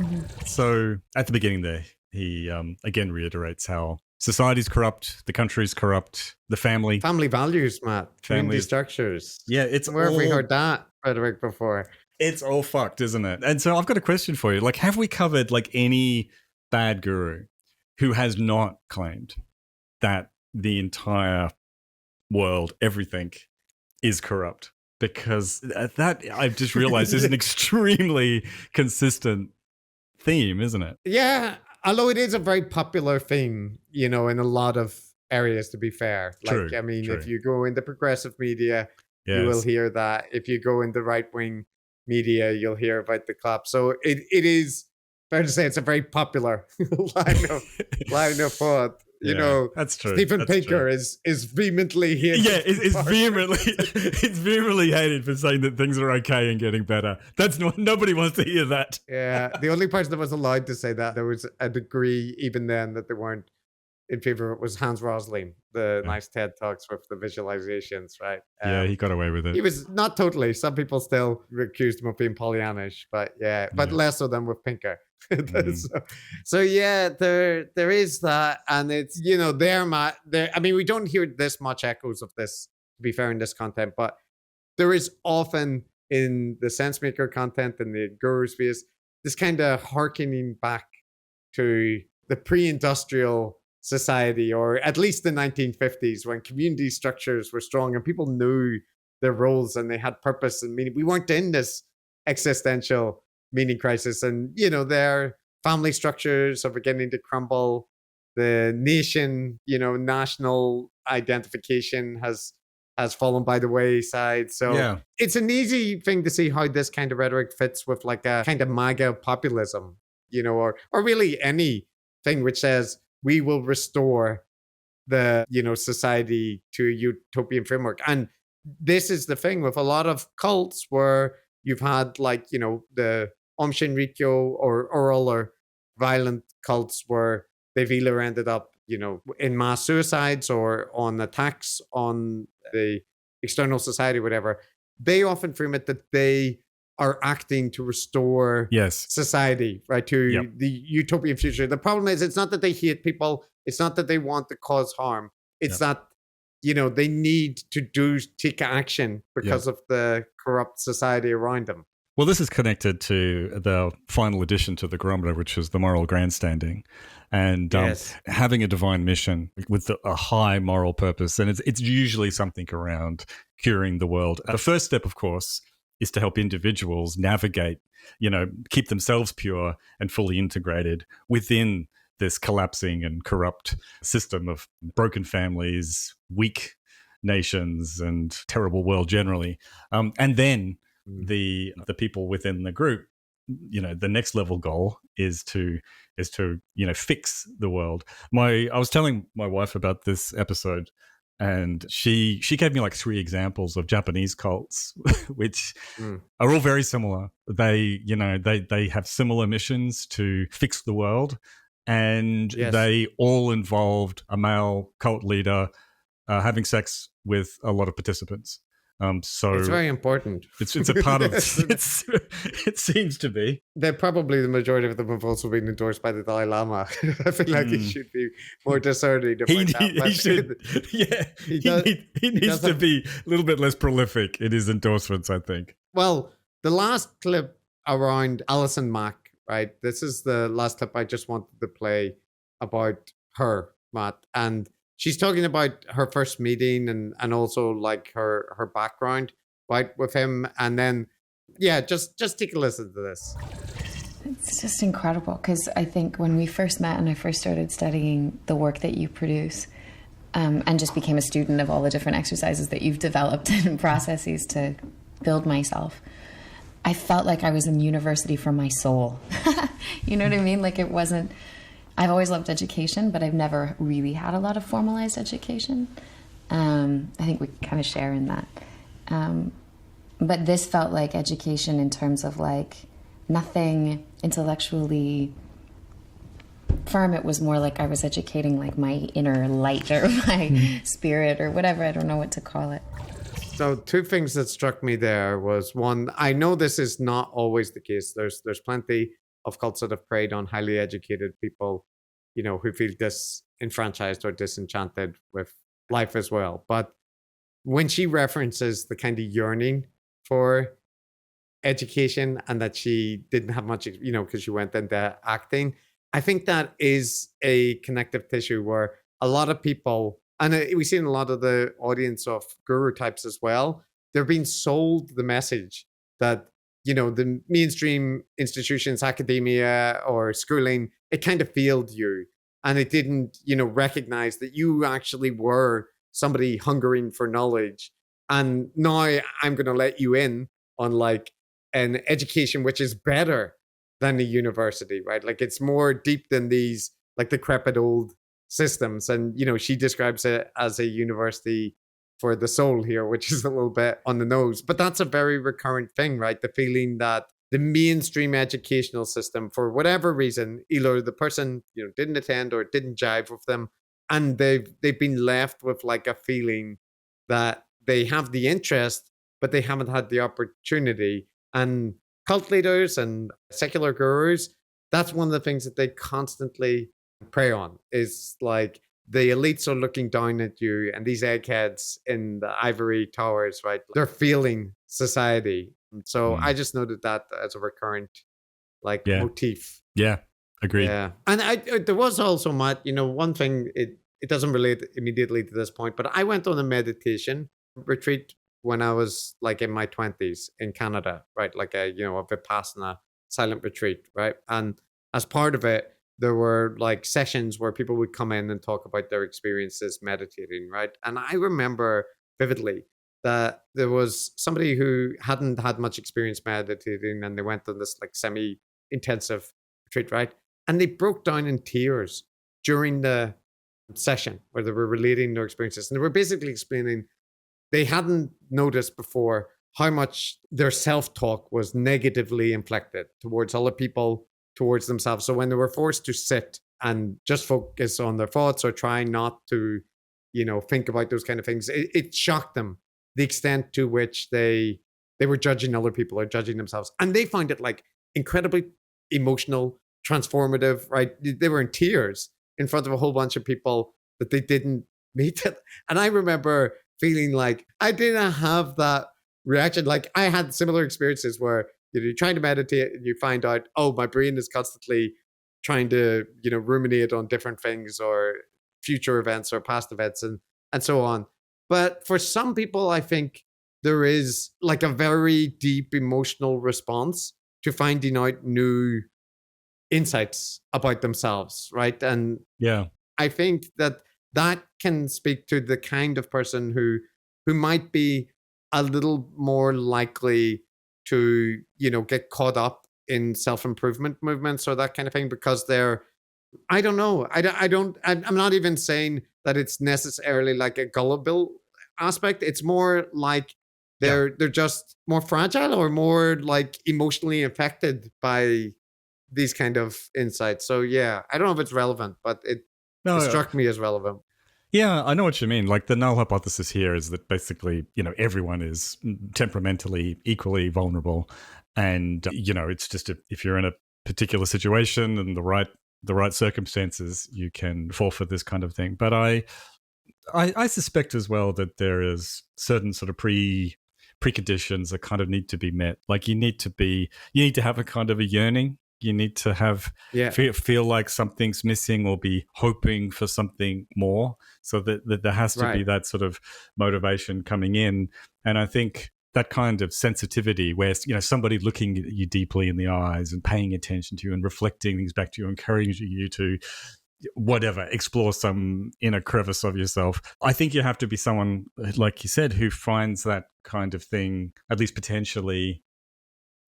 So at the beginning there, he again reiterates how society's corrupt, the country's corrupt, the family values, Matt. Family structures. Yeah, it's where have we heard that rhetoric before? It's all fucked, isn't it? And so I've got a question for you. Like, have we covered like any bad guru who has not claimed that the entire world, everything, is corrupt? Because that, I've just realized, is an extremely consistent theme, isn't it? Yeah, although it is a very popular theme, in a lot of areas, to be fair. True, like, I mean, true. if you go into progressive media, Yes. you will hear that. If you go into right-wing media, you'll hear about the collapse. So it is fair to say it's a very popular line of thought. That's true. Stephen That's Pinker true. is vehemently hated. Yeah, it's vehemently hated for saying that things are okay and getting better. Nobody wants to hear that. Yeah, the only person that was allowed to say that, there was a degree even then that they weren't in favor of it, was Hans Rosling, the nice TED Talks with the visualizations, right? Yeah, he got away with it. He was not totally. Some people still accused him of being Pollyannish, but less so than with Pinker. So yeah, there is that, and it's I mean, we don't hear this much echoes of this, to be fair, in this content, but there is often in the sense maker content and the guru space this kind of harkening back to the pre-industrial society, or at least the 1950s, when community structures were strong and people knew their roles and they had purpose and meaning. We weren't in this existential meaning crisis, and their family structures are beginning to crumble. The nation, national identification has fallen by the wayside. So it's an easy thing to see how this kind of rhetoric fits with like a kind of MAGA populism, or really anything which says we will restore the society to a utopian framework. And this is the thing with a lot of cults, where you've had like the Aum Shinrikyo or oral or violent cults, where they've either ended up in mass suicides or on attacks on the external society, whatever. They often frame it that they are acting to restore society, right, to the utopian future. The problem is, it's not that they hate people. It's not that they want to cause harm. It's that, they need to take action because of the corrupt society around them. Well, this is connected to the final addition to the Barometer, which is the moral grandstanding, and having a divine mission with a high moral purpose. And it's usually something around curing the world. The first step, of course, is to help individuals navigate, keep themselves pure and fully integrated within this collapsing and corrupt system of broken families, weak nations, and terrible world generally. And then the people within the group, the next level goal is to fix the world. I was telling my wife about this episode, and she gave me like 3 examples of Japanese cults, which are all very similar. They have similar missions to fix the world, and they all involved a male cult leader having sex with a lot of participants. So it's very important. It's a part of it seems to be. They're probably, the majority of them have also been endorsed by the Dalai Lama. I feel like he should be more discerning. He should. Yeah, he needs to be a little bit less prolific in his endorsements, I think. Well, the last clip around Allison Mack, right? This is the last clip I just wanted to play about her, Matt, and she's talking about her first meeting and also like her background, right, with him. And then, just take a listen to this. It's just incredible, because I think when we first met and I first started studying the work that you produce, and just became a student of all the different exercises that you've developed and processes to build myself, I felt like I was in university for my soul. You know what I mean? Like, it wasn't, I've always loved education, but I've never really had a lot of formalized education. I think we kind of share in that. But this felt like education in terms of like nothing intellectually firm. It was more like I was educating like my inner light or my spirit or whatever. I don't know what to call it. So two things that struck me there was, one, I know this is not always the case. There's plenty of cults that have preyed on highly educated people, you know, who feel disenfranchised or disenchanted with life as well. But when she references the kind of yearning for education and that she didn't have much, you know, because she went into acting, I think that is a connective tissue where a lot of people, and we see in a lot of the audience of guru types as well, they're being sold the message that, you know, the mainstream institutions, academia or schooling, it kind of failed you. And it didn't, you know, recognize that you actually were somebody hungering for knowledge. And now I'm going to let you in on like an education which is better than the university, right? Like, it's more deep than these like decrepit old systems. And, you know, she describes it as a university for the soul here, which is a little bit on the nose. But that's a very recurrent thing, right? The feeling that the mainstream educational system, for whatever reason, either the person, you know, didn't attend or didn't jive with them, and they've been left with like a feeling that they have the interest, but they haven't had the opportunity. And cult leaders and secular gurus, that's one of the things that they constantly prey on, is like the elites are looking down at you, and these eggheads in the ivory towers, right? They're feeling society. So I just noted that as a recurrent like motif. Yeah, agreed. Yeah. And there was also, Matt, you know, one thing, it doesn't relate immediately to this point, but I went on a meditation retreat when I was like in my 20s in Canada, right? Like a, you know, a Vipassana silent retreat, right? And as part of it, there were like sessions where people would come in and talk about their experiences meditating, right? And I remember vividly that there was somebody who hadn't had much experience meditating, and they went on this like semi-intensive retreat, right? And they broke down in tears during the session where they were relating their experiences. And they were basically explaining they hadn't noticed before how much their self-talk was negatively inflected towards other people, towards themselves. So when they were forced to sit and just focus on their thoughts or try not to, you know, think about those kind of things, it shocked them the extent to which they were judging other people or judging themselves. And they found it like incredibly emotional, transformative, right? They were in tears in front of a whole bunch of people that they didn't meet. And I remember feeling like I didn't have that reaction. Like, I had similar experiences where, you know, you're trying to meditate and you find out, oh, my brain is constantly trying to, you know, ruminate on different things or future events or past events and so on. But for some people, I think there is like a very deep emotional response to finding out new insights about themselves, right? And yeah, I think that can speak to the kind of person who might be a little more likely to, you know, get caught up in self-improvement movements or that kind of thing, because they're, I don't know, I'm not even saying that it's necessarily like a gullible aspect. It's more like they're just more fragile or more like emotionally affected by these kind of insights. So yeah, I don't know if it's relevant, but it struck me as relevant. Yeah, I know what you mean. Like, the null hypothesis here is that basically, you know, everyone is temperamentally equally vulnerable. And, you know, it's just if you're in a particular situation and the right circumstances, you can fall for this kind of thing. But I suspect as well that there is certain sort of preconditions that kind of need to be met. Like, you need to have a kind of a yearning. You need to have feel like something's missing or be hoping for something more. So that there has to be that sort of motivation coming in. And I think that kind of sensitivity where, somebody looking at you deeply in the eyes and paying attention to you and reflecting things back to you, encouraging you to whatever, explore some inner crevice of yourself. I think you have to be someone, like you said, who finds that kind of thing, at least potentially,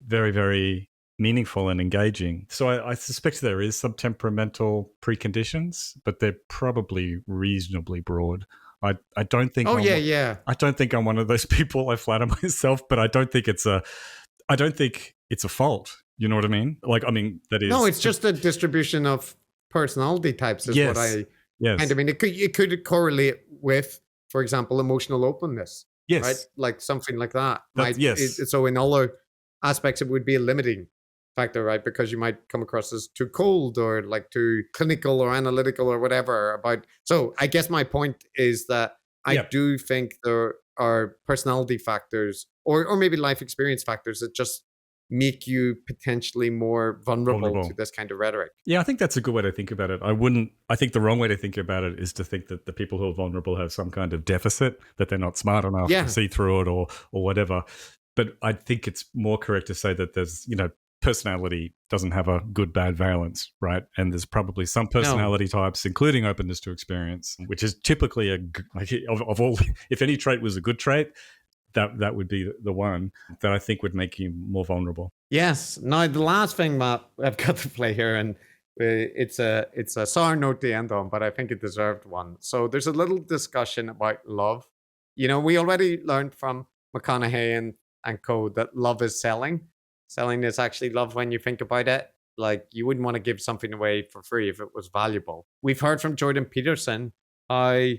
very, very meaningful and engaging. So I suspect there is some temperamental preconditions, but they're probably reasonably broad. I don't think. I don't think I'm one of those people. I flatter myself, but I don't think it's a fault. You know what I mean? That is. No, it's just a distribution of personality types. Is what I kind of mean. It could correlate with, for example, emotional openness. Yes. Right. Like something like that. So in all our aspects, it would be a limiting factor, right? Because you might come across as too cold or like too clinical or analytical or whatever about. So I guess my point is that I do think there are personality factors or maybe life experience factors that just make you potentially more vulnerable to this kind of rhetoric. Yeah, I think that's a good way to think about it. I think the wrong way to think about it is to think that the people who are vulnerable have some kind of deficit, that they're not smart enough to see through it or whatever. But I think it's more correct to say that there's, personality doesn't have a good bad valence, right? And there's probably some personality types, including openness to experience, which is typically of all, if any trait was a good trait, that would be the one that I think would make you more vulnerable. Yes. Now the last thing, Matt, I've got to play here, and it's a sour note to end on, but I think it deserved one. So there's a little discussion about love. We already learned from McConaughey and co that love is selling. Selling is actually love when you think about it. Like, you wouldn't want to give something away for free if it was valuable. We've heard from Jordan Peterson how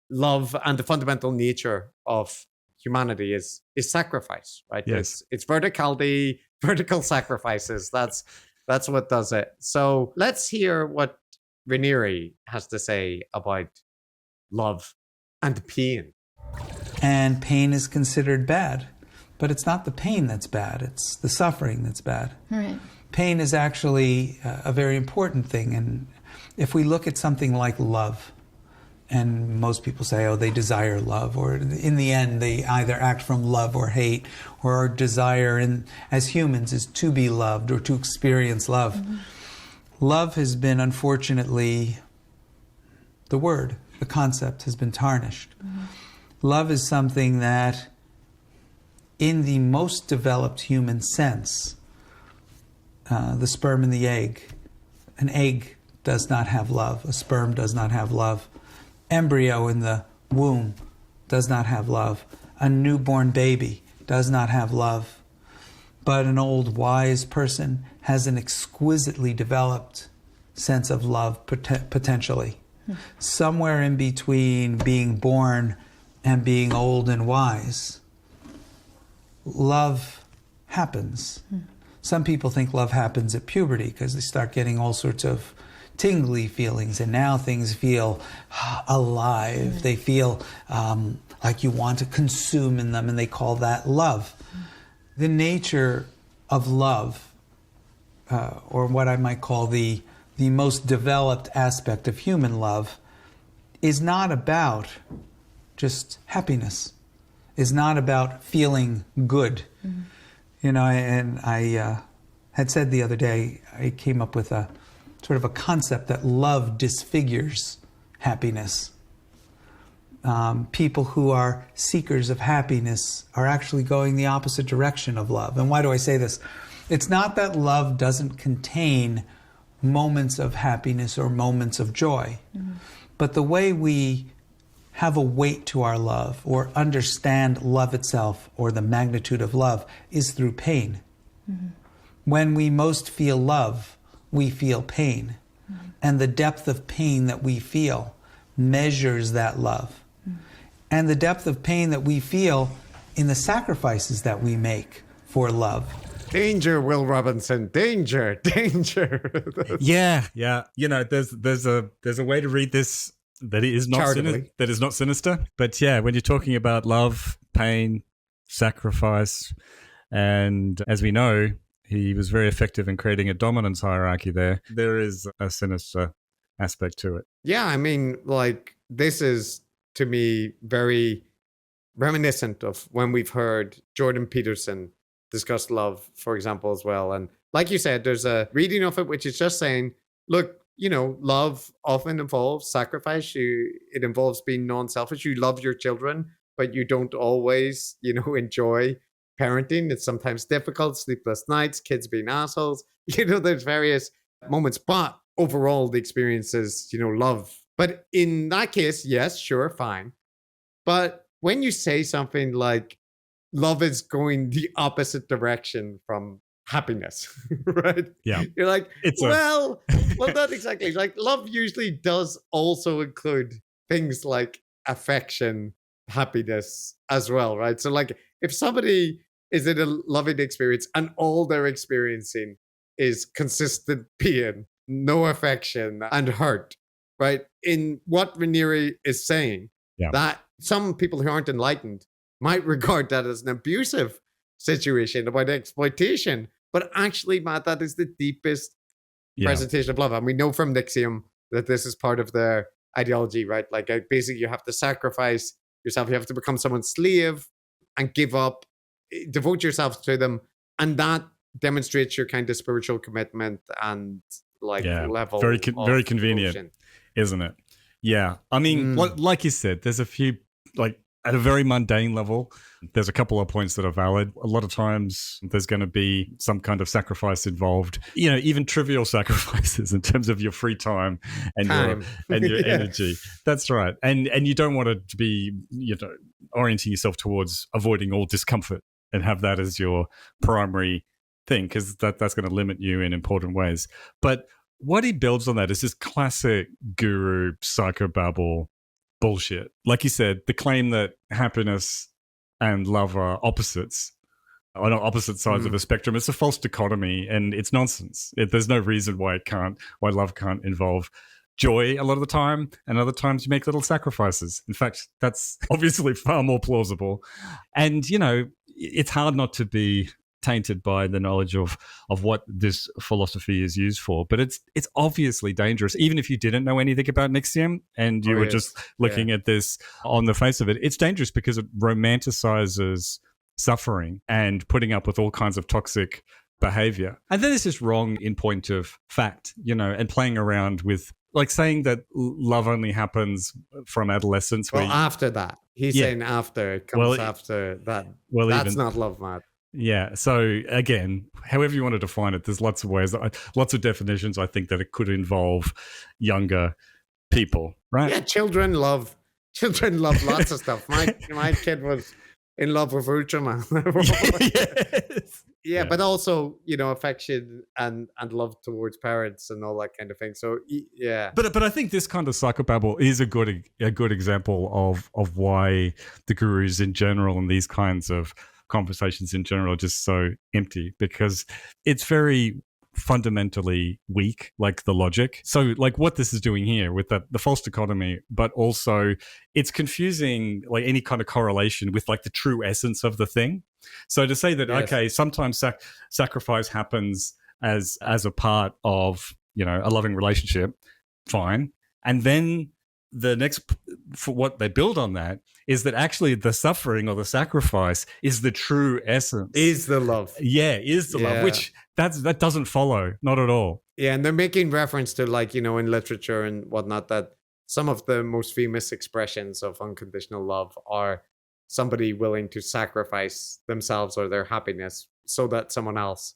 love and the fundamental nature of humanity is sacrifice, right? Yes. It's verticality, vertical sacrifices. That's what does it. So let's hear what Raniere has to say about love and pain. And pain is considered bad. But it's not the pain that's bad, it's the suffering that's bad. Right. Pain is actually a very important thing. And if we look at something like love, and most people say, they desire love, or in the end, they either act from love or hate, or our desire as humans is to be loved or to experience love. Mm-hmm. Love has been, unfortunately, the concept has been tarnished. Mm-hmm. Love is something that, in the most developed human sense, the sperm and the egg. An egg does not have love. A sperm does not have love. Embryo in the womb does not have love. A newborn baby does not have love. But an old, wise person has an exquisitely developed sense of love, potentially. Somewhere in between being born and being old and wise, love happens. Some people think love happens at puberty because they start getting all sorts of tingly feelings, and now things feel alive. They feel like you want to consume in them, and they call that love. The nature of love, or what I might call the most developed aspect of human love, is not about just happiness. Is not about feeling good. Mm-hmm. And I had said the other day, I came up with a sort of a concept that love disfigures happiness. People who are seekers of happiness are actually going the opposite direction of love. And why do I say this? It's not that love doesn't contain moments of happiness or moments of joy, but the way we have a weight to our love or understand love itself or the magnitude of love is through pain. Mm-hmm. When we most feel love, we feel pain. Mm-hmm. And the depth of pain that we feel measures that love. Mm-hmm. And the depth of pain that we feel in the sacrifices that we make for love. Danger, Will Robinson. Danger, danger. Yeah. There's a way to read this that is not sinister. But yeah, when you're talking about love, pain, sacrifice, and as we know, he was very effective in creating a dominance hierarchy there. There is a sinister aspect to it. Yeah, I mean, this is, to me, very reminiscent of when we've heard Jordan Peterson discuss love, for example, as well. And like you said, there's a reading of it which is just saying, look, love often involves sacrifice. It involves being non-selfish. You love your children, but you don't always, enjoy parenting. It's sometimes difficult, sleepless nights, kids being assholes. There's various moments, but overall the experience is, love. But in that case, yes, sure, fine. But when you say something like love is going the opposite direction from happiness, right? Yeah. You're like, well, not exactly. Like love usually does also include things like affection, happiness as well, right? So like if somebody is in a loving experience and all they're experiencing is consistent pain, no affection and hurt, right? In what Raniere is saying, that some people who aren't enlightened might regard that as an abusive situation about exploitation. But actually, Matt, that is the deepest presentation of love. And we know from NXIVM that this is part of their ideology, right? Like basically you have to sacrifice yourself. You have to become someone's slave and give up, devote yourself to them. And that demonstrates your kind of spiritual commitment and level. Very convenient, devotion. Isn't it? Yeah. I mean, like you said, there's a few, at a very mundane level, there's a couple of points that are valid. A lot of times there's going to be some kind of sacrifice involved, even trivial sacrifices in terms of your free time and your energy. That's right. And you don't want to be, orienting yourself towards avoiding all discomfort and have that as your primary thing, because that's going to limit you in important ways. But what he builds on that is this classic guru psychobabble bullshit. Like you said, the claim that happiness and love are opposites, or not opposite sides of a spectrum, it's a false dichotomy and it's nonsense. There's no reason why love can't involve joy a lot of the time, and other times you make little sacrifices. In fact, that's obviously far more plausible. And, it's hard not to be tainted by the knowledge of what this philosophy is used for, but it's obviously dangerous. Even if you didn't know anything about NXIVM and you were just looking at this on the face of it, it's dangerous because it romanticizes suffering and putting up with all kinds of toxic behavior. And then it's just wrong in point of fact, and playing around with saying that love only happens from adolescence. Well, after that, he's saying after it comes after that. Well, that's not love, Matt. Yeah. So again, however you want to define it, there's lots of ways, lots of definitions. I think that it could involve younger people, right? Yeah. Children love lots of stuff. My kid was in love with Ultraman. Yes. But also, affection and love towards parents and all that kind of thing. So yeah. But I think this kind of psychobabble is a good example of why the gurus in general and these kinds of conversations in general are just so empty, because it's very fundamentally weak, the logic. So what this is doing here with the false dichotomy, but also it's confusing any kind of correlation with the true essence of the thing. So to say that, okay, sometimes sacrifice happens as a part of, a loving relationship, fine. And then the next, for what they build on that, is that actually the suffering or the sacrifice is the true essence. Is the love. Yeah, is the love, which that doesn't follow, not at all. Yeah, and they're making reference to in literature and whatnot, that some of the most famous expressions of unconditional love are somebody willing to sacrifice themselves or their happiness so that someone else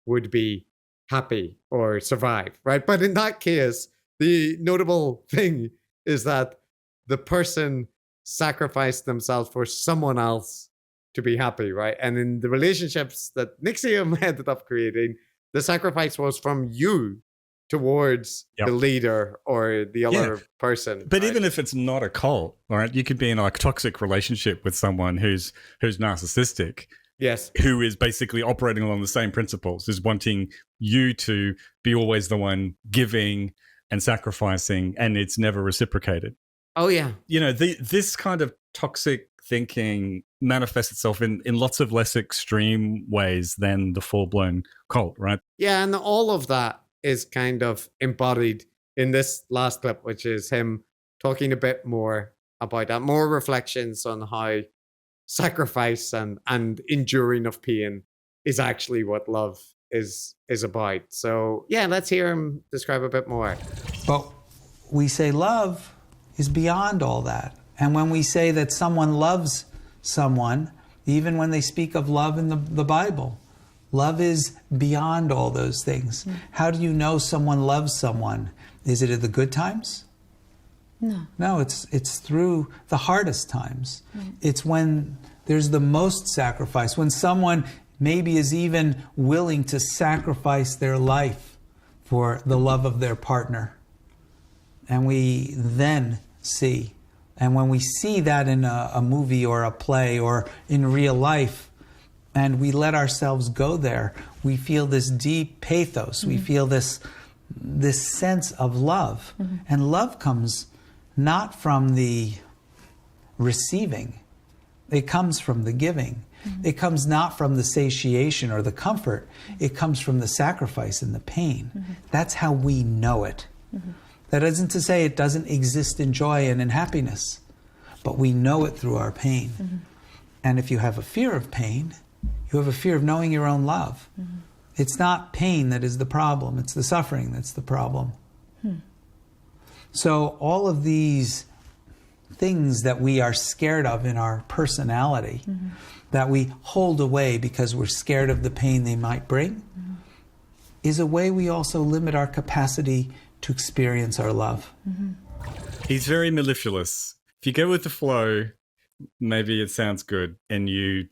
would be happy or survive, right? But in that case, the notable thing is that the person sacrificed themselves for someone else to be happy, right? And in the relationships that NXIVM ended up creating, the sacrifice was from you towards the leader or the other person. But even if it's not a cult, right? You could be in a toxic relationship with someone who's narcissistic. Yes. Who is basically operating along the same principles, is wanting you to be always the one giving and sacrificing, and it's never reciprocated. Oh, yeah. This kind of toxic thinking manifests itself in lots of less extreme ways than the full-blown cult, right? Yeah, and all of that is kind of embodied in this last clip, which is him talking a bit more about that, more reflections on how sacrifice and enduring of pain is actually what love is about. So yeah, let's hear him describe a bit more. But we say love is beyond all that. And when we say that someone loves someone, even when they speak of love in the Bible, love is beyond all those things. How do you know someone loves someone? Is it at the good times? No, it's through the hardest times. It's when there's the most sacrifice, when someone maybe is even willing to sacrifice their life for the love of their partner. And we then see, and when we see that in a movie or a play or in real life, and we let ourselves go there, we feel this deep pathos, we feel this sense of love. And love comes not from the receiving, it comes from the giving. It comes not from the satiation or the comfort, it comes from the sacrifice and the pain. That's how we know it. That isn't to say it doesn't exist in joy and in happiness, but we know it through our pain. And if you have a fear of pain, you have a fear of knowing your own love. It's not pain that is the problem, it's the suffering that's the problem. So all of these things that we are scared of in our personality, that we hold away because we're scared of the pain they might bring, is a way we also limit our capacity to experience our love. He's very mellifluous. If you go with the flow, maybe it sounds good, and you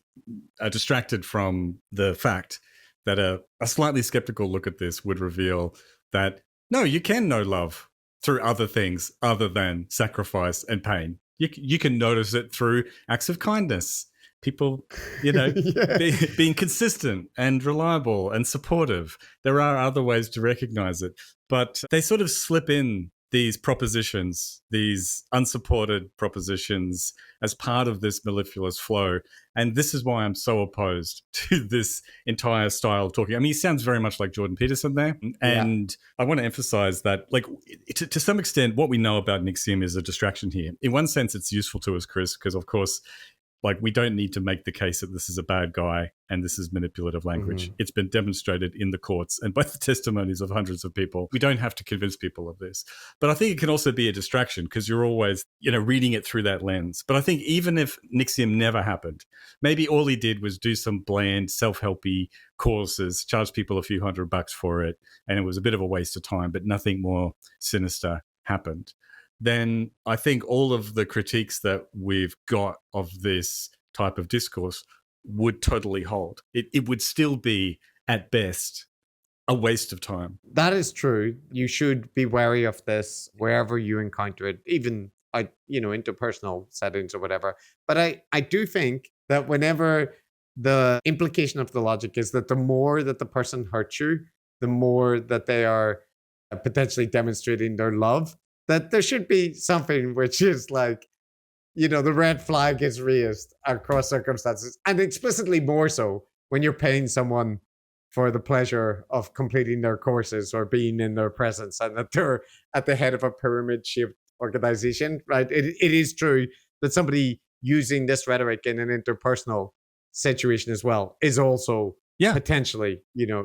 are distracted from the fact that a slightly skeptical look at this would reveal that, no, you can know love through other things other than sacrifice and pain. You can notice it through acts of kindness. People, being consistent and reliable and supportive. There are other ways to recognize it, but they sort of slip in these propositions, these unsupported propositions, as part of this mellifluous flow. And this is why I'm so opposed to this entire style of talking. I mean, he sounds very much like Jordan Peterson there. And I want to emphasize that, like, to some extent, what we know about NXIVM is a distraction here. In one sense, it's useful to us, Chris, because, of course, like, we don't need to make the case that this is a bad guy and this is manipulative language. It's been demonstrated in the courts and by the testimonies of hundreds of people. We don't have to convince people of this. But I think it can also be a distraction because you're always, reading it through that lens. But I think even if NXIVM never happened, maybe all he did was do some bland, self-helpy courses, charge people a few $100 for it, and it was a bit of a waste of time, but nothing more sinister happened. Then I think all of the critiques that we've got of this type of discourse would totally hold. It would still be, at best, a waste of time. That is true. You should be wary of this wherever you encounter it, even interpersonal settings or whatever. But I do think that whenever the implication of the logic is that the more that the person hurts you, the more that they are potentially demonstrating their love, that there should be something which is like, the red flag is raised across circumstances, and explicitly more so when you're paying someone for the pleasure of completing their courses or being in their presence, and that they're at the head of a pyramid-shaped organization, right? It is true that somebody using this rhetoric in an interpersonal situation as well is also potentially,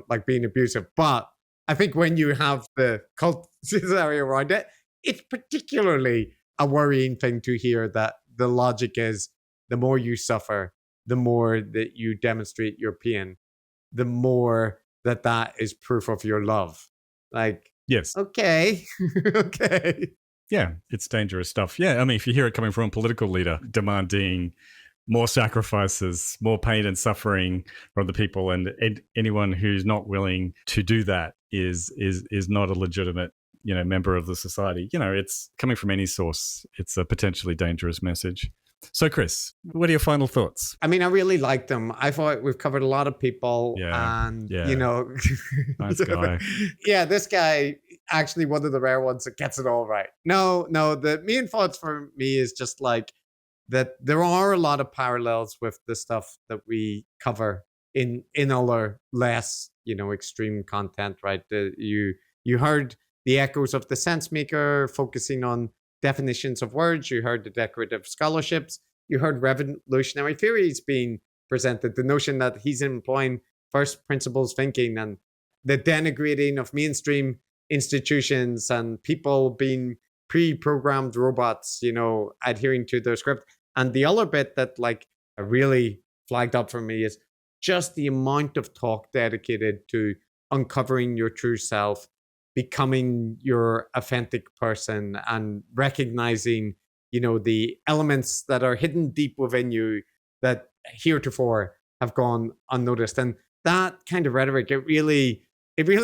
like being abusive. But I think when you have the cult area around it, it's particularly a worrying thing to hear that the logic is the more you suffer, the more that you demonstrate your pain, the more that is proof of your love. Like, yes. Okay. Okay. Yeah, it's dangerous stuff. Yeah, I mean, if you hear it coming from a political leader demanding more sacrifices, more pain and suffering from the people, and anyone who's not willing to do that is not a legitimate member of the society. It's coming from any source. It's a potentially dangerous message. So, Chris, what are your final thoughts? I mean, I really liked them. I thought we've covered a lot of people, and nice guy. Yeah, this guy actually one of the rare ones that gets it all right. No, the main thoughts for me is just like that there are a lot of parallels with the stuff that we cover in other less, extreme content, right? You heard the echoes of the sense maker focusing on definitions of words. You heard the decorative scholarships you heard revolutionary theories being presented, the notion that he's employing first principles thinking and the denigrating of mainstream institutions and people being pre-programmed robots, adhering to their script. And the other bit that like really flagged up for me is just the amount of talk dedicated to uncovering your true self, becoming your authentic person, and recognizing, the elements that are hidden deep within you that heretofore have gone unnoticed. And that kind of rhetoric, it really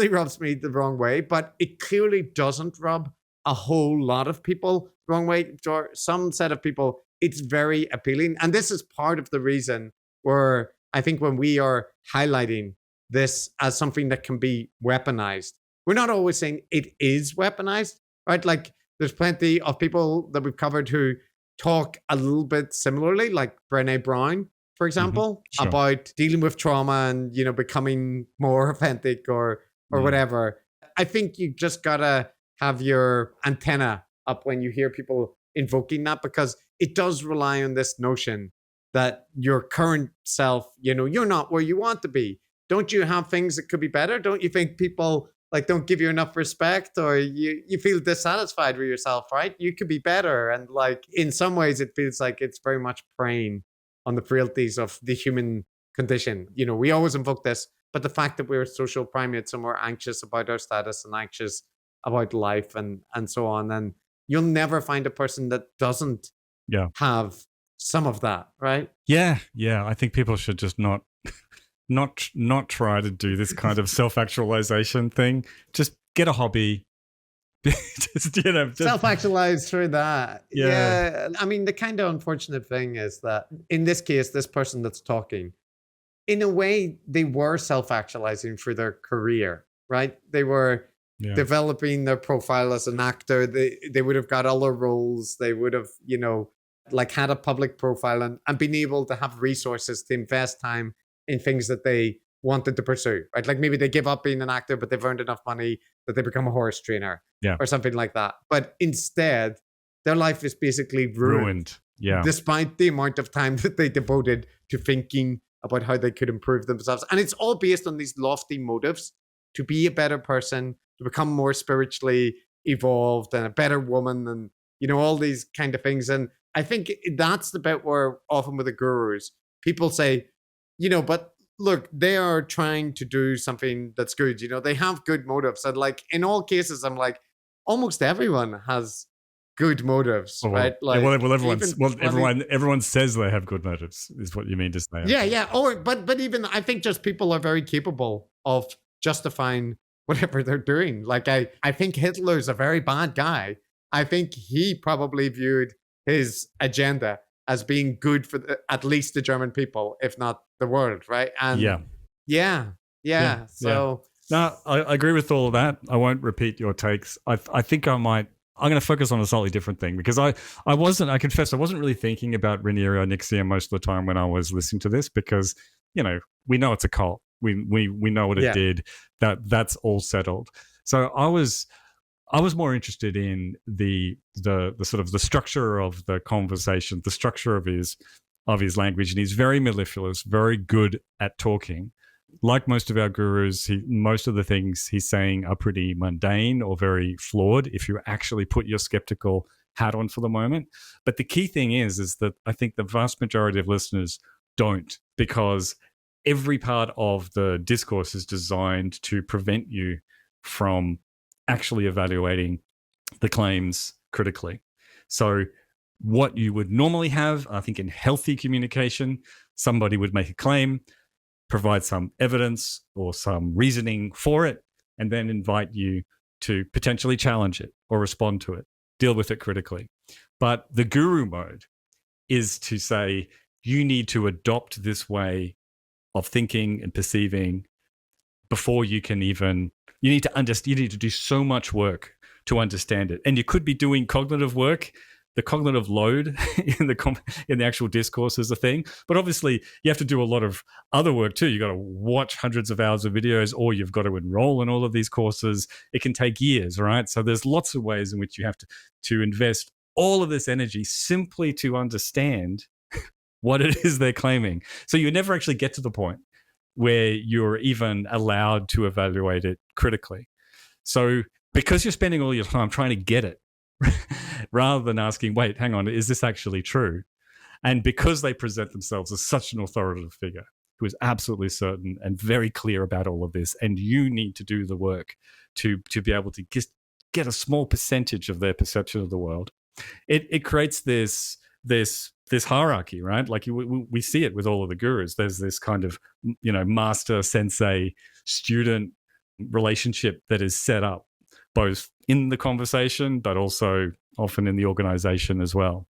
rubs me the wrong way, but it clearly doesn't rub a whole lot of people the wrong way. For some set of people, it's very appealing. And this is part of the reason where I think when we are highlighting this as something that can be weaponized, we're not always saying it is weaponized, right? Like there's plenty of people that we've covered who talk a little bit similarly, like Brené Brown, for example, Sure. about dealing with trauma and, becoming more authentic or whatever. I think you just gotta have your antenna up when you hear people invoking that, because it does rely on this notion that your current self, you're not where you want to be. Don't you have things that could be better? Don't you think people like don't give you enough respect, or you feel dissatisfied with yourself, right? You could be better. And like in some ways it feels like it's very much preying on the frailties of the human condition. We always invoke this, but the fact that we're social primates and we're anxious about our status and anxious about life and so on, and you'll never find a person that doesn't have some of that, right? Yeah. I think people should just not try to do this kind of self-actualization thing. Just get a hobby. just self-actualize through that. Yeah. I mean, the kind of unfortunate thing is that in this case, this person that's talking, in a way, they were self-actualizing through their career, right? They were developing their profile as an actor. They would have got other roles. They would have, like had a public profile and been able to have resources to invest time in things that they wanted to pursue, right? Like maybe they give up being an actor, but they've earned enough money that they become a horse trainer or something like that. But instead, their life is basically ruined. Yeah. Despite the amount of time that they devoted to thinking about how they could improve themselves. And it's all based on these lofty motives to be a better person, to become more spiritually evolved and a better woman, and, all these kind of things. And I think that's the bit where often with the gurus, people say, but look, they are trying to do something that's good. They have good motives. And like in all cases, I'm like, almost everyone has good motives, right? Like, everyone says they have good motives, is what you mean to say. Yeah. But even I think just people are very capable of justifying whatever they're doing. Like I think Hitler's a very bad guy. I think he probably viewed his agenda as being good for at least the German people, if not the world, right? And yeah. So no, I agree with all of that. I won't repeat your takes. I think I'm going to focus on a slightly different thing, because I confess I wasn't really thinking about Raniere or NXIVM most of the time when I was listening to this, because we know it's a cult. We know what it did. That's all settled. So I was more interested in the sort of the structure of the conversation, the structure of his language, and he's very mellifluous, very good at talking. Like most of our gurus, most of the things he's saying are pretty mundane or very flawed if you actually put your skeptical hat on for the moment. But the key thing is that I think the vast majority of listeners don't, because every part of the discourse is designed to prevent you from actually evaluating the claims critically. So what you would normally have, I think in healthy communication, somebody would make a claim, provide some evidence or some reasoning for it, and then invite you to potentially challenge it or respond to it, deal with it critically. But the guru mode is to say, you need to adopt this way of thinking and perceiving before you can even, you need to do so much work to understand it. And you could be doing cognitive work. The cognitive load in the actual discourse is a thing, but obviously you have to do a lot of other work too. You've got to watch hundreds of hours of videos, or you've got to enroll in all of these courses. It can take years, right? So there's lots of ways in which you have to invest all of this energy simply to understand what it is they're claiming. So you never actually get to the point where you're even allowed to evaluate it critically. So because you're spending all your time trying to get it, rather than asking, wait, hang on, is this actually true? And because they present themselves as such an authoritative figure who is absolutely certain and very clear about all of this, and you need to do the work to be able to get a small percentage of their perception of the world, it creates this hierarchy, right? Like we see it with all of the gurus. There's this kind of, master sensei student relationship that is set up both in the conversation, but also often in the organization as well.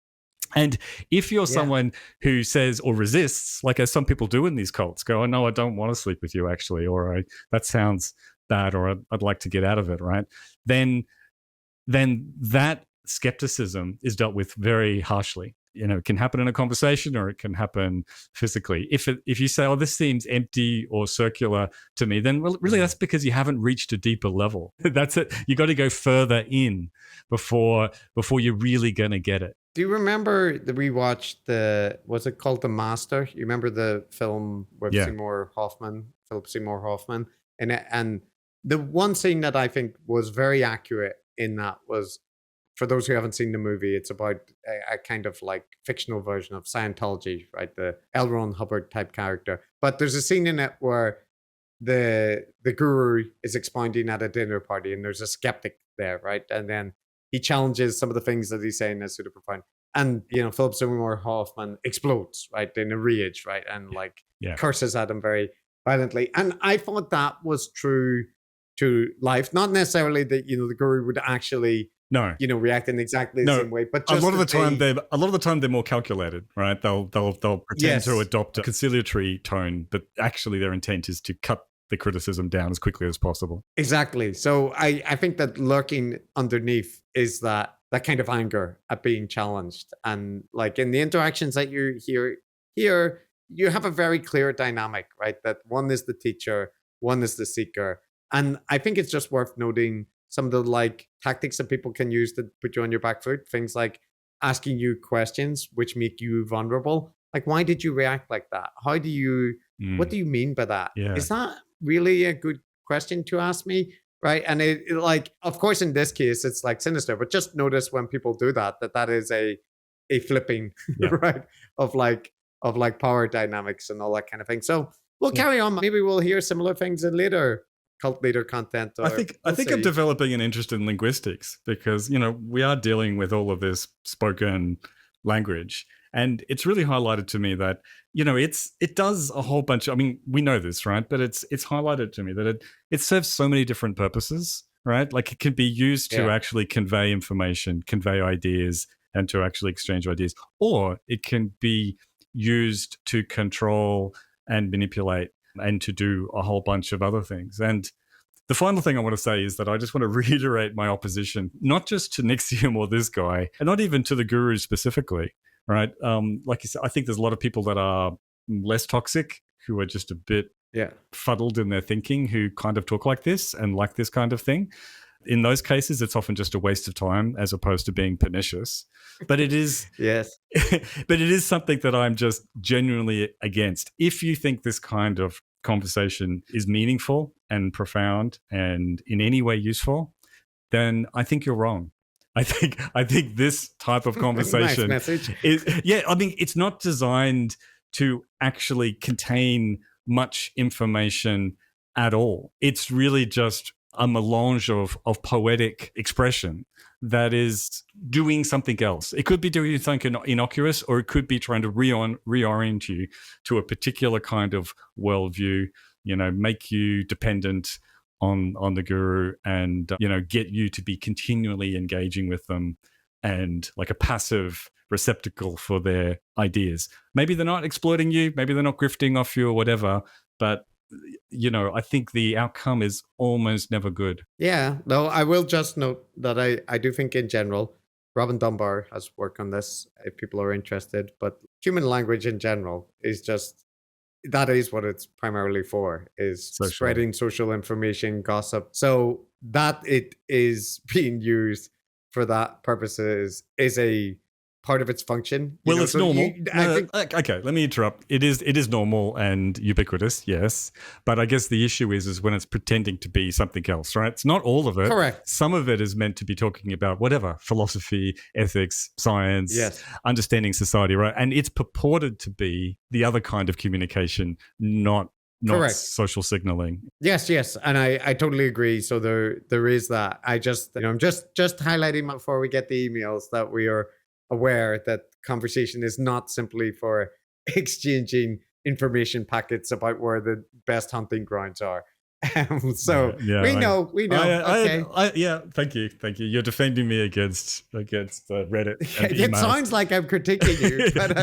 And if you're someone who says or resists, like as some people do in these cults, go, oh, no, I don't want to sleep with you actually, or that sounds bad, or I'd like to get out of it, right? Then that skepticism is dealt with very harshly. It can happen in a conversation or it can happen physically. If you say, oh, this seems empty or circular to me, then really that's because you haven't reached a deeper level. That's it. You got to go further in before you're really going to get it. Do you remember that we watched was it called The Master? You remember the film with Philip Seymour Hoffman? And the one scene that I think was very accurate in that was, for those who haven't seen the movie, it's about a kind of like fictional version of Scientology, right? The L. Ron Hubbard type character. But there's a scene in it where the guru is expounding at a dinner party and there's a skeptic there, right? And then he challenges some of the things that he's saying as pseudo-profound. And, Philip Seymour Hoffman explodes, right? In a rage, right? And curses at him very violently. And I thought that was true to life. Not necessarily that, the guru would actually react in exactly the same way, but just a lot of the time they're more calculated, right? They'll pretend to adopt a conciliatory tone, but actually their intent is to cut the criticism down as quickly as possible. Exactly. So I think that lurking underneath is that kind of anger at being challenged, and like in the interactions that you hear here, you have a very clear dynamic, right? That one is the teacher, one is the seeker, and I think it's just worth noting some of the tactics that people can use to put you on your back foot. Things like asking you questions which make you vulnerable. Like, why did you react like that? How do you, what do you mean by that? Yeah. Is that really a good question to ask me? Right. And it of course, in this case, it's sinister, but just notice when people do that is a flipping, right, of power dynamics and all that kind of thing. So we'll carry on. Maybe we'll hear similar things in later cult leader content. I think I'm developing an interest in linguistics because, we are dealing with all of this spoken language. And it's really highlighted to me that, it does a whole bunch. I mean, we know this, right? But it's highlighted to me that it serves so many different purposes, right? Like it can be used to actually convey information, convey ideas, and to actually exchange ideas. Or it can be used to control and manipulate and to do a whole bunch of other things. And the final thing I want to say is that I just want to reiterate my opposition, not just to NXIVM or this guy, and not even to the guru specifically, right? Like you said, I think there's a lot of people that are less toxic, who are just a bit fuddled in their thinking, who kind of talk like this and like this kind of thing. In those cases, it's often just a waste of time as opposed to being pernicious. But it is but it is something that I'm just genuinely against. If you think this kind of conversation is meaningful and profound and in any way useful, then I think you're wrong. I think this type of conversation nice message. It's not designed to actually contain much information at all. It's really just a melange of poetic expression that is doing something else. It could be doing something innocuous, or it could be trying to reorient you to a particular kind of worldview, make you dependent on the guru and, get you to be continually engaging with them and like a passive receptacle for their ideas. Maybe they're not exploiting you, maybe they're not grifting off you or whatever, but I think the outcome is almost never good. Yeah, no, I will just note that I do think in general, Robin Dunbar has worked on this if people are interested, but human language in general is just, that is what it's primarily for, is spreading social information, gossip. So that it is being used for that purposes is a part of its function. Well, it's normal. I think Okay, let me interrupt. It is normal and ubiquitous, yes. But I guess the issue is when it's pretending to be something else, right? It's not all of it. Correct. Some of it is meant to be talking about whatever, philosophy, ethics, science, Yes. understanding society, right? And it's purported to be the other kind of communication, not Correct. social signaling. Yes, and I totally agree. So there is that. I just I'm just highlighting before we get the emails that we are aware that conversation is not simply for exchanging information packets about where the best hunting grounds are. We know. Okay. Thank you. You're defending me against Reddit. And It emails. sounds like I'm critiquing you, but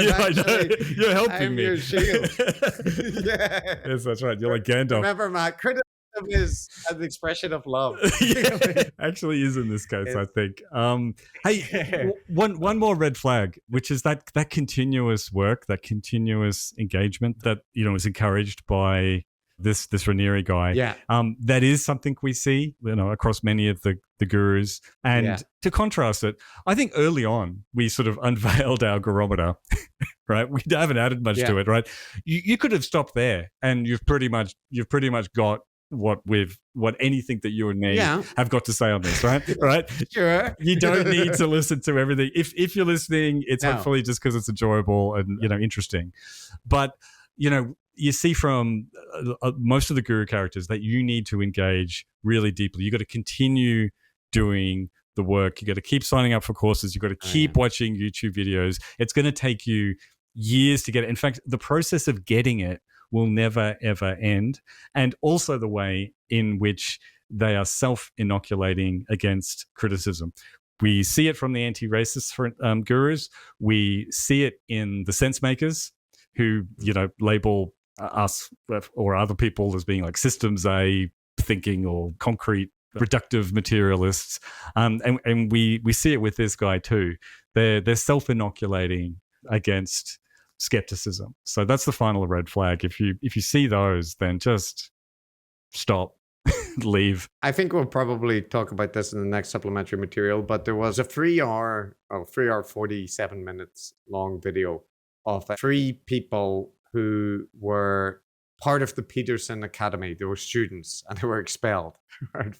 You're helping I'm me. your shield. Yeah. Yes, that's right. You're like Gandalf. Remember, Matt, criticism is an expression of love. Actually is in this case, I think. Hey, one more red flag, which is that continuous work, that continuous engagement that is encouraged by this Raniere guy. Yeah. That is something we see, across many of the gurus. And to contrast it, I think early on we sort of unveiled our gurometer, right? We haven't added much to it, right? You could have stopped there, and you've pretty much got what anything that you and me have got to say on this, right? Right? Sure. You don't need to listen to everything. If you're listening, it's hopefully just because it's enjoyable and interesting. But you see from most of the guru characters that you need to engage really deeply. You got to continue doing the work. You got to keep signing up for courses. You got to keep watching YouTube videos. It's going to take you years to get it. In fact, the process of getting it will never, ever end. And also the way in which they are self-inoculating against criticism. We see it from the anti-racist gurus. We see it in the sense makers who, label us or other people as being like systems A thinking or concrete reductive materialists. And we see it with this guy too. They're self-inoculating against skepticism. So that's the final red flag. If you see those, then just stop, leave. I think we'll probably talk about this in the next supplementary material, but there was a 3 hour 47 minutes long video of 3 people who were part of the Peterson Academy. They were students and they were expelled, right,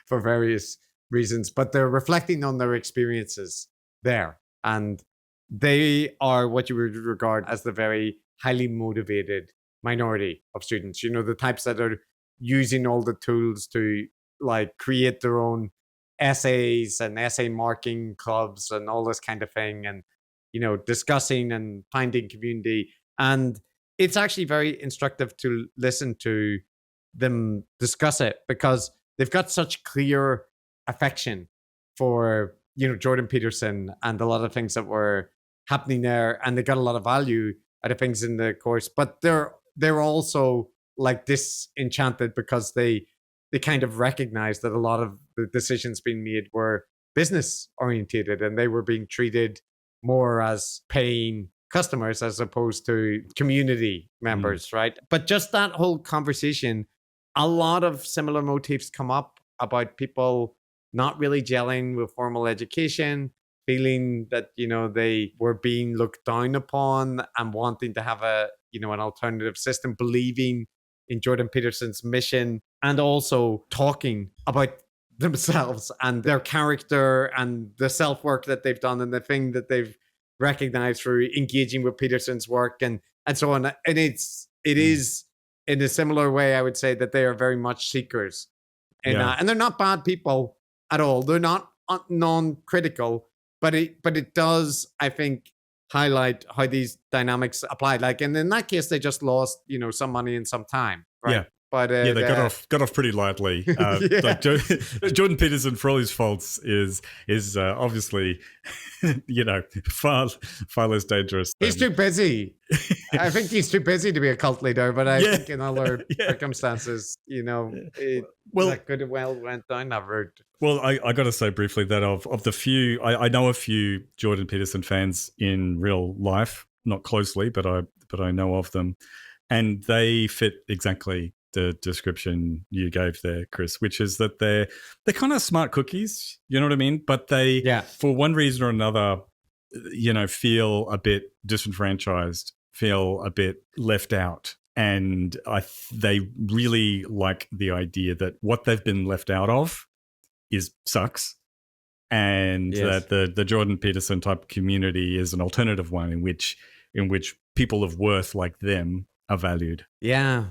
for various reasons, but they're reflecting on their experiences there. And they are what you would regard as the very highly motivated minority of students, the types that are using all the tools to like create their own essays and essay marking clubs and all this kind of thing, and discussing and finding community. And it's actually very instructive to listen to them discuss it because they've got such clear affection for Jordan Peterson and a lot of things that were happening there, and they got a lot of value out of things in the course. But they're also like disenchanted because they kind of recognize that a lot of the decisions being made were business orientated, and they were being treated more as paying customers as opposed to community members, right? But just that whole conversation, a lot of similar motifs come up about people not really gelling with formal education, feeling that they were being looked down upon and wanting to have an alternative system, believing in Jordan Peterson's mission, and also talking about themselves and their character and the self-work that they've done and the thing that they've recognized through engaging with Peterson's work and so on. And it is in a similar way, I would say, that they are very much seekers. And they're not bad people at all. They're not non-critical, but it does, I think, highlight how these dynamics apply. Like, and in that case, they just lost, some money and some time, right? Yeah. But they got off pretty lightly. Like Jordan Peterson, for all his faults, is obviously, far less dangerous. He's too busy. I think he's too busy to be a cult leader. But I think in other circumstances, that could have well went down that route. Well, I got to say briefly that of the few, I know a few Jordan Peterson fans in real life, not closely, but I know of them, and they fit exactly the description you gave there, Chris, which is that they're kind of smart cookies, you know what I mean? But they, for one reason or another, feel a bit disenfranchised, feel a bit left out. And they really like the idea that what they've been left out of sucks. And that the Jordan Peterson type community is an alternative one in which people of worth like them are valued. Yeah.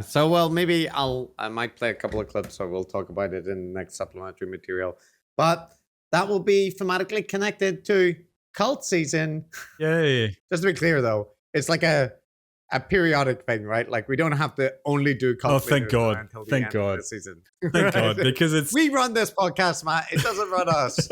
So, well, maybe I might play a couple of clips, or we'll talk about it in the next supplementary material. But that will be thematically connected to cult season. Yay. Just to be clear, though, it's like a periodic thing, right? Like, we don't have to only do cult thank God. until the Thank end God. of the season. Thank God, because we run this podcast, Matt. It doesn't run us.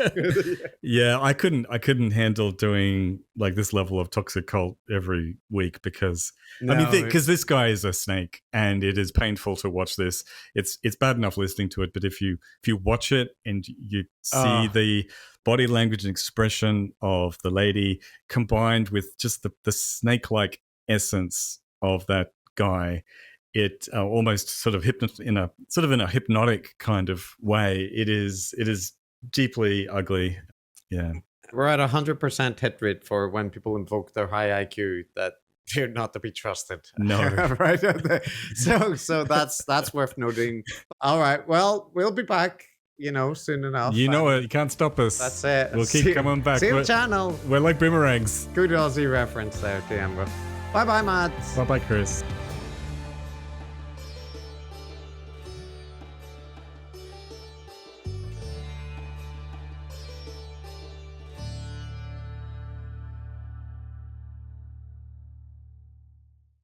Yeah, I couldn't handle doing like this level of toxic cult every week because because this guy is a snake and it is painful to watch this. It's bad enough listening to it, but if you watch it and you see the body language and expression of the lady combined with just the snake-like essence of that guy, it almost sort of in a hypnotic kind of way. It is deeply ugly. Yeah, we're at 100% hit rate for when people invoke their high IQ that they're not to be trusted. No, right? So that's worth noting. All right, well, we'll be back. Soon enough. You know it. You can't stop us. That's it. We'll keep coming back. Same channel. We're like boomerangs. Good Aussie reference there, Tiamba. Bye-bye, Matt. Bye-bye, Chris.